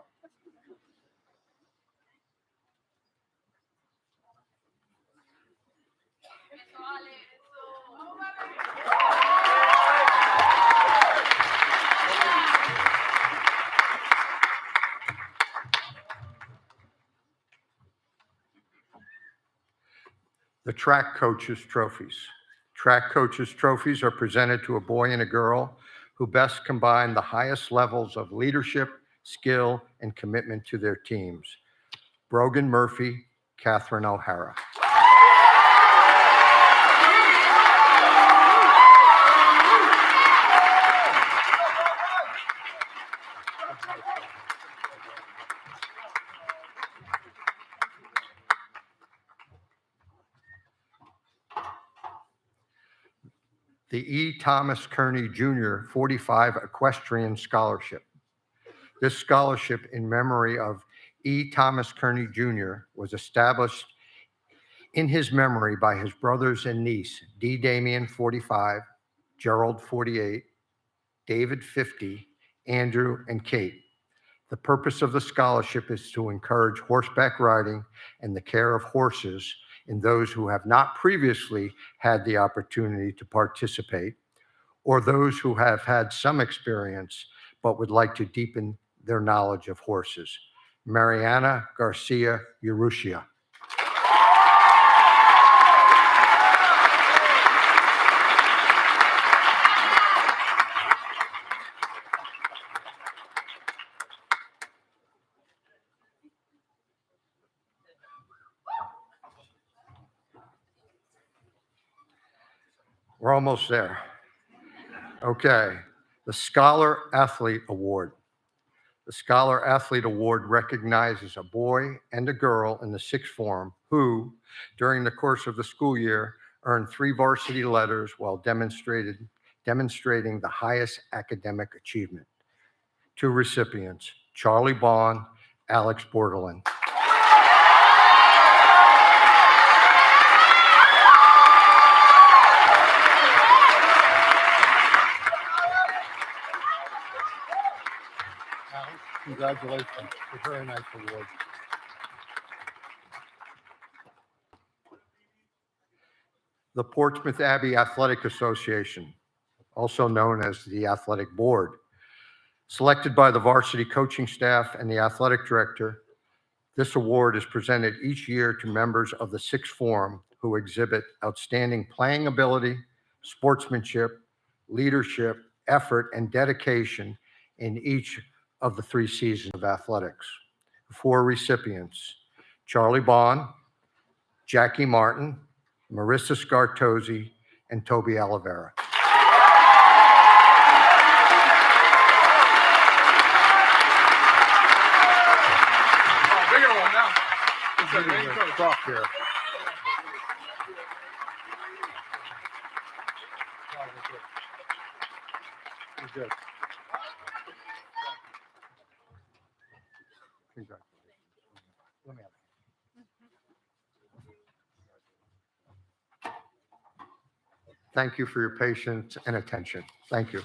Speaker 15: The Track Coaches Trophies. Track Coaches Trophies are presented to a boy and a girl who best combine the highest levels of leadership, skill, and commitment to their teams. Brogan Murphy, Catherine O'Hara. the E. Thomas Kearney Jr. 45 Equestrian Scholarship. This scholarship in memory of E. Thomas Kearney Jr. was established in his memory by his brothers and niece, D. Damien 45, Gerald 48, David 50, Andrew, and Kate. The purpose of the scholarship is to encourage horseback riding and the care of horses in those who have not previously had the opportunity to participate, or those who have had some experience but would like to deepen their knowledge of horses. Mariana Garcia Urrutia. We're almost there. Okay, the Scholar Athlete Award. The Scholar Athlete Award recognizes a boy and a girl in the sixth form who, during the course of the school year, earned 3 varsity letters while demonstrating the highest academic achievement. 2 recipients, Charlie Bond, Alex Bordelin. Congratulations. It's a very nice award. The Portsmouth Abbey Athletic Association, also known as the Athletic Board, selected by the varsity coaching staff and the athletic director. This award is presented each year to members of the sixth form who exhibit outstanding playing ability, sportsmanship, leadership, effort, and dedication in each of the 3 seasons of athletics. 4 recipients, Charlie Bond, Jackie Martin, Marissa Scartozzi, and Toby Oliveira.
Speaker 2: Bigger one now. It's a raincoat drop here. Good. Let me have it. Thank you for your patience and attention. Thank you.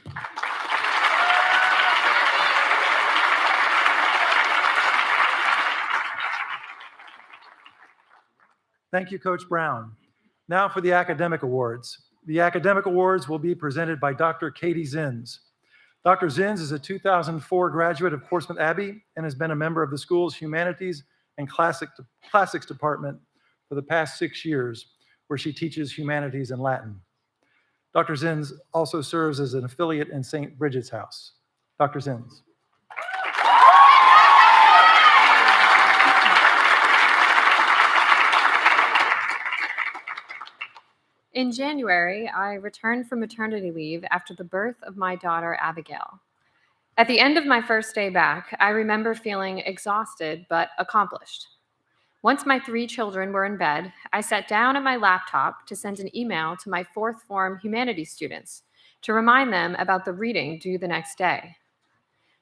Speaker 13: Thank you, Coach Brown. Now for the academic awards. The academic awards will be presented by Dr. Katie Zins. Dr. Zins is a 2004 graduate of Portsmouth Abbey and has been a member of the school's Humanities and Classics Department for the past 6 years, where she teaches humanities and Latin. Dr. Zins also serves as an affiliate in St. Bridget's House. Dr. Zins.
Speaker 16: In January, I returned from maternity leave after the birth of my daughter, Abigail. At the end of my first day back, I remember feeling exhausted but accomplished. Once my 3 children were in bed, I sat down at my laptop to send an email to my 4th form humanities students to remind them about the reading due the next day.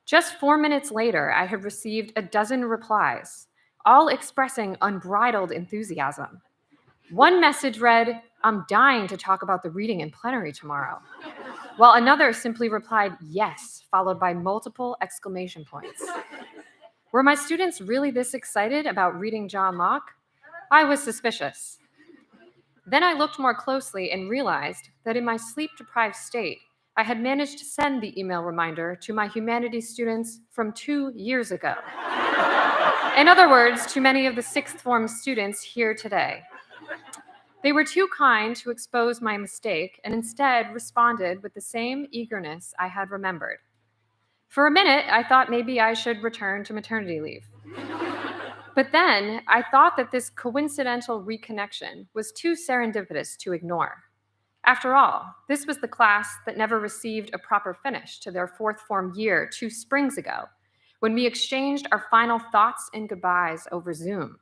Speaker 16: Just 4 minutes later, I had received a dozen replies, all expressing unbridled enthusiasm. One message read, "I'm dying to talk about the reading in plenary tomorrow," while another simply replied, "Yes," followed by multiple exclamation points. Were my students really this excited about reading John Locke? I was suspicious. Then I looked more closely and realized that in my sleep-deprived state, I had managed to send the email reminder to my humanities students from 2 years ago. In other words, to many of the 6th form students here today. They were too kind to expose my mistake and instead responded with the same eagerness I had remembered. For a minute, I thought maybe I should return to maternity leave. But then I thought that this coincidental reconnection was too serendipitous to ignore. After all, this was the class that never received a proper finish to their 4th form year 2 springs ago, when we exchanged our final thoughts and goodbyes over Zoom.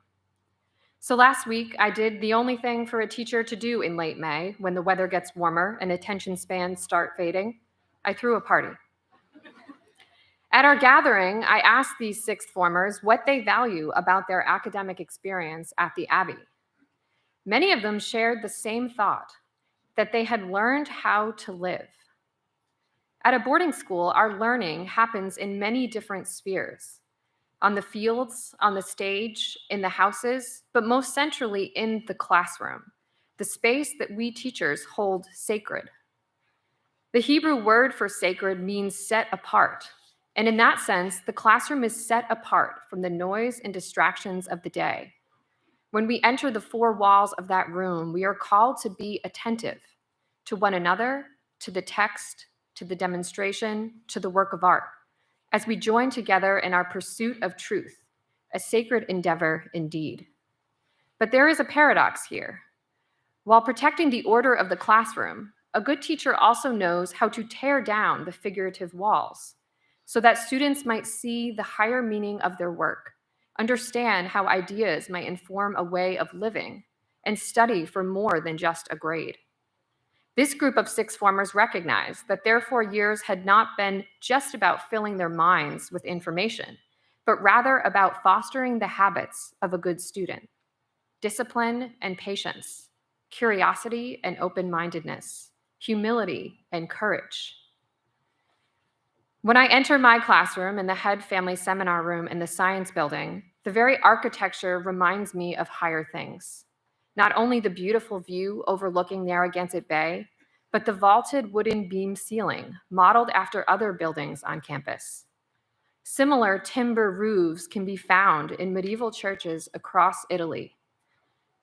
Speaker 16: So last week, I did the only thing for a teacher to do in late May when the weather gets warmer and attention spans start fading. I threw a party. At our gathering, I asked these sixth formers what they value about their academic experience at the Abbey. Many of them shared the same thought, that they had learned how to live. At a boarding school, our learning happens in many different spheres. On the fields, on the stage, in the houses, but most centrally in the classroom, the space that we teachers hold sacred. The Hebrew word for sacred means set apart, and in that sense, the classroom is set apart from the noise and distractions of the day. When we enter the four walls of that room, we are called to be attentive to one another, to the text, to the demonstration, to the work of art, as we join together in our pursuit of truth, a sacred endeavor indeed. But there is a paradox here. While protecting the order of the classroom, a good teacher also knows how to tear down the figurative walls so that students might see the higher meaning of their work, understand how ideas might inform a way of living, and study for more than just a grade. This group of sixth formers recognized that their 4 years had not been just about filling their minds with information, but rather about fostering the habits of a good student, discipline and patience, curiosity and open-mindedness, humility and courage. When I enter my classroom in the head family seminar room in the science building, the very architecture reminds me of higher things. Not only the beautiful view overlooking Narragansett Bay, but the vaulted wooden beam ceiling modeled after other buildings on campus. Similar timber roofs can be found in medieval churches across Italy.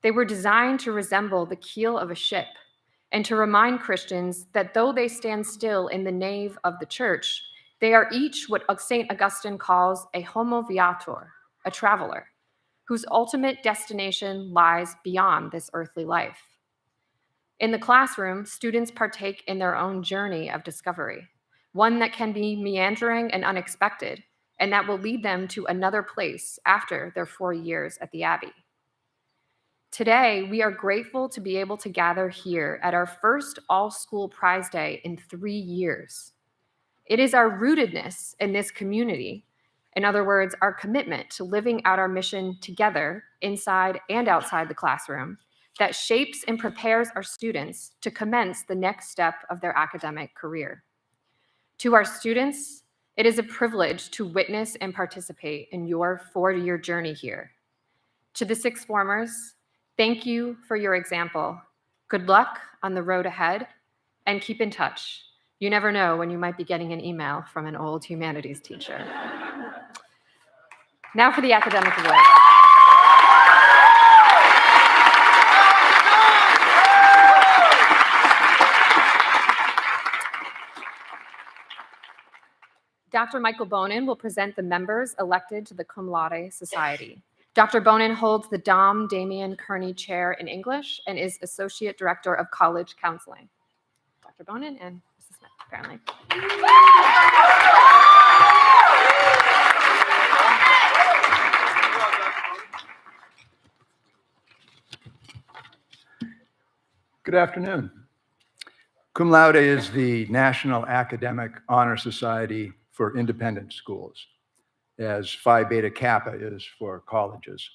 Speaker 16: They were designed to resemble the keel of a ship and to remind Christians that though they stand still in the nave of the church, they are each what St. Augustine calls a homo viator, a traveler, whose ultimate destination lies beyond this earthly life. In the classroom, students partake in their own journey of discovery, one that can be meandering and unexpected, and that will lead them to another place after their 4 years at the Abbey. Today, we are grateful to be able to gather here at our first all-school prize day in 3 years. It is our rootedness in this community, in other words, our commitment to living out our mission together, inside and outside the classroom, that shapes and prepares our students to commence the next step of their academic career. To our students, it is a privilege to witness and participate in your 4-year journey here. To the sixth formers, thank you for your example. Good luck on the road ahead, and keep in touch. You never know when you might be getting an email from an old humanities teacher. Now for the academic award. Dr. Michael Bonin will present the members elected to the Cum Laude Society. Dr. Bonin holds the Dom Damien Kearney Chair in English and is Associate Director of College Counseling. Dr. Bonin and Mrs. Smith, apparently.
Speaker 5: Good afternoon. Cum Laude is the National Academic Honor Society for independent schools, as Phi Beta Kappa is for colleges.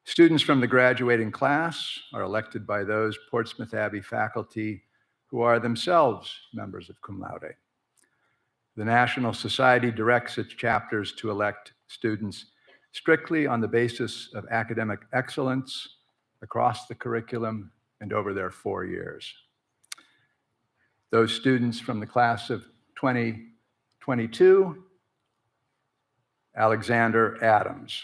Speaker 5: Students from the graduating class are elected by those Portsmouth Abbey faculty who are themselves members of Cum Laude. The National Society directs its chapters to elect students strictly on the basis of academic excellence across the curriculum and over their 4 years. Those students from the class of 2022, Alexander Adams.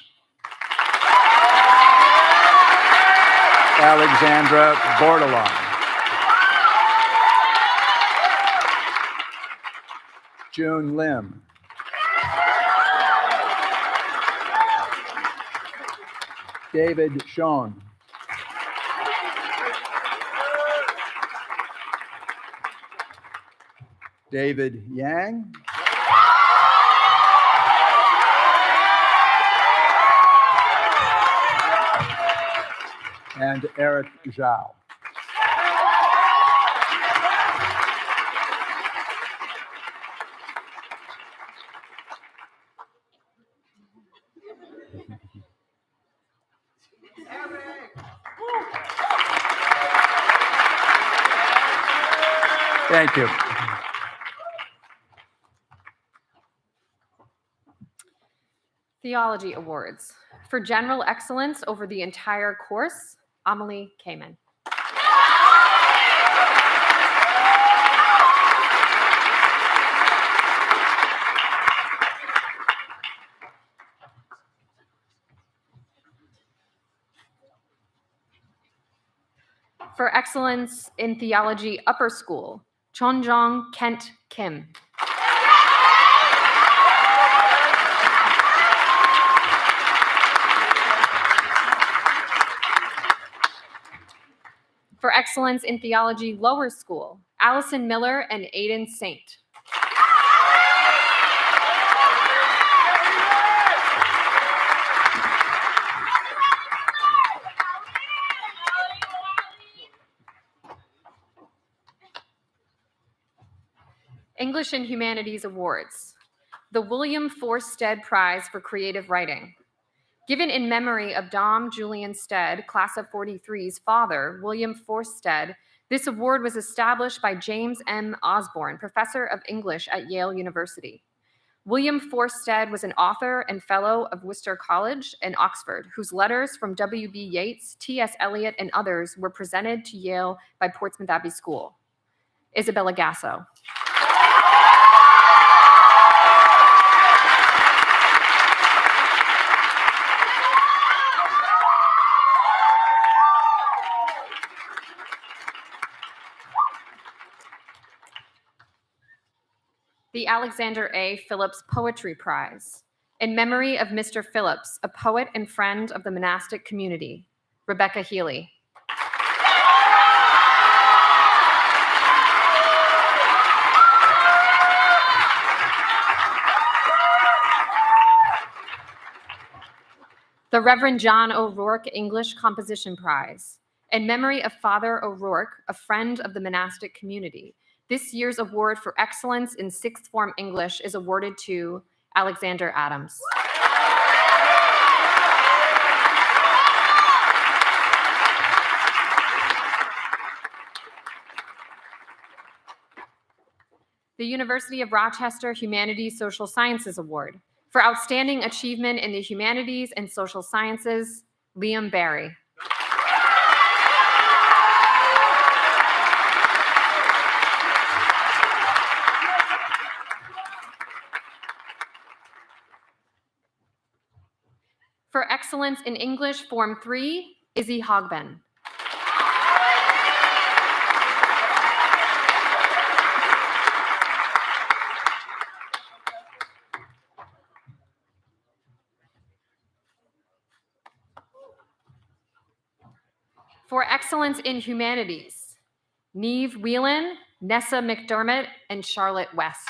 Speaker 5: Alexandra Bordelon. June Lim. David Schoen. David Yang. and Eric Zhao. Thank you.
Speaker 16: Theology Awards. For general excellence over the entire course, Amelie Kamen. For excellence in theology upper school, Chonjong Kent Kim. For excellence in theology lower school, Allison Miller and Aiden Saint. English and Humanities Awards. The William Forstead Prize for Creative Writing. Given in memory of Dom Julian Stead, class of 43's father, William Forstead, this award was established by James M. Osborne, professor of English at Yale University. William Forstead was an author and fellow of Worcester College and Oxford, whose letters from W.B. Yeats, T.S. Eliot, and others were presented to Yale by Portsmouth Abbey School. Isabella Gasso. The Alexander A. Phillips Poetry Prize, in memory of Mr. Phillips, a poet and friend of the monastic community, Rebecca Healy. The Reverend John O'Rourke English Composition Prize, in memory of Father O'Rourke, a friend of the monastic community. This year's award for excellence in sixth form English is awarded to Alexander Adams. The University of Rochester Humanities Social Sciences Award. For outstanding achievement in the humanities and social sciences, Liam Barry. For excellence in English, Form 3, Izzy Hogben. For excellence in humanities, Neve Whelan, Nessa McDermott, and Charlotte West.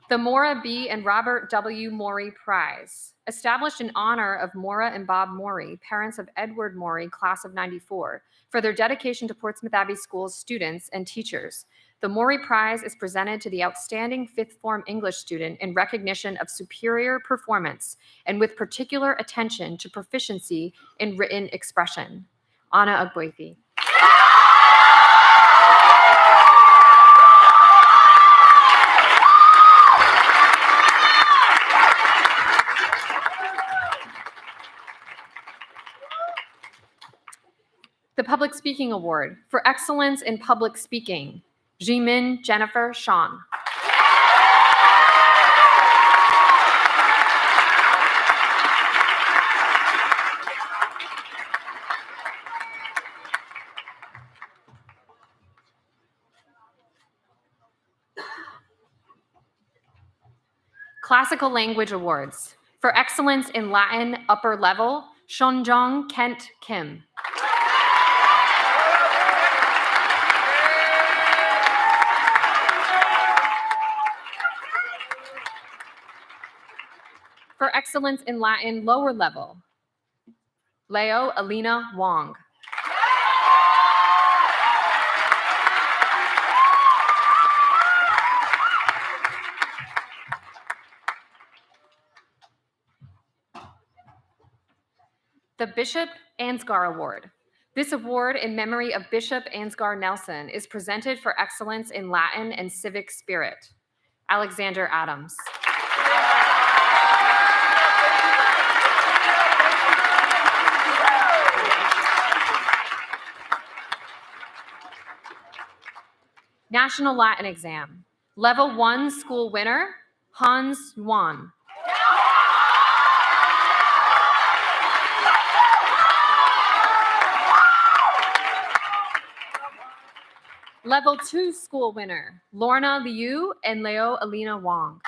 Speaker 16: The Maura B. and Robert W. Maury Prize, established in honor of Maura and Bob Maury, parents of Edward Maury, class of '94, for their dedication to Portsmouth Abbey School's students and teachers. The Maury Prize is presented to the outstanding fifth form English student in recognition of superior performance and with particular attention to proficiency in written expression. Anna Ogbuefi. The Public Speaking Award for excellence in public speaking, Jimin Jennifer Sean. Classical Language Awards. For excellence in Latin upper level, Shonjong Kent Kim. For excellence in Latin lower level, Leo Alina Wong. The Bishop Ansgar Award. This award in memory of Bishop Ansgar Nelson is presented for excellence in Latin and civic spirit. Alexander Adams. National Latin Exam. Level 1 school winner, Hans Yuan. Level 2 school winner, Lorna Liu and Leo Alina Wong.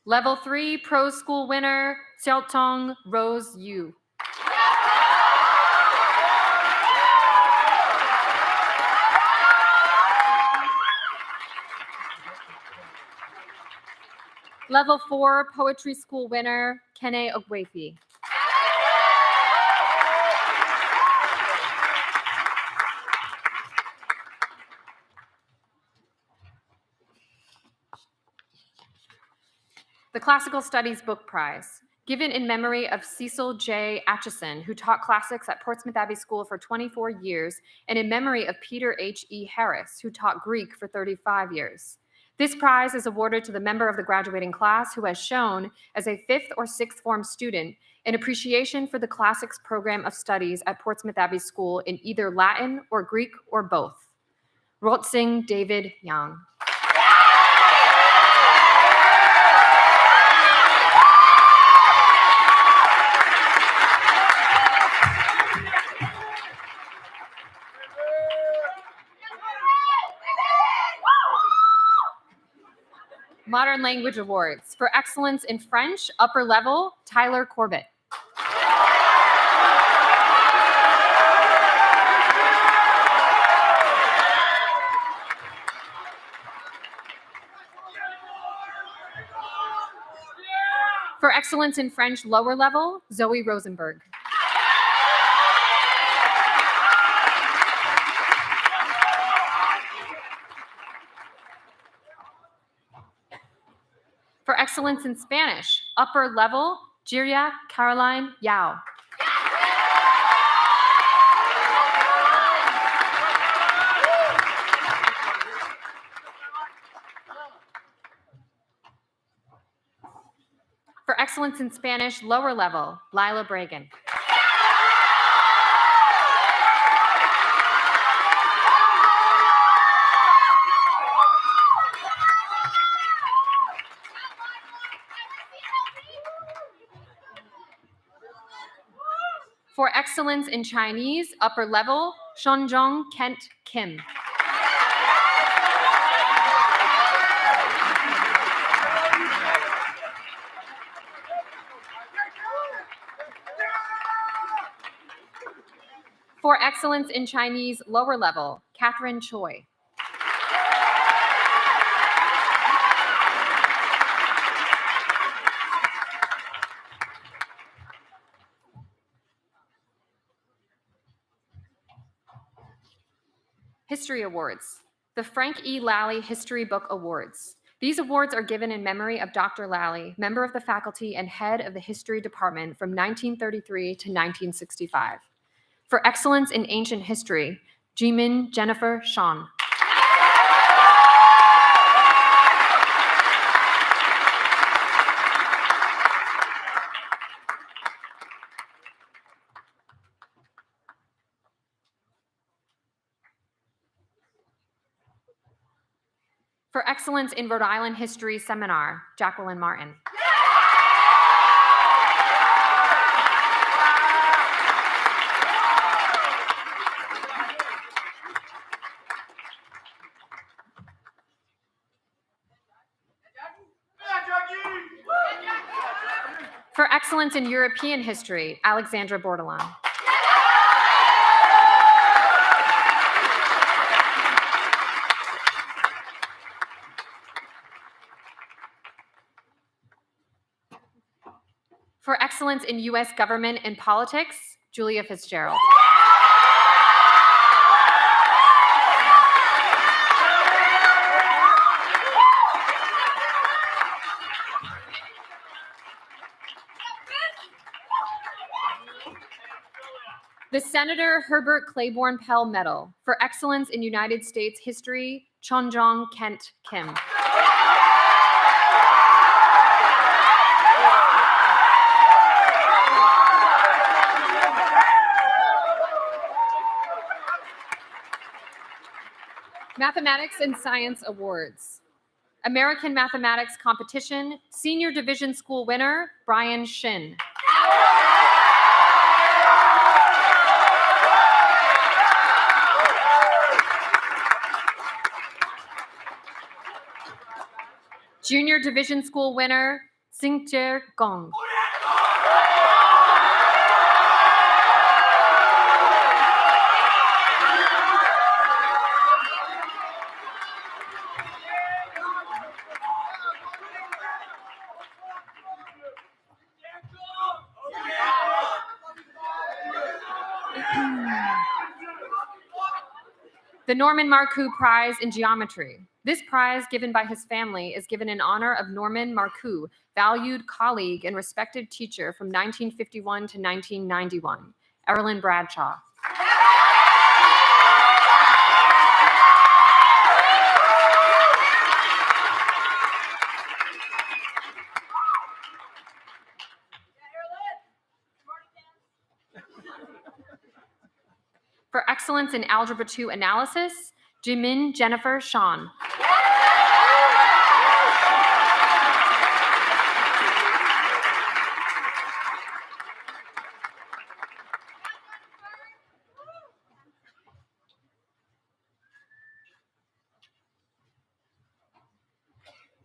Speaker 16: Level 3 pro school winner, Xiaotong Rose Yu. Level 4 poetry school winner, Kene Ogwefi. The Classical Studies Book Prize, given in memory of Cecil J. Atchison, who taught classics at Portsmouth Abbey School for 24 years, and in memory of Peter H. E. Harris, who taught Greek for 35 years. This prize is awarded to the member of the graduating class who has shown, as a 5th or 6th form student, an appreciation for the classics program of studies at Portsmouth Abbey School in either Latin or Greek or both. Rotsing David Yang. Modern Language Awards. For excellence in French, upper level, Tyler Corbett. For excellence in French, lower level, Zoe Rosenberg. For excellence in Spanish, upper level, Jiria Caroline Yao. For excellence in Spanish, lower level, Lila Bragan. For excellence in Chinese, upper level, Shonjong Kent Kim. For excellence in Chinese, lower level, Catherine Choi. History Awards. The Frank E. Lally History Book Awards. These awards are given in memory of Dr. Lally, member of the faculty and head of the History Department from 1933 to 1965. For excellence in ancient history, Jimin Jennifer Sean. For excellence in Rhode Island history seminar, Jacqueline Martin. For excellence in European history, Alexandra Bordelon. For excellence in U.S. government and politics, Julia Fitzgerald. The Senator Herbert Claiborne Pell Medal for excellence in United States history, Chonjong Kent Kim. Mathematics and Science Awards. American Mathematics Competition, Senior Division School winner, Brian Shin. Junior Division School winner, Xingjer Gong. The Norman Marku Prize in Geometry. This prize, given by his family, is given in honor of Norman Marku, valued colleague and respected teacher from 1951 to 1991, Erilyn Bradshaw. For excellence in Algebra 2 analysis, Jimin Jennifer Sean.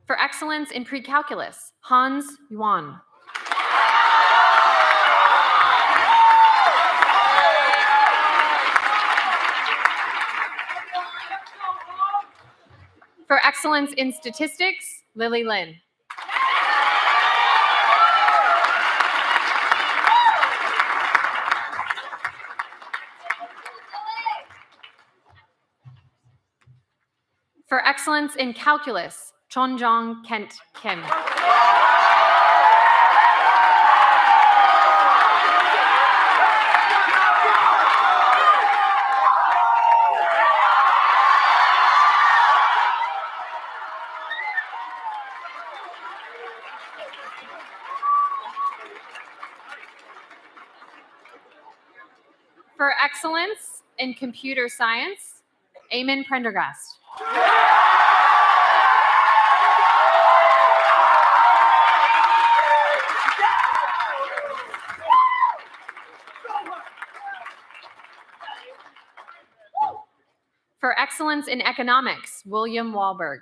Speaker 16: For excellence in pre-calculus, Hans Yuan. For excellence in statistics, Lily Lin. For excellence in calculus, Chonjong Kent Kim. For excellence in computer science, Eamon Prendergast. For excellence in economics, William Wahlberg.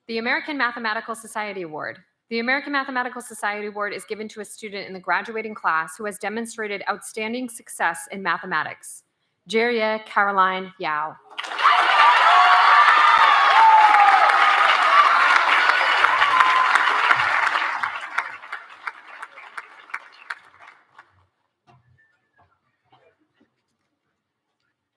Speaker 16: The American Mathematical Society Award. The American Mathematical Society Award is given to a student in the graduating class who has demonstrated outstanding success in mathematics. Jeria Caroline Yao.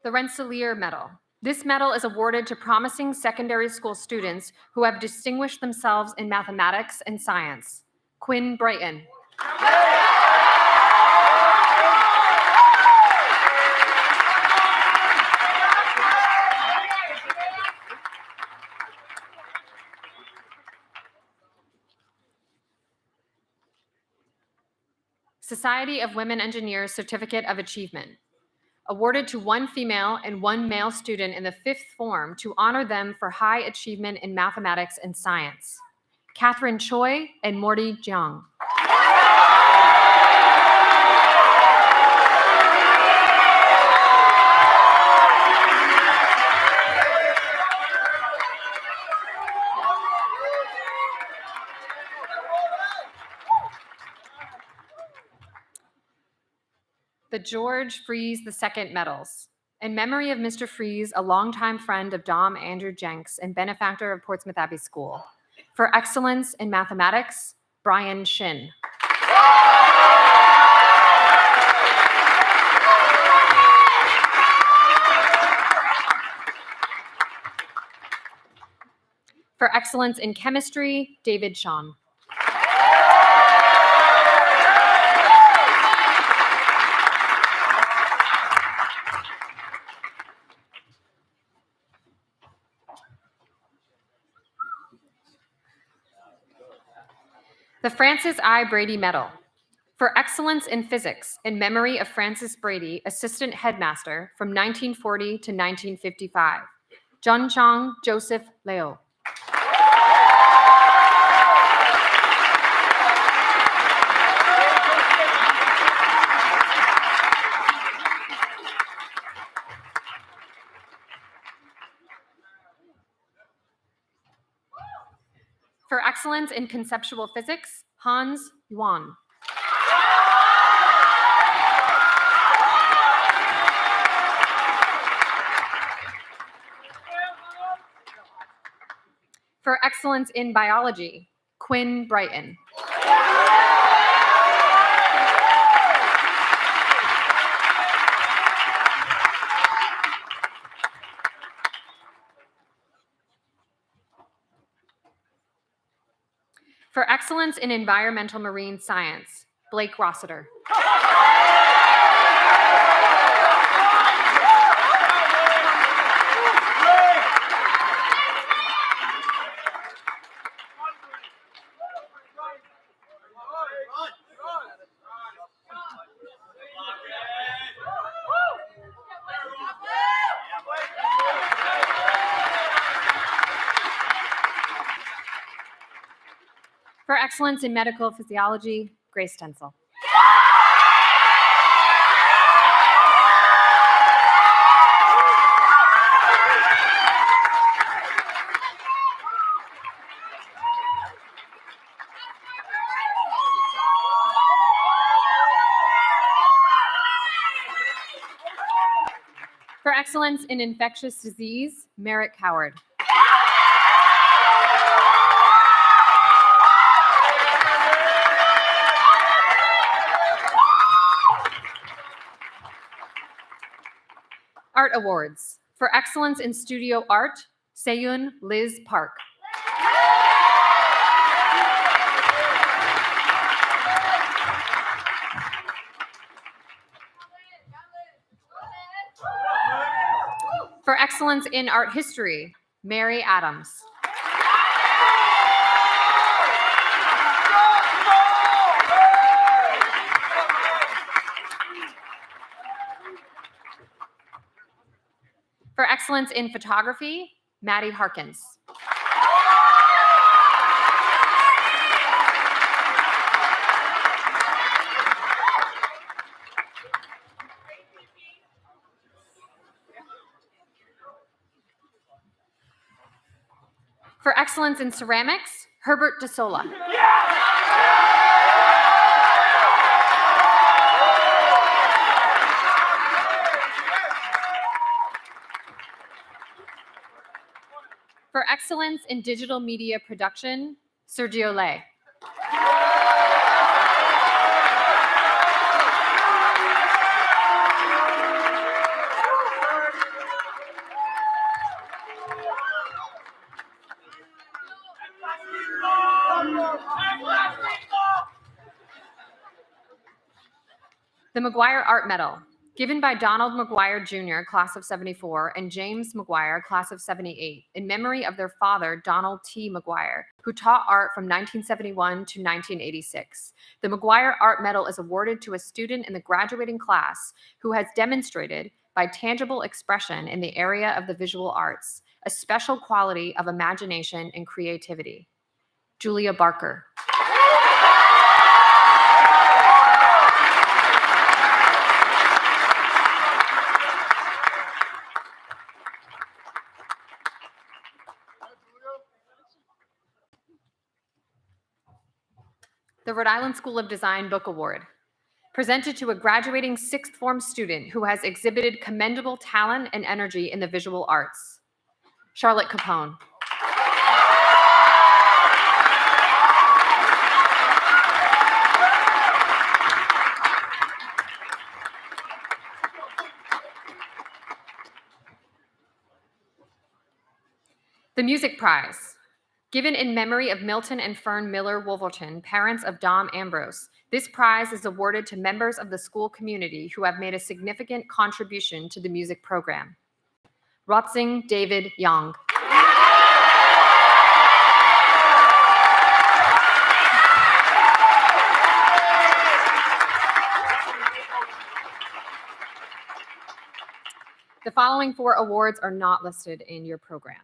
Speaker 16: The Rensselaer Medal. This medal is awarded to promising secondary school students who have distinguished themselves in mathematics and science. Quinn Brighton. Society of Women Engineers Certificate of Achievement, awarded to one female and one male student in the 5th form to honor them for high achievement in mathematics and science. Catherine Choi and Morty Jiang. The George Fries II Medals. In memory of Mr. Fries, a longtime friend of Dom Andrew Jenks and benefactor of Portsmouth Abbey School. For excellence in mathematics, Brian Shin. For excellence in chemistry, David Shawn. The Francis I. Brady Medal. For excellence in physics, in memory of Francis Brady, assistant headmaster from 1940 to 1955. Jun Chong Joseph Leo. For excellence in conceptual physics, Hans Yuan. For excellence in biology, Quinn Brighton. For excellence in environmental marine science, Blake Rossiter. For excellence in medical physiology, Grace Stencil. For excellence in infectious disease, Merrick Howard. Art Awards. For excellence in studio art, Seyun Liz Park. For excellence in art history, Mary Adams. For excellence in photography, Maddie Harkins. For excellence in ceramics, Herbert DeSola. For excellence in digital media production, Sergio Lay. The Mcguire Art Medal. given by Donald Mcguire Jr., class of 74, and James Mcguire, class of 78, in memory of their father, Donald T. Mcguire, who taught art from 1971 to 1986. The Mcguire Art Medal is awarded to a student in the graduating class who has demonstrated, by tangible expression in the area of the visual arts, a special quality of imagination and creativity. Julia Barker. The Rhode Island School of Design Book Award, presented to a graduating sixth form student who has exhibited commendable talent and energy in the visual arts. Charlotte Capone. The Music Prize, given in memory of Milton and Fern Miller Wolverton, parents of Dom Ambrose. This prize is awarded to members of the school community who have made a significant contribution to the music program. Rotsing David Young. The following 4 awards are not listed in your program.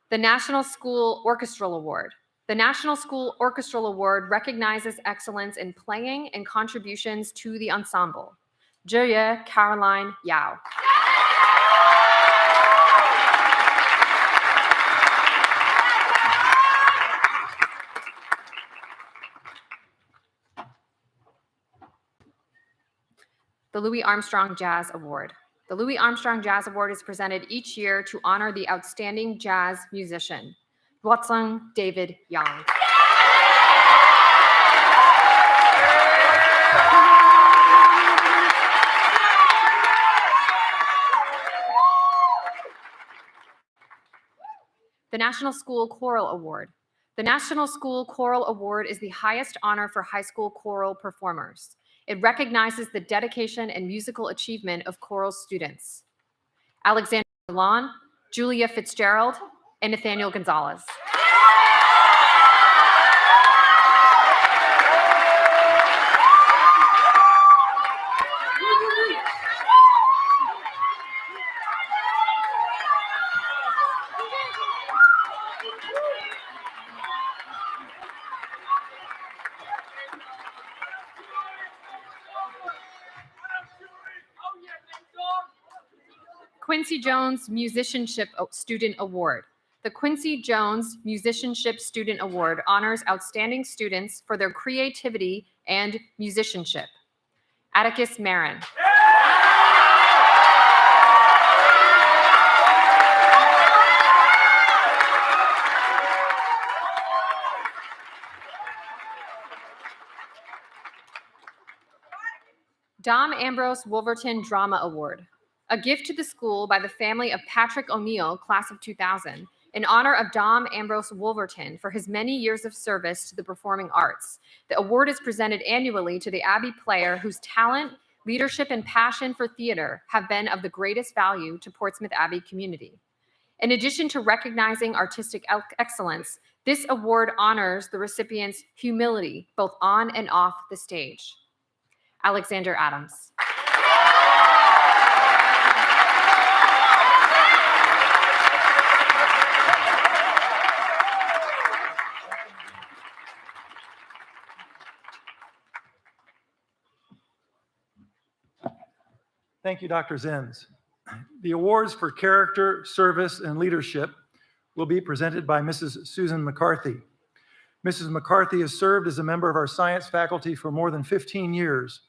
Speaker 16: The National School Orchestral Award. The National School Orchestral Award recognizes excellence in playing and contributions to the ensemble. Julia Caroline Yao. The Louis Armstrong Jazz Award. The Louis Armstrong Jazz Award is presented each year to honor the outstanding jazz musician. Duotsung David Young. The National School Choral Award. The National School Choral Award is the highest honor for high school choral performers. It recognizes the dedication and musical achievement of choral students. Alexander Milan, Julia Fitzgerald, and Nathaniel Gonzalez. Quincy Jones Musicianship Student Award. The Quincy Jones Musicianship Student Award honors outstanding students for their creativity and musicianship. Atticus Marin. Dom Ambrose Wolverton Drama Award. A gift to the school by the family of Patrick O'Neill, class of 2000, in honor of Dom Ambrose Wolverton for his many years of service to the performing arts. The award is presented annually to the Abbey player whose talent, leadership, and passion for theater have been of the greatest value to Portsmouth Abbey community. In addition to recognizing artistic excellence, this award honors the recipient's humility, both on and off the stage. Alexander Adams.
Speaker 13: Thank you, Dr. Zenz. The awards for character, service, and leadership will be presented by Mrs. Susan McCarthy. Mrs. McCarthy has served as a member of our science faculty for more than 15 years,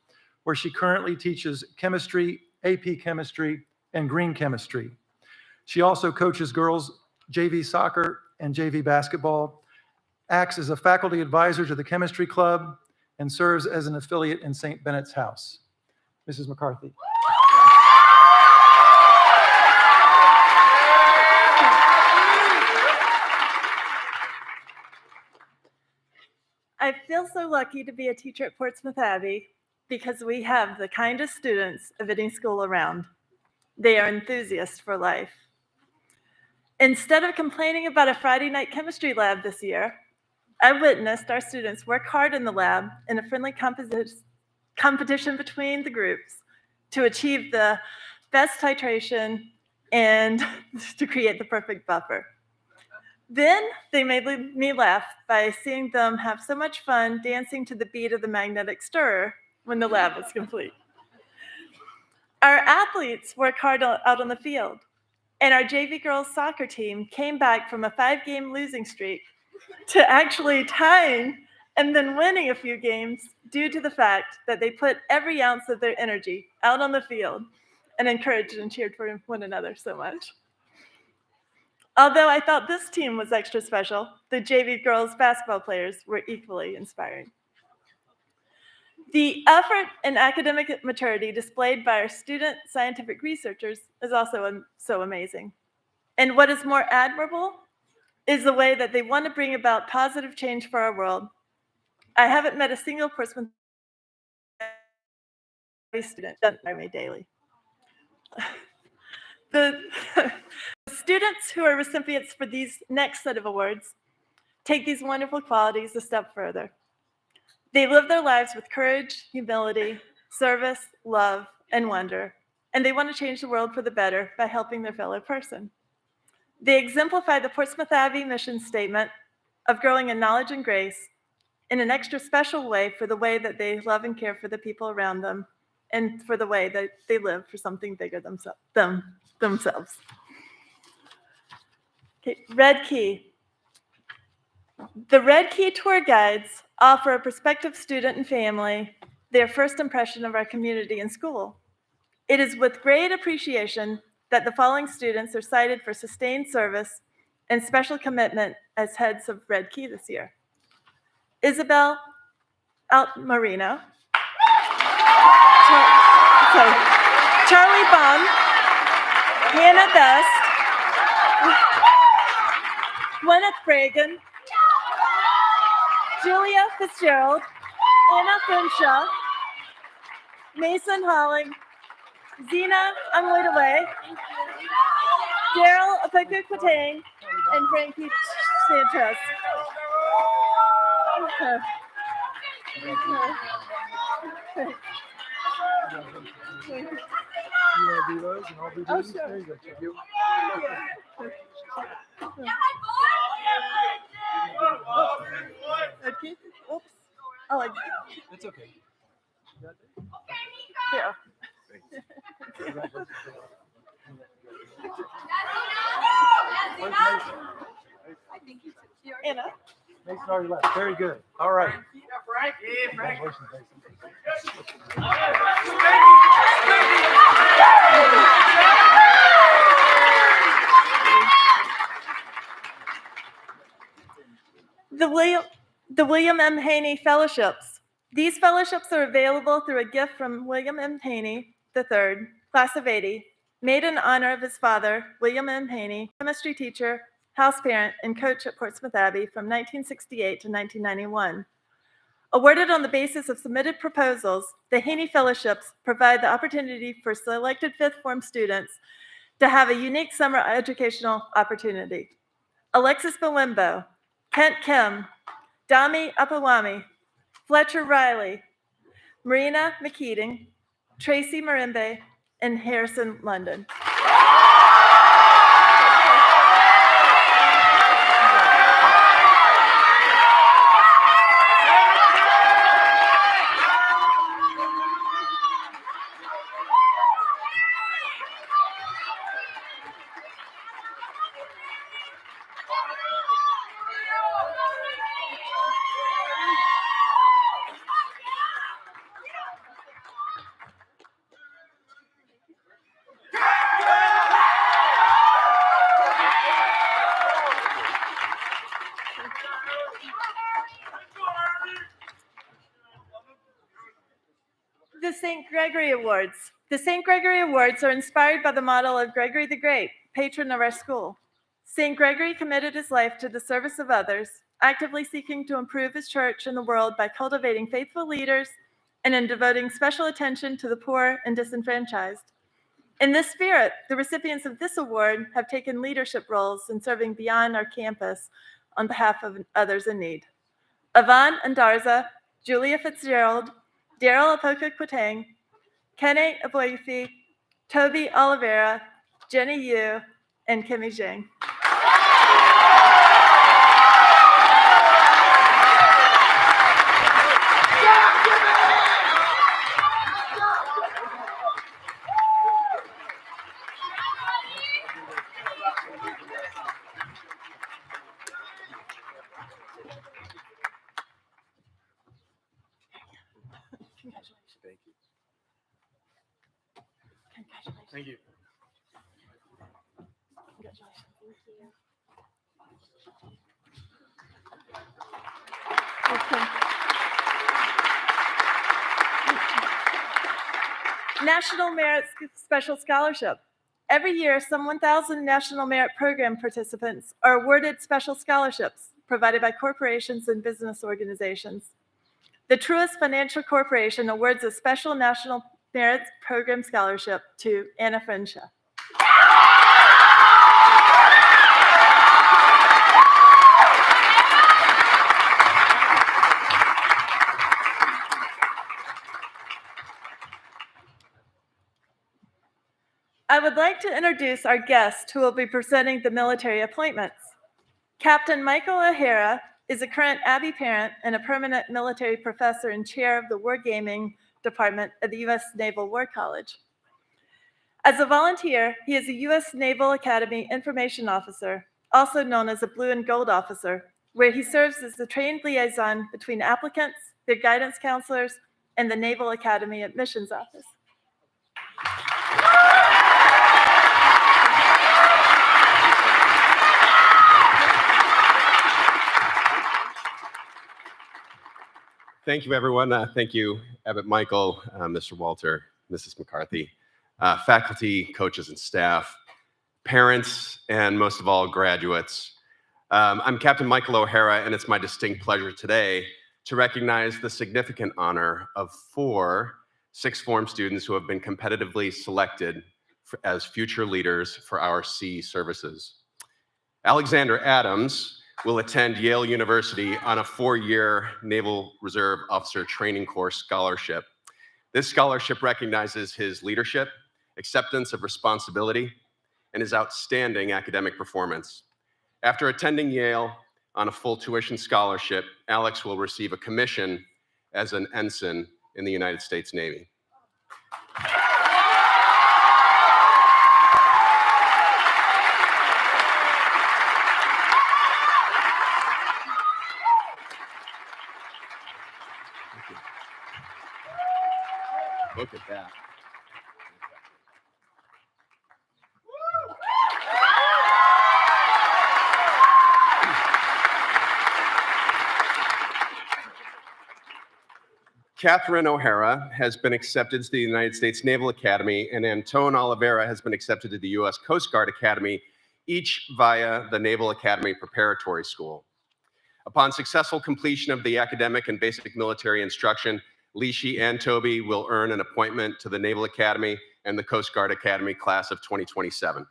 Speaker 13: where she currently teaches chemistry, AP chemistry, and green chemistry. She also coaches girls JV soccer and JV basketball, acts as a faculty advisor to the chemistry club, and serves as an affiliate in St. Bennett's House. Mrs. McCarthy.
Speaker 17: I feel so lucky to be a teacher at Portsmouth Abbey. because we have the kindest students of any school around. They are enthusiasts for life. Instead of complaining about a Friday night chemistry lab this year, I witnessed our students work hard in the lab in a friendly competition between the groups to achieve the best titration and to create the perfect buffer. Then they made me laugh by seeing them have so much fun dancing to the beat of the magnetic stirrer when the lab was complete. Our athletes work hard out on the field, and our JV girls soccer team came back from a 5-game losing streak to actually tying and then winning a few games due to the fact that they put every ounce of their energy out on the field and encouraged and cheered for one another so much. Although I thought this team was extra special, the JV girls basketball players were equally inspiring. The effort and academic maturity displayed by our student scientific researchers is also so amazing. And what is more admirable is the way that they want to bring about positive change for our world. I haven't met a single Portsmouth student done by me daily. The students who are recipients for these next set of awards take these wonderful qualities a step further. They live their lives with courage, humility, service, love, and wonder, and they want to change the world for the better by helping their fellow person. They exemplify the Portsmouth Abbey mission statement of growing in knowledge and grace in an extra special way for the way that they love and care for the people around them and for the way that they live for something bigger than themselves. Okay, Red Key. The Red Key tour guides offer a prospective student and family their first impression of our community and school. It is with great appreciation that the following students are cited for sustained service and special commitment as heads of Red Key this year. Isabel Altmarino, Charlie Baum, Hannah Best, Gwyneth Bragan, Julia Fitzgerald, Anna Finshaw, Mason Holling, Zena Amwitaway, Daryl Apeka-Quatang, and Frankie Sanchez. Oh, sure. Okay. Oops. Oh,
Speaker 13: It's okay.
Speaker 17: Yeah. Anna.
Speaker 13: Mason already left. Very good. All right.
Speaker 17: The William M. Haney Fellowships. These fellowships are available through a gift from William M. Haney III, class of 80, made in honor of his father, William M. Haney, chemistry teacher, house parent, and coach at Portsmouth Abbey from 1968 to 1991. Awarded on the basis of submitted proposals, the Haney Fellowships provide the opportunity for selected fifth form students to have a unique summer educational opportunity. Alexis Bawimbo, Kent Kim, Dami Apawami, Fletcher Riley, Marina McKeating, Tracy Marimbe, and Harrison London. The St. Gregory Awards. The St. Gregory Awards are inspired by the model of Gregory the Great, patron of our school. St. Gregory committed his life to the service of others, actively seeking to improve his church and the world by cultivating faithful leaders and in devoting special attention to the poor and disenfranchised. In this spirit, the recipients of this award have taken leadership roles in serving beyond our campus on behalf of others in need. Yvonne Andarza, Julia Fitzgerald, Daryl Apoka-Quatang, Kene Aboifi, Toby Oliveira, Jenny Yu, and Kimmy Zhang.
Speaker 8: Thank you.
Speaker 17: National Merit Special Scholarship. Every year, some 1,000 National Merit Program participants are awarded special scholarships provided by corporations and business organizations. The Truist Financial Corporation awards a special National Merit Program Scholarship to Anna Frensha. I would like to introduce our guest who will be presenting the military appointments. Captain Michael O'Hara is a current Abbey parent and a permanent military professor and chair of the Wargaming Department at the U.S. Naval War College. As a volunteer, he is a U.S. Naval Academy Information Officer, also known as a Blue and Gold Officer, where he serves as the trained liaison between applicants, their guidance counselors, and the Naval Academy Admissions Office.
Speaker 18: Thank you, everyone. Thank you, Abbot Michael, Mr. Walter, Mrs. McCarthy, faculty, coaches, and staff, parents, and most of all, graduates. I'm Captain Michael O'Hara, and it's my distinct pleasure today to recognize the significant honor of 4 sixth form students who have been competitively selected as future leaders for our sea services. Alexander Adams will attend Yale University on a 4-year Naval Reserve Officer Training Course scholarship. This scholarship recognizes his leadership, acceptance of responsibility, and his outstanding academic performance. After attending Yale on a full tuition scholarship, Alex will receive a commission as an ensign in the United States Navy. Look at that. Catherine O'Hara has been accepted to the United States Naval Academy, and Antone Oliveira has been accepted to the U.S. Coast Guard Academy, each via the Naval Academy Preparatory School. Upon successful completion of the academic and basic military instruction, Lishi and Toby will earn an appointment to the Naval Academy and the Coast Guard Academy class of 2027.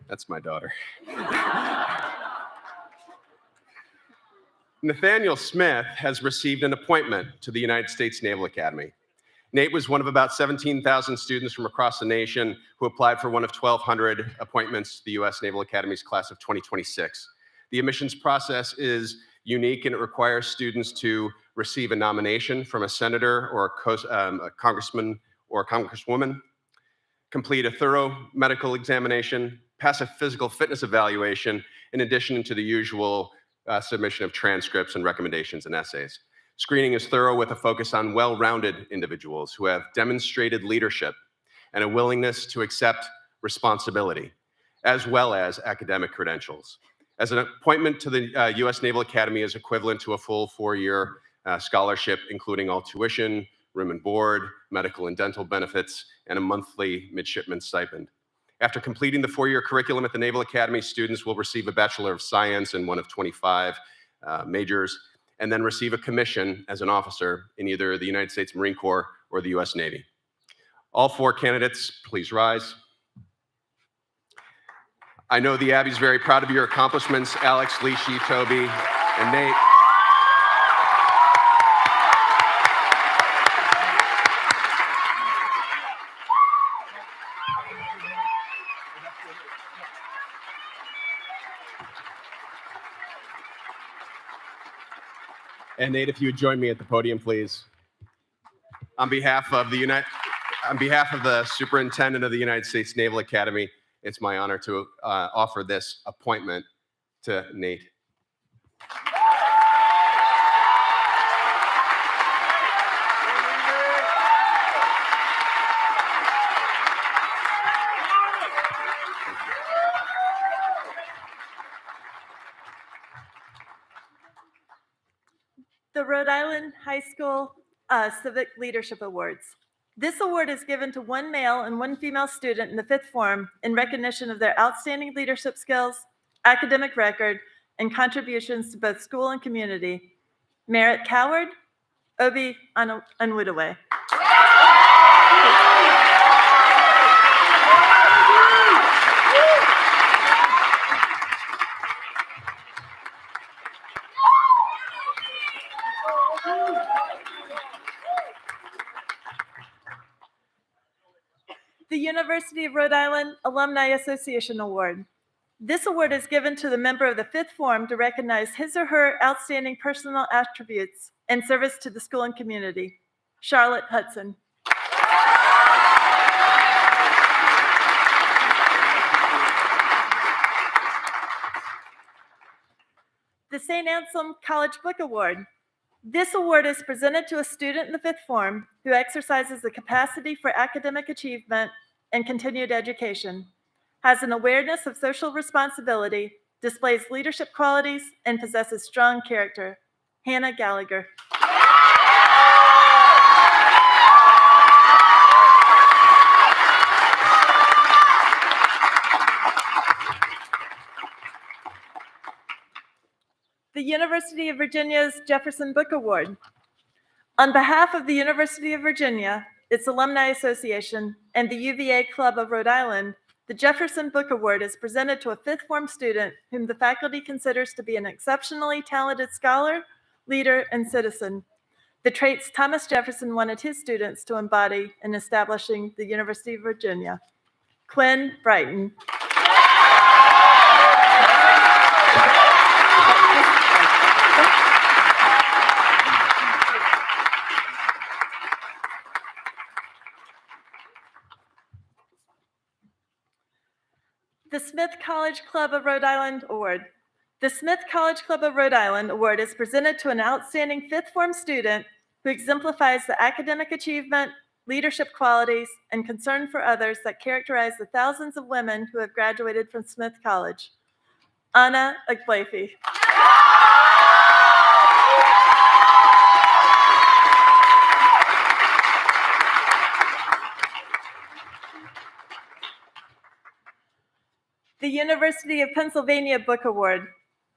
Speaker 18: That's my daughter. Nathaniel Smith has received an appointment to the United States Naval Academy. Nate was one of about 17,000 students from across the nation who applied for one of 1,200 appointments to the U.S. Naval Academy's class of 2026. The admissions process is unique and it requires students to receive a nomination from a senator or a congressman or a congresswoman, complete a thorough medical examination, pass a physical fitness evaluation, in addition to the usual submission of transcripts and recommendations and essays. Screening is thorough with a focus on well-rounded individuals who have demonstrated leadership and a willingness to accept responsibility, as well as academic credentials. As an appointment to the U.S. Naval Academy is equivalent to a full 4-year scholarship, including all tuition, room and board, medical and dental benefits, and a monthly midshipman stipend. After completing the 4-year curriculum at the Naval Academy, students will receive a Bachelor of Science in one of 25 majors, and then receive a commission as an officer in either the United States Marine Corps or the U.S. Navy. All 4 candidates, please rise. I know the Abbey's very proud of your accomplishments, Alex, Lishi, Toby, and Nate. And Nate, if you would join me at the podium, please. On behalf of the Superintendent of the United States Naval Academy, it's my honor to offer this appointment to Nate.
Speaker 17: The Rhode Island High School Civic Leadership Awards. This award is given to 1 male and 1 female student in the 5th form in recognition of their outstanding leadership skills, academic record, and contributions to both school and community. Merritt Coward, Obi Onwudewe. The University of Rhode Island Alumni Association Award. This award is given to the member of the 5th form to recognize his or her outstanding personal attributes and service to the school and community. Charlotte Hudson. The St. Anselm College Book Award. This award is presented to a student in the 5th form who exercises the capacity for academic achievement and continued education, has an awareness of social responsibility, displays leadership qualities, and possesses strong character. Hannah Gallagher. The University of Virginia's Jefferson Book Award. On behalf of the University of Virginia, its Alumni Association, and the UVA Club of Rhode Island, the Jefferson Book Award is presented to a 5th form student whom the faculty considers to be an exceptionally talented scholar, leader, and citizen. The traits Thomas Jefferson wanted his students to embody in establishing the University of Virginia. Quinn Brighton. The Smith College Club of Rhode Island Award. The Smith College Club of Rhode Island Award is presented to an outstanding 5th form student who exemplifies the academic achievement, leadership qualities, and concern for others that characterize the thousands of women who have graduated from Smith College. Anna Agblaifi. The University of Pennsylvania Book Award.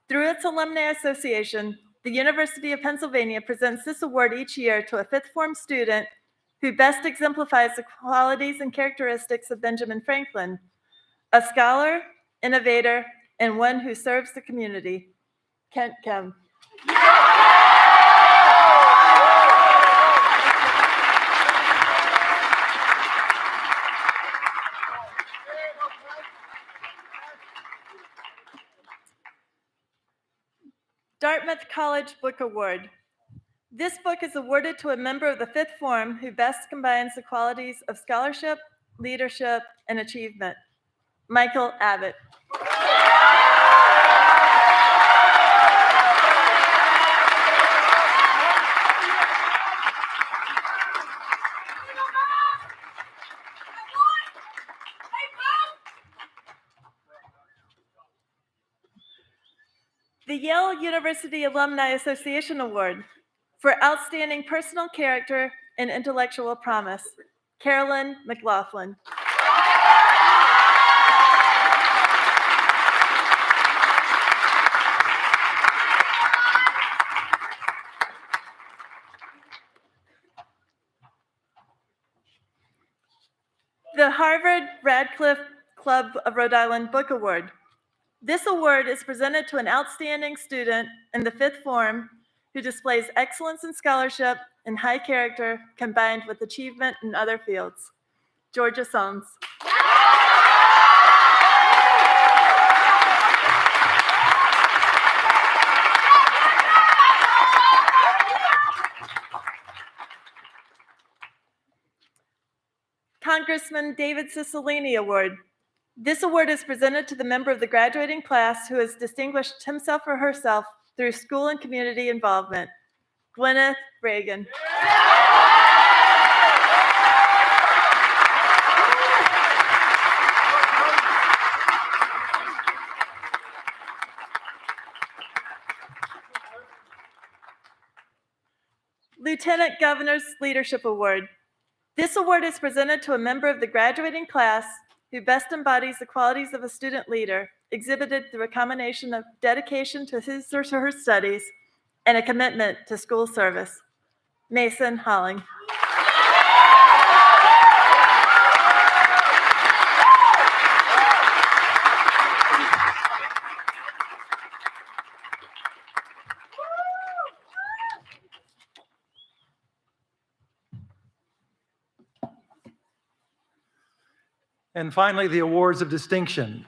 Speaker 17: Through its Alumni Association, the University of Pennsylvania presents this award each year to a 5th form student who best exemplifies the qualities and characteristics of Benjamin Franklin, a scholar, innovator, and one who serves the community. Kent Kim. Dartmouth College Book Award. This book is awarded to a member of the 5th form who best combines the qualities of scholarship, leadership, and achievement. Michael Abbott. The Yale University Alumni Association Award for Outstanding Personal Character and Intellectual Promise, Carolyn McLaughlin. The Harvard Radcliffe Club of Rhode Island Book Award. This award is presented to an outstanding student in the fifth form who displays excellence in scholarship and high character combined with achievement in other fields. Georgia Soames. Congressman David Cicilline Award. This award is presented to the member of the graduating class who has distinguished himself or herself through school and community involvement. Gwyneth Reagan. Lieutenant Governor's Leadership Award. This award is presented to a member of the graduating class who best embodies the qualities of a student leader, exhibited through a combination of dedication to his or her studies and a commitment to school service. Mason Holling.
Speaker 13: And finally, the awards of distinction.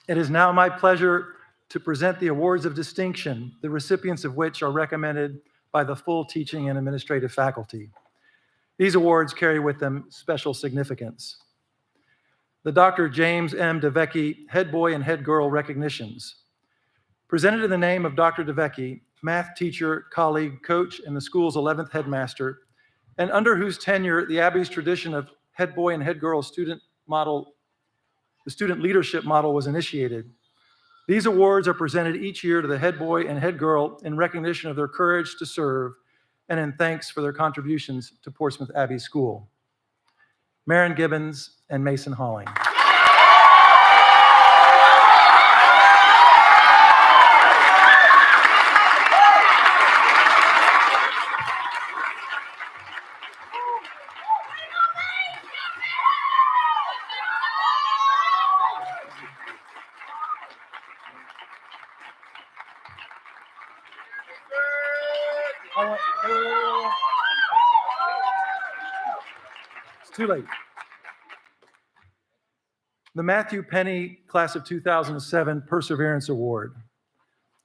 Speaker 13: It is now my pleasure to present the awards of distinction, the recipients of which are recommended by the full teaching and administrative faculty. These awards carry with them special significance. The Dr. James M. DeVecchi Head Boy and Head Girl recognitions. Presented in the name of Dr. DeVecchi, math teacher, colleague, coach, and the school's 11th headmaster, and under whose tenure the Abbey's tradition of Head Boy and Head Girl student leadership model was initiated. These awards are presented each year to the head boy and head girl in recognition of their courage to serve and in thanks for their contributions to Portsmouth Abbey School. Maren Gibbons and Mason Holling. It's too late. The Matthew Penny Class of 2007 Perseverance Award.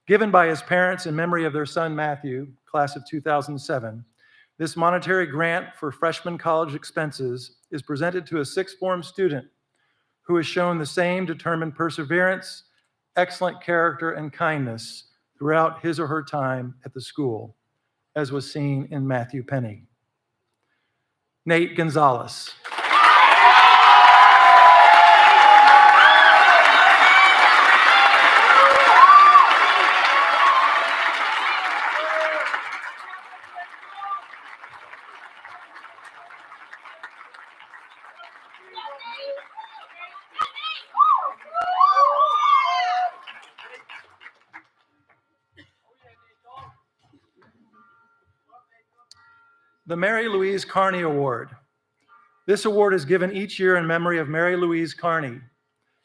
Speaker 13: Given by his parents in memory of their son Matthew, Class of 2007, this monetary grant for freshman college expenses is presented to a sixth form student who has shown the same determined perseverance, excellent character, and kindness throughout his or her time at the school, as was seen in Matthew Penny. Nate Gonzalez. The Mary Louise Kearney Award. This award is given each year in memory of Mary Louise Kearney,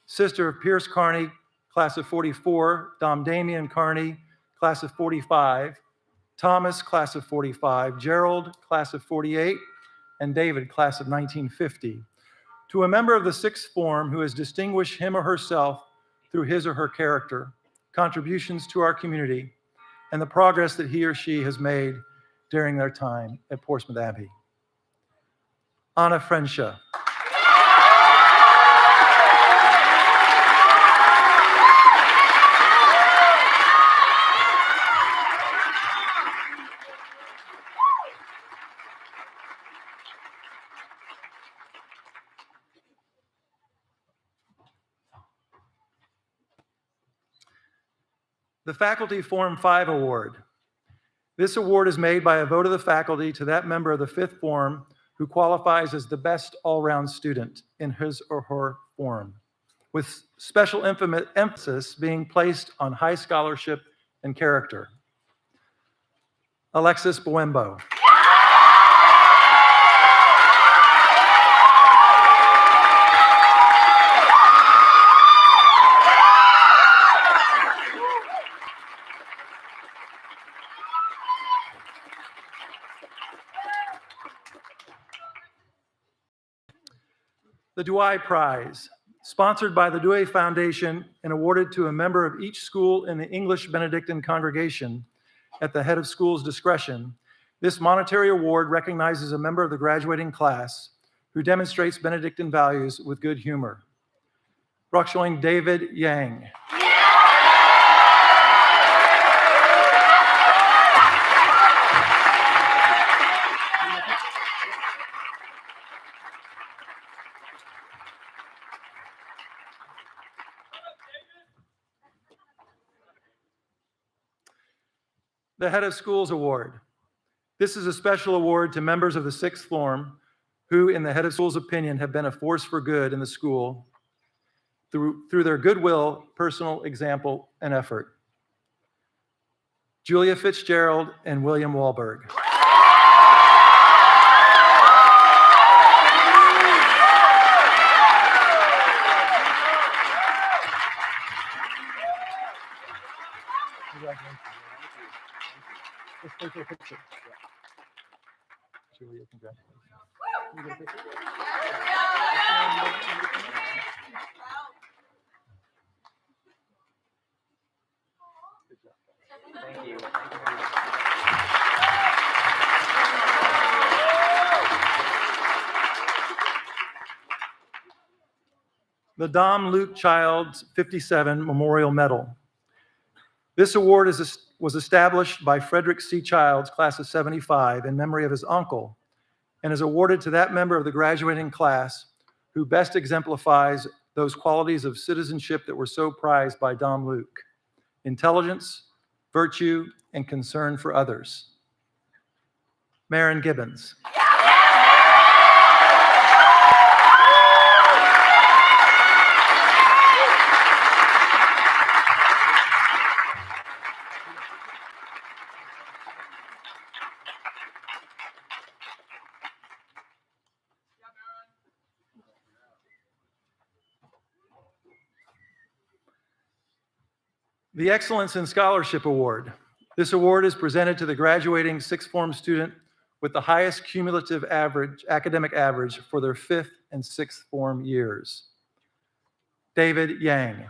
Speaker 13: sister of Pierce Kearney, Class of 44, Dom Damian Kearney, Class of 45, Thomas, Class of 45, Gerald, Class of 48, and David, Class of 1950. To a member of the sixth form who has distinguished him or herself through his or her character, contributions to our community, and the progress that he or she has made during their time at Portsmouth Abbey. Anna Frensha. The Faculty Form 5 Award. This award is made by a vote of the faculty to that member of the fifth form who qualifies as the best all-round student in his or her form, with special emphasis being placed on high scholarship and character. Alexis Buembo. The Douai Prize, sponsored by the Douai Foundation and awarded to a member of each school in the English Benedictine congregation at the head of school's discretion. This monetary award recognizes a member of the graduating class who demonstrates Benedictine values with good humor. Rokshoing David Yang. The Head of Schools Award. This is a special award to members of the sixth form who, in the Head of Schools' opinion, have been a force for good in the school through their goodwill, personal example, and effort. Julia Fitzgerald and William Wahlberg. Let's take a picture. Julia, congratulations.
Speaker 8: Thank you.
Speaker 13: The Dom Luke Childs 57 Memorial Medal. This award was established by Frederick C. Childs, class of 75, in memory of his uncle, and is awarded to that member of the graduating class who best exemplifies those qualities of citizenship that were so prized by Dom Luke: intelligence, virtue, and concern for others. Marin Gibbons. The Excellence in Scholarship Award. This award is presented to the graduating sixth form student with the highest cumulative academic average for their fifth and sixth form years. David Yang.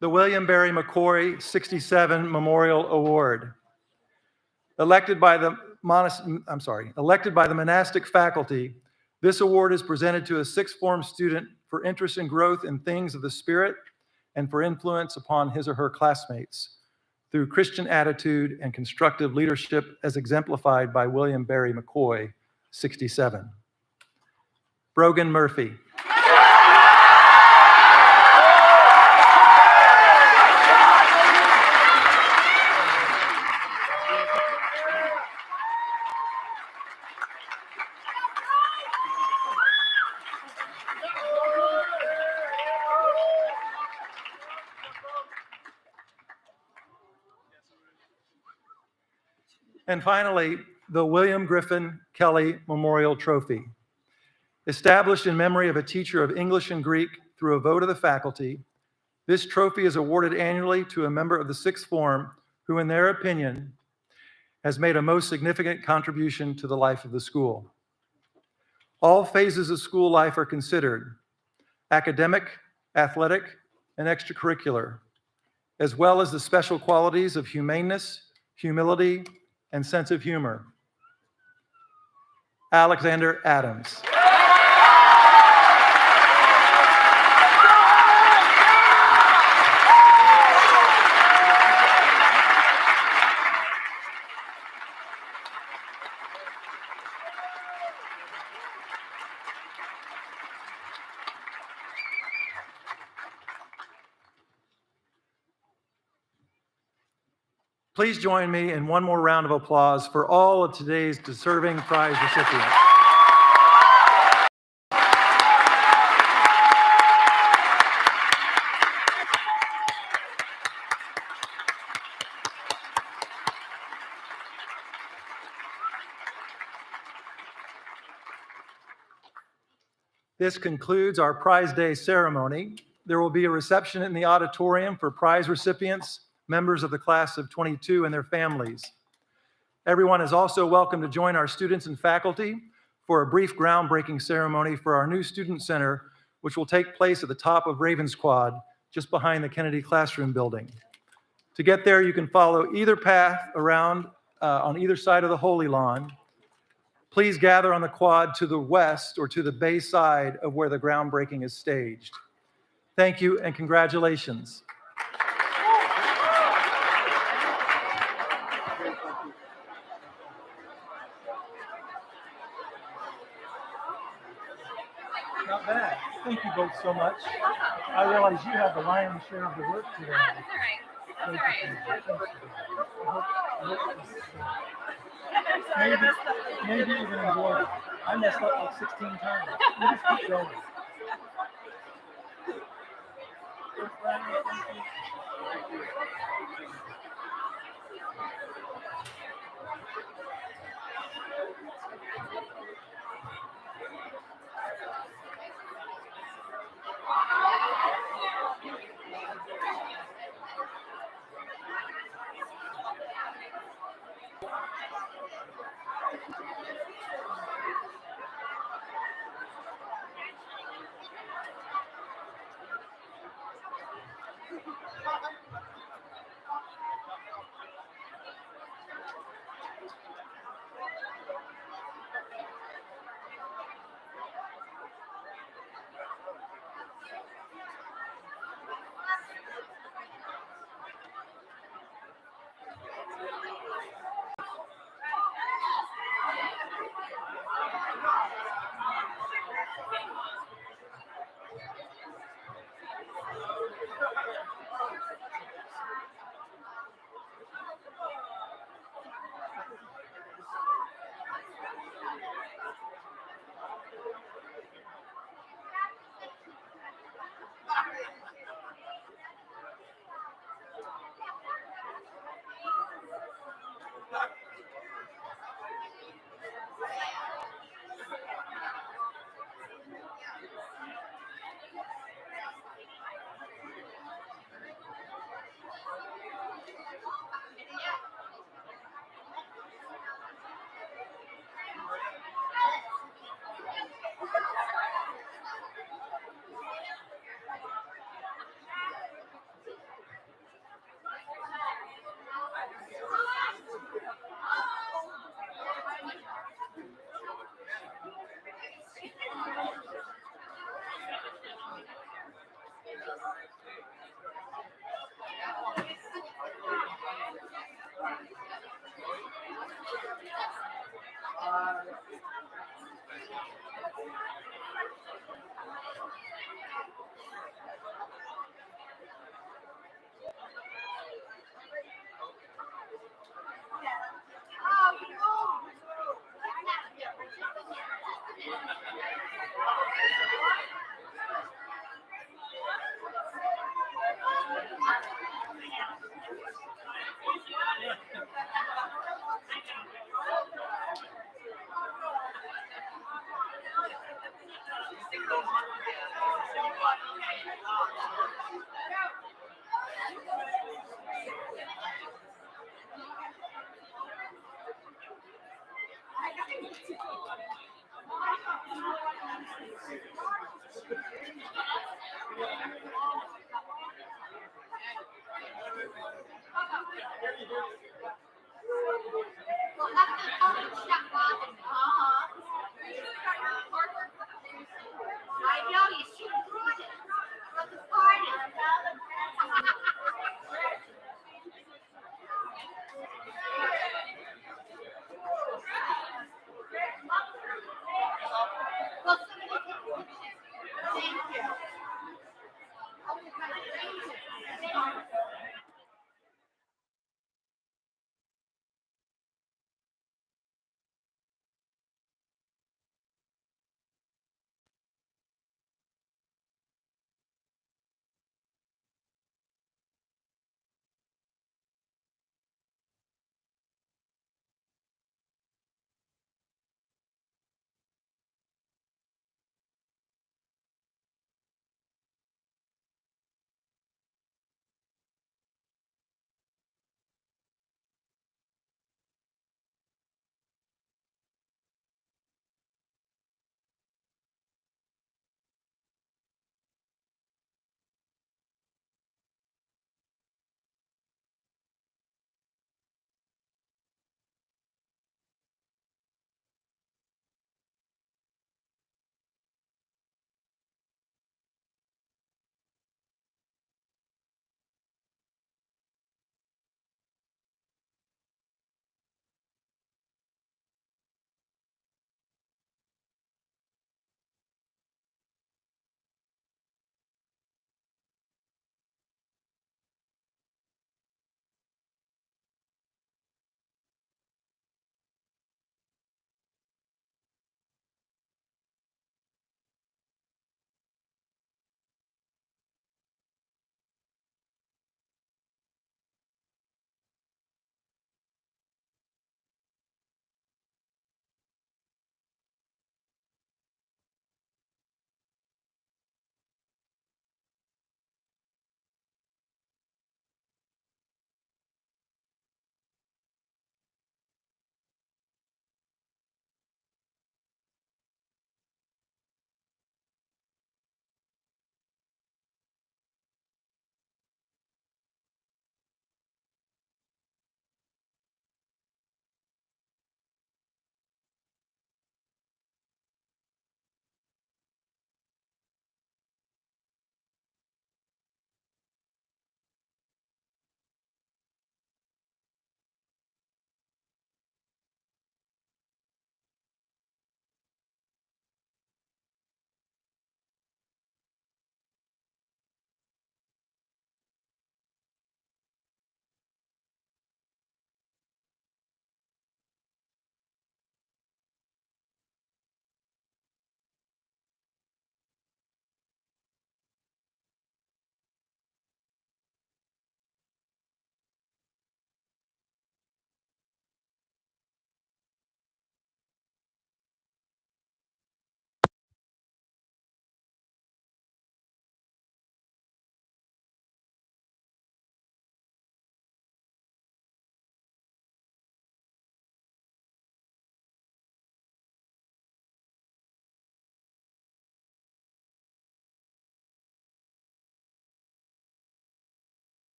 Speaker 13: The William Barry McCoy 67 Memorial Award. Elected by the monastic faculty, this award is presented to a sixth form student for interest and growth in things of the Spirit and for influence upon his or her classmates through Christian attitude and constructive leadership as exemplified by William Barry McCoy 67. Brogan Murphy. And finally, the William Griffin Kelly Memorial Trophy. Established in memory of a teacher of English and Greek through a vote of the faculty, this trophy is awarded annually to a member of the sixth form who, in their opinion, has made a most significant contribution to the life of the school. All phases of school life are considered: academic, athletic, and extracurricular, as well as the special qualities of humaneness, humility, and sense of humor. Alexander Adams. Please join me in one more round of applause for all of today's deserving prize recipients. This concludes our Prize Day ceremony. There will be a reception in the auditorium for prize recipients, members of the class of 22 and their families. Everyone is also welcome to join our students and faculty for a brief groundbreaking ceremony for our new student center, which will take place at the top of Ravens Quad, just behind the Kennedy Classroom building. To get there, you can follow either path around on either side of the Holy Lawn. Please gather on the quad to the west or to the bay side of where the groundbreaking is staged. Thank you and congratulations. Not bad. Thank you both so much. I realize you have the lion's share of the work today.
Speaker 1: That's all right.
Speaker 13: Maybe even enjoy it. I messed up like 16 times. You just keep going.